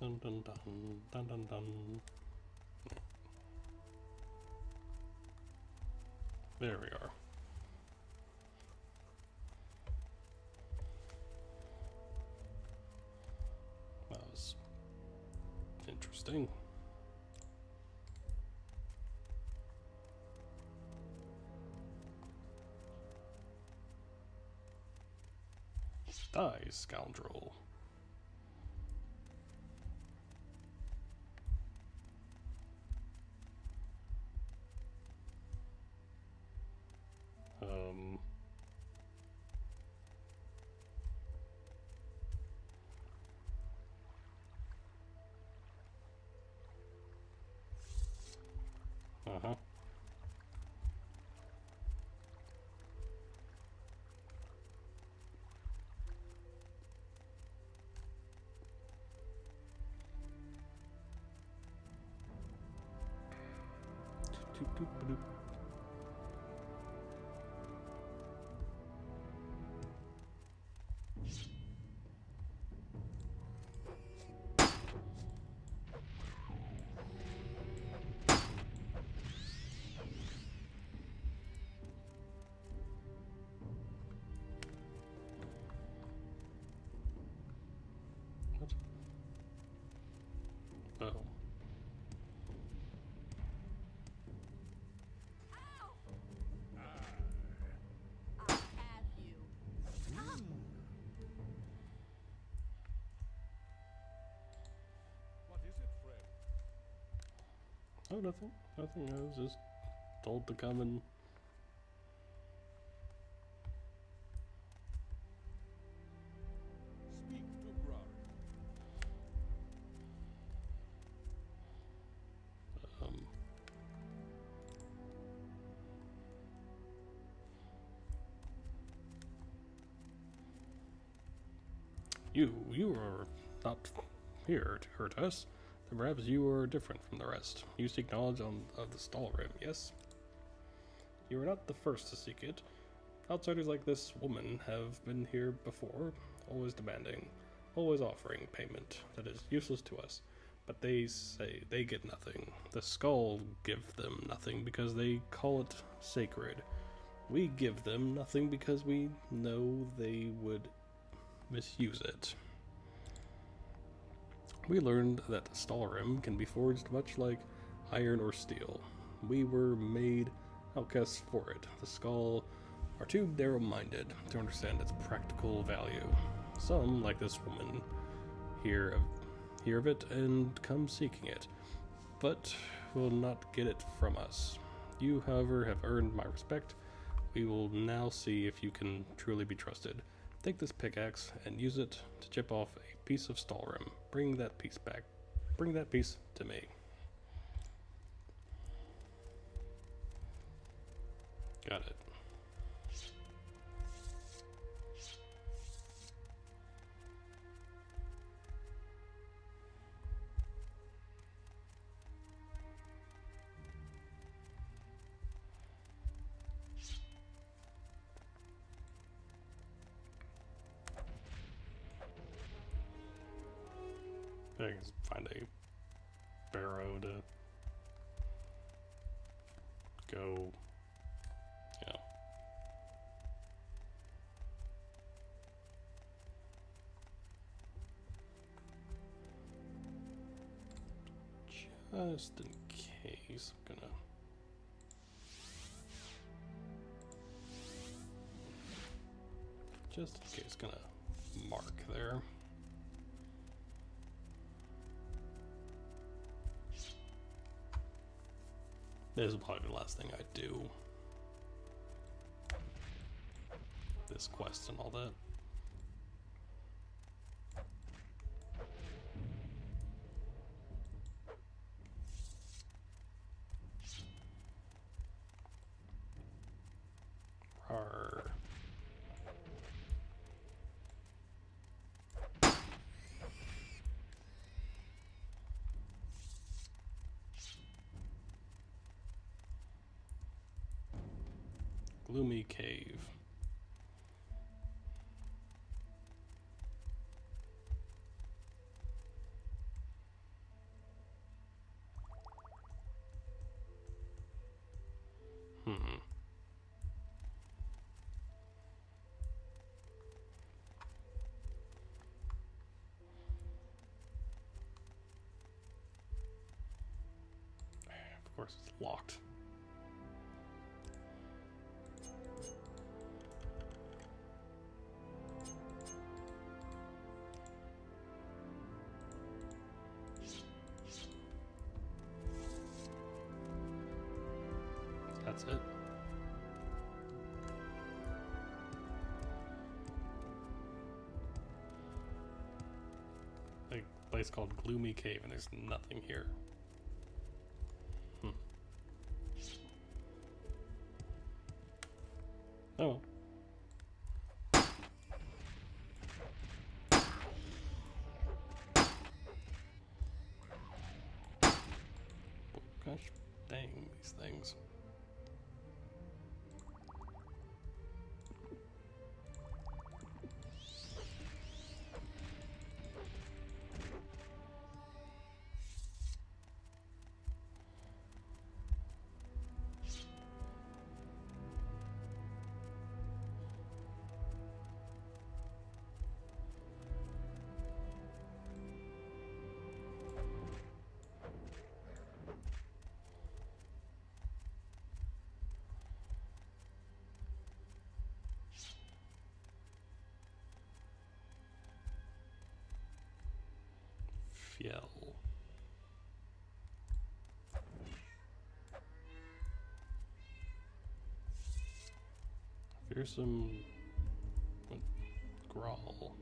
Dun dun dun dun dun dun. There we are. That was interesting. Die, scoundrel. Uh-huh. Doop, doop, doop, doop. What? Oh. I'll have you. What is it, friend? Oh, nothing. Nothing. I was just told to come and. Speak to Brari. You are not here to hurt us. Then perhaps you are different from the rest. You seek knowledge of the stall rim, yes? You are not the first to seek it. Outsiders like this woman have been here before, always demanding, always offering payment that is useless to us. But they say they get nothing. The skull give them nothing because they call it sacred. We give them nothing because we know they would misuse it. We learned that the Stalrim can be forged much like iron or steel. We were made outcasts for it. The skull are too narrow-minded to understand its practical value. Some, like this woman, hear of it and come seeking it, but will not get it from us. You, however, have earned my respect. We will now see if you can truly be trusted. Take this pickaxe and use it to chip off a piece of Stalrim. Bring that piece back. Bring that piece to me. Got it. I can find a barrow to go, you know. Just in case, I'm gonna mark there. This is probably the last thing I do. This quest and all that. Rawr. Gloomy cave. Of course, it's locked. That's it. A place called Gloomy Cave, and there's nothing here. Oh. Gosh dang these things. Fjell. Fearsome growl.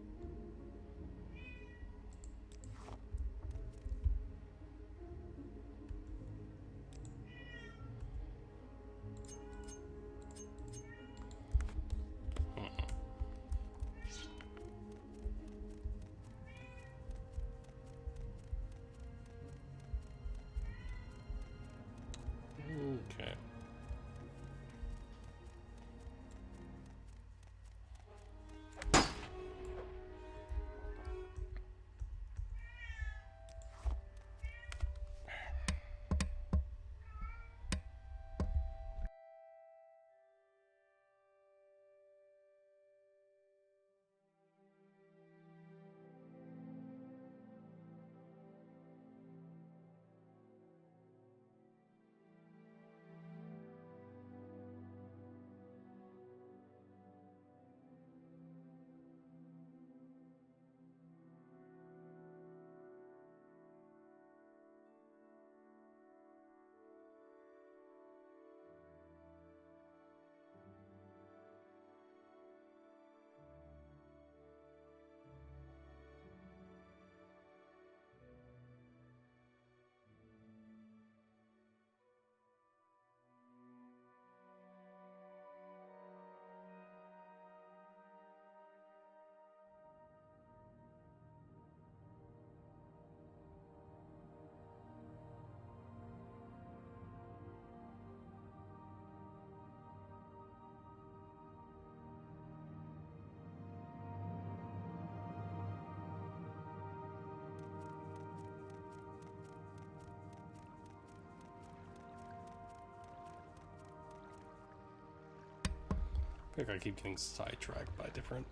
feel like I keep getting sidetracked by different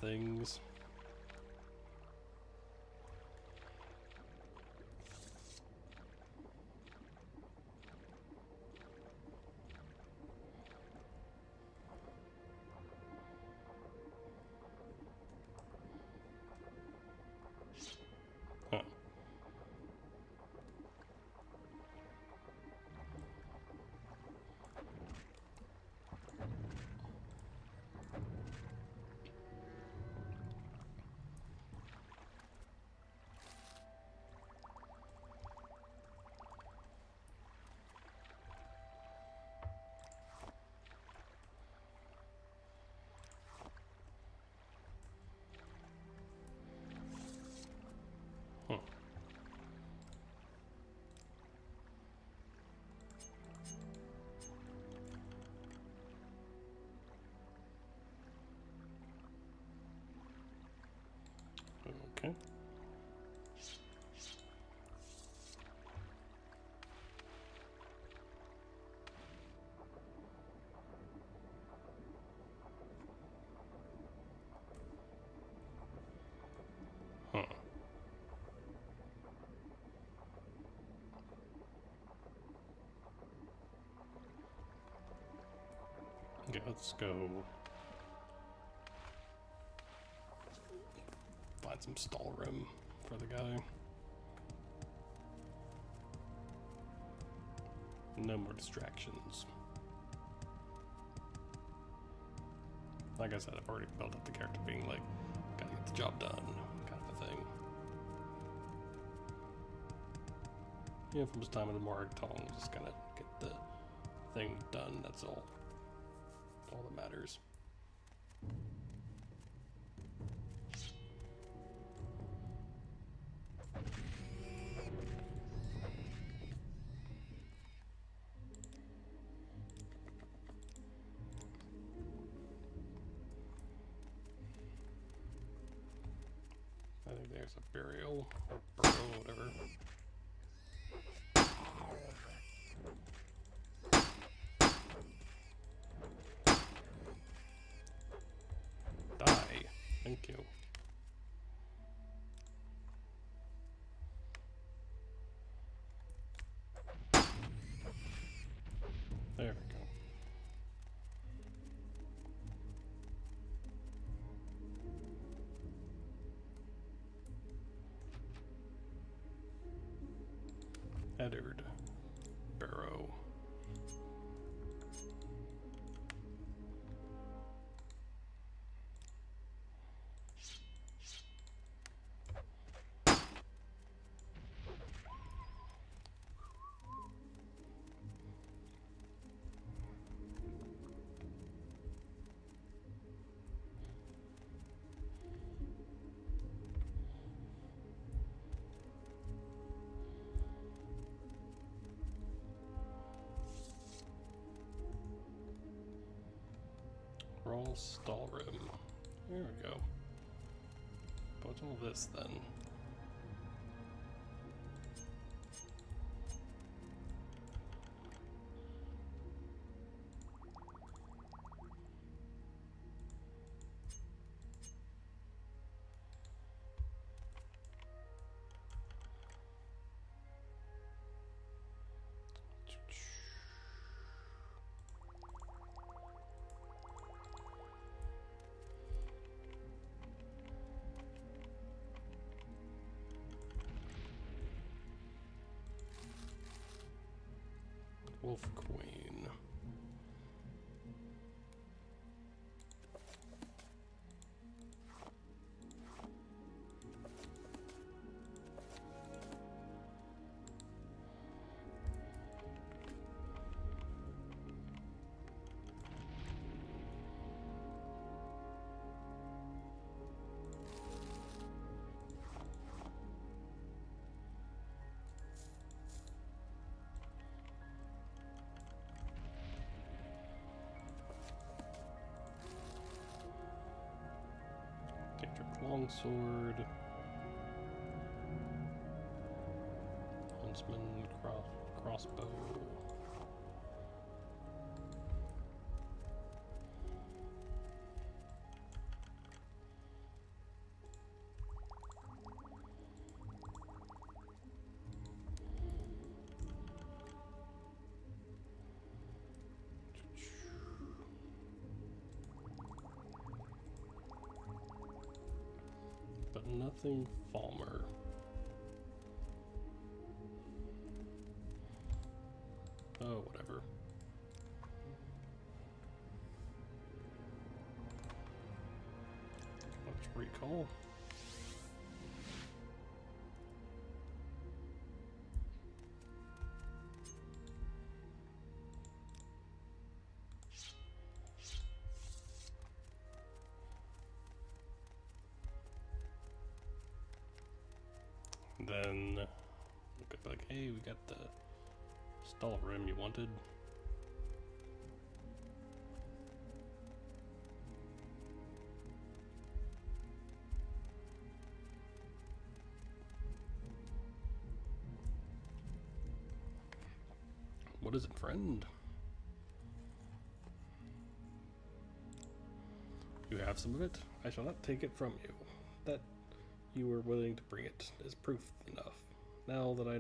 things. Huh. Okay. Huh. Okay, let's go find some stall room for the guy. No more distractions. Like I said, I've already built up the character being like, gotta get the job done, kind of a thing. Yeah, from his time in the Morrowind Tong, just gotta get the thing done, that's all that matters. I think there's a burial, or burrow, whatever. Die. Thank you. There we go. Eddard. Barrow. Roll stall room. There we go. What's all this then? Wolf Queen. Longsword, huntsman, crossbow. nothing Falmer. Oh, whatever. Let's recall. Then we'll go like, hey, we got the stall rim you wanted. What is it, friend? You have some of it. I shall not take it from you. That you were willing to bring it is proof enough. Now that I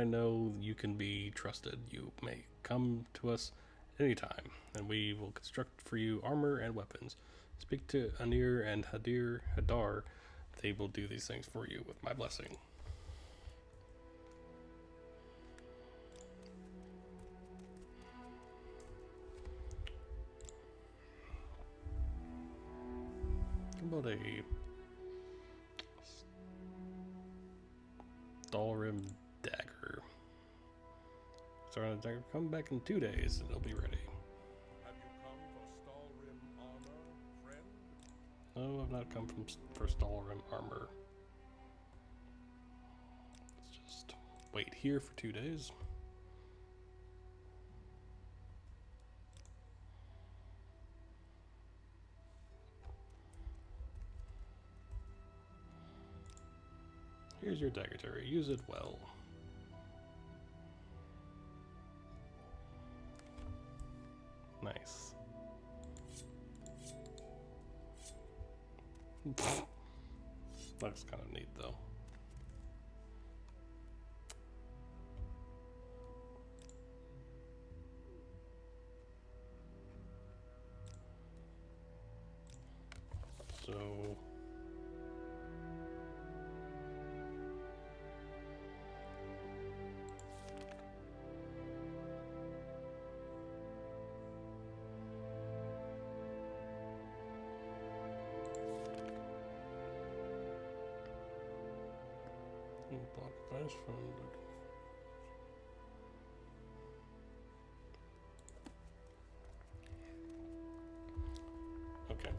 know you can be trusted, you may come to us anytime, and we will construct for you armor and weapons. Speak to Anir and Hadar. They will do these things for you with my blessing. How about a stall rim dagger? Start on a dagger. Come back in 2 days and it'll be ready. Have you come for Stalrim armor, friend? No, I've not come for stall rim armor. Let's just wait here for 2 days. Here's your dagger, Terry. Use it well. Nice. Looks kind of neat, though. So... block flash from okay.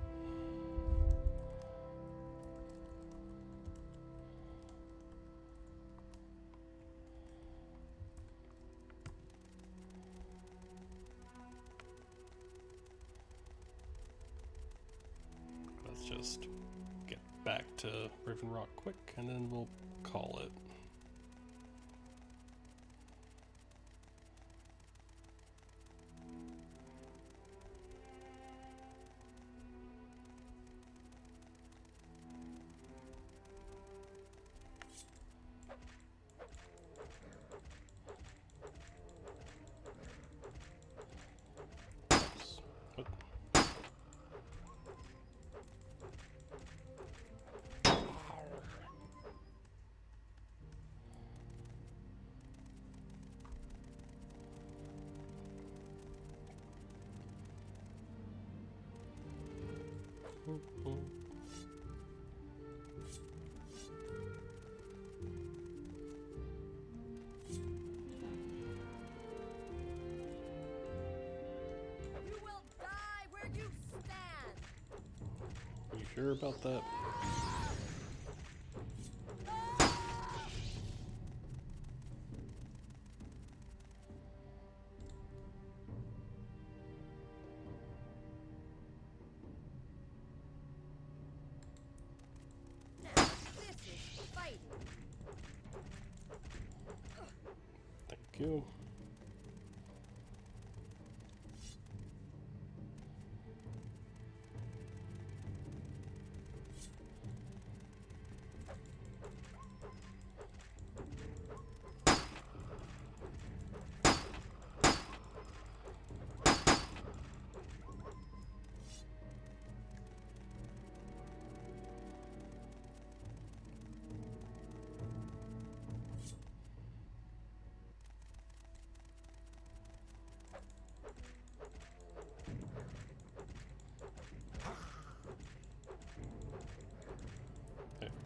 Let's just get back to Raven Rock quick and then we'll call it. What? You will die where you stand! You sure about that? Now, this is fighting! Thank you.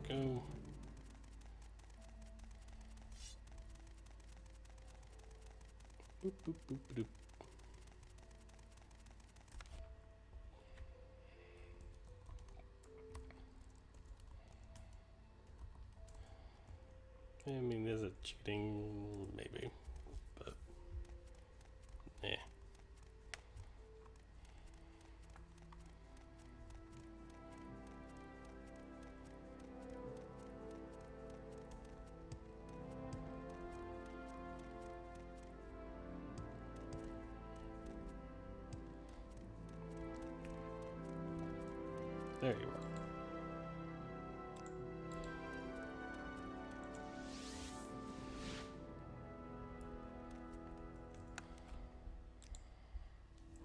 we go. Boop, boop, boop, boop. I mean, is it cheating? Maybe. But, eh. There you are.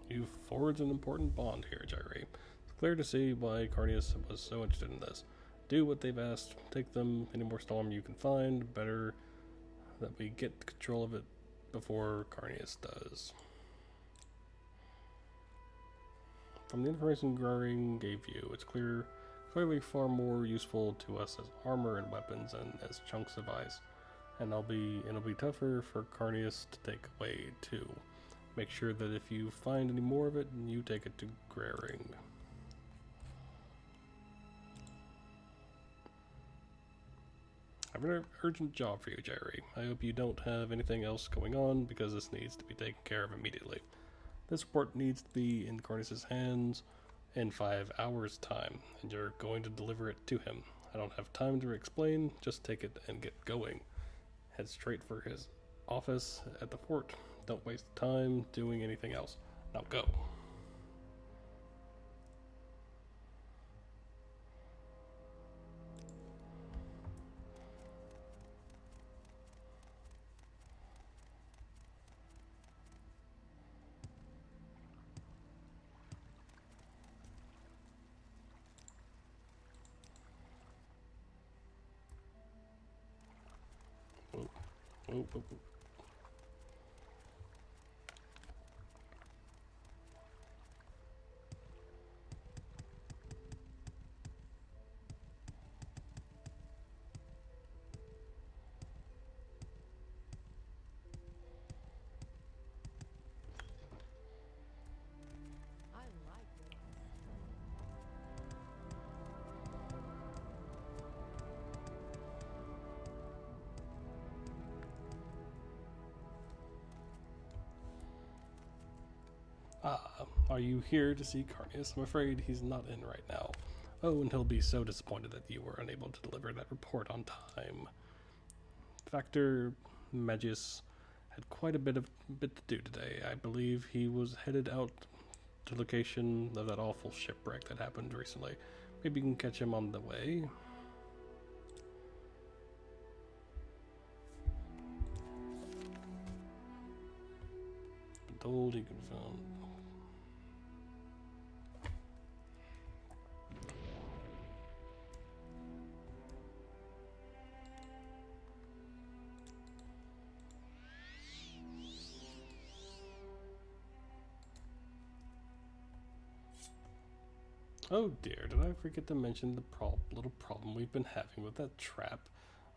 You forged an important bond here, Jerry. It's clear to see why Carnius was so interested in this. Do what they've asked. Take them any more storm you can find. Better that we get control of it before Carnius does. From the information Graring gave you, it's clearly far more useful to us as armor and weapons than as chunks of ice. And it'll be tougher for Carnius to take away too. Make sure that if you find any more of it, you take it to Graring. I have an urgent job for you, Jerry. I hope you don't have anything else going on, because this needs to be taken care of immediately. This report needs to be in Carnius' hands in 5 hours' time, and you're going to deliver it to him. I don't have time to explain, just take it and get going. Head straight for his office at the fort. Don't waste time doing anything else. Now go. Whoa, whoa, whoa, whoa. I like this. Are you here to see Carnius? I'm afraid he's not in right now. Oh, and he'll be so disappointed that you were unable to deliver that report on time. Factor Magius had quite a bit to do today. I believe he was headed out to location of that awful shipwreck that happened recently. Maybe you can catch him on the way. Been told he could found. Oh dear, did I forget to mention the little problem we've been having with that trap?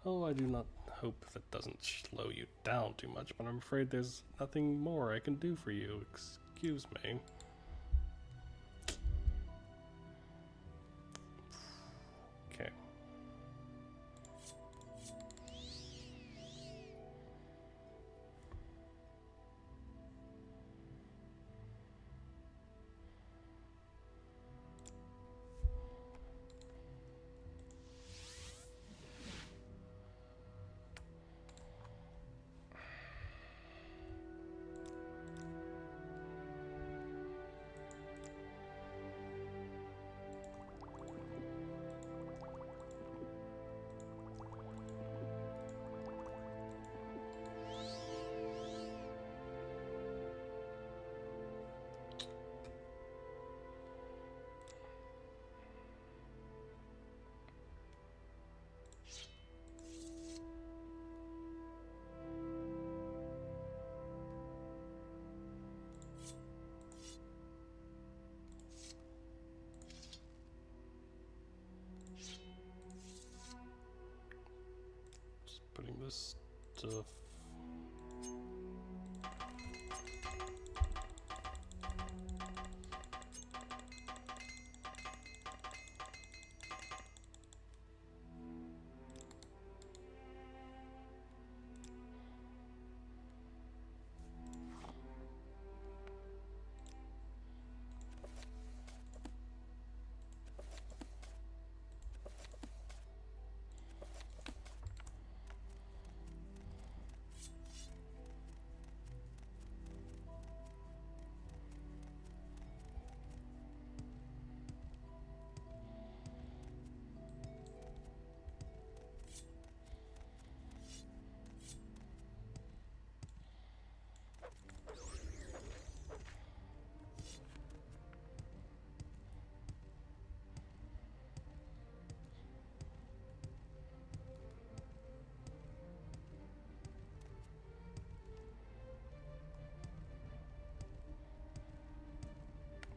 Oh, I do not hope that doesn't slow you down too much, but I'm afraid there's nothing more I can do for you. Excuse me. Okay. putting this stuff.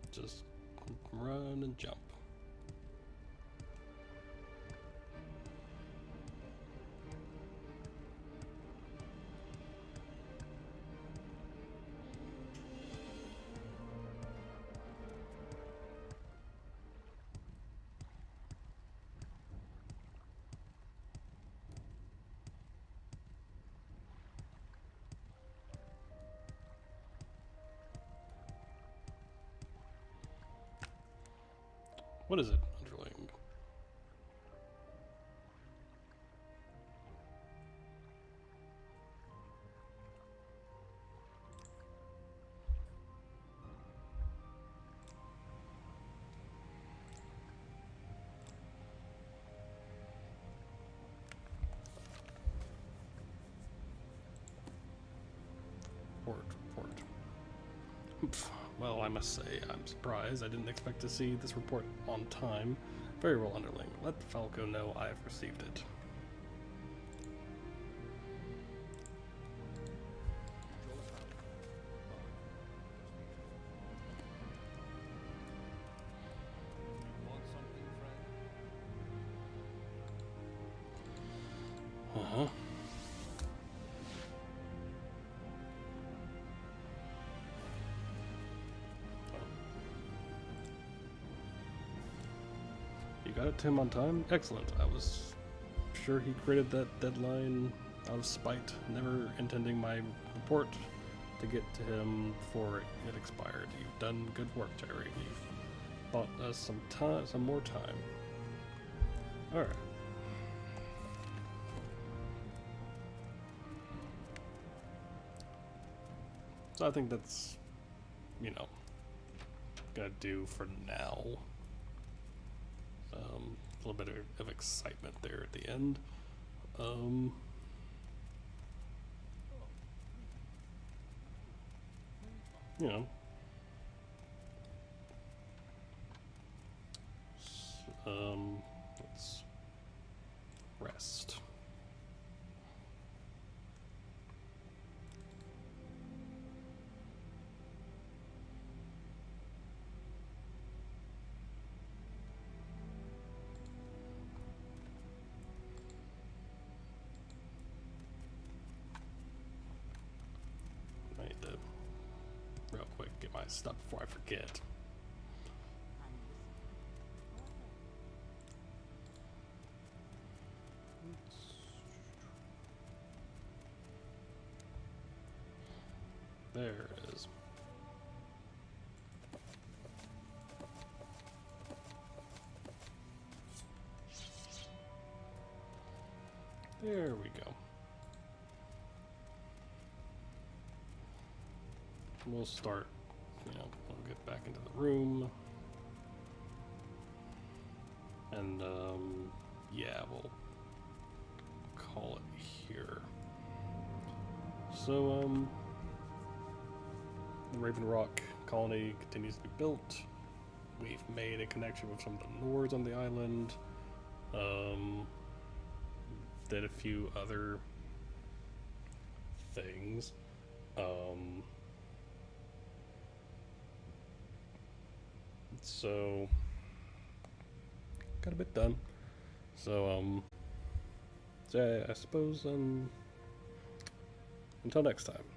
Just run and jump. What is it, underling? Report. Well, I must say, I'm surprised. I didn't expect to see this report on time. Very well, underling. Let Falco know I have received it. You want something, friend? Uh-huh. You got it to him on time? Excellent. I was sure he created that deadline out of spite, never intending my report to get to him before it expired. You've done good work, Jerry. You've bought us some more time. Alright. So I think that's, gonna do for now. A little bit of excitement there at the end. You know. Let's rest. I need to real quick get my stuff before I forget. There it is. There we go. We'll start, we'll get back into the room. And, yeah, we'll call it here. So, the Raven Rock colony continues to be built. We've made a connection with some of the Nords on the island. Did a few other things. So got a bit done. So So I suppose until next time.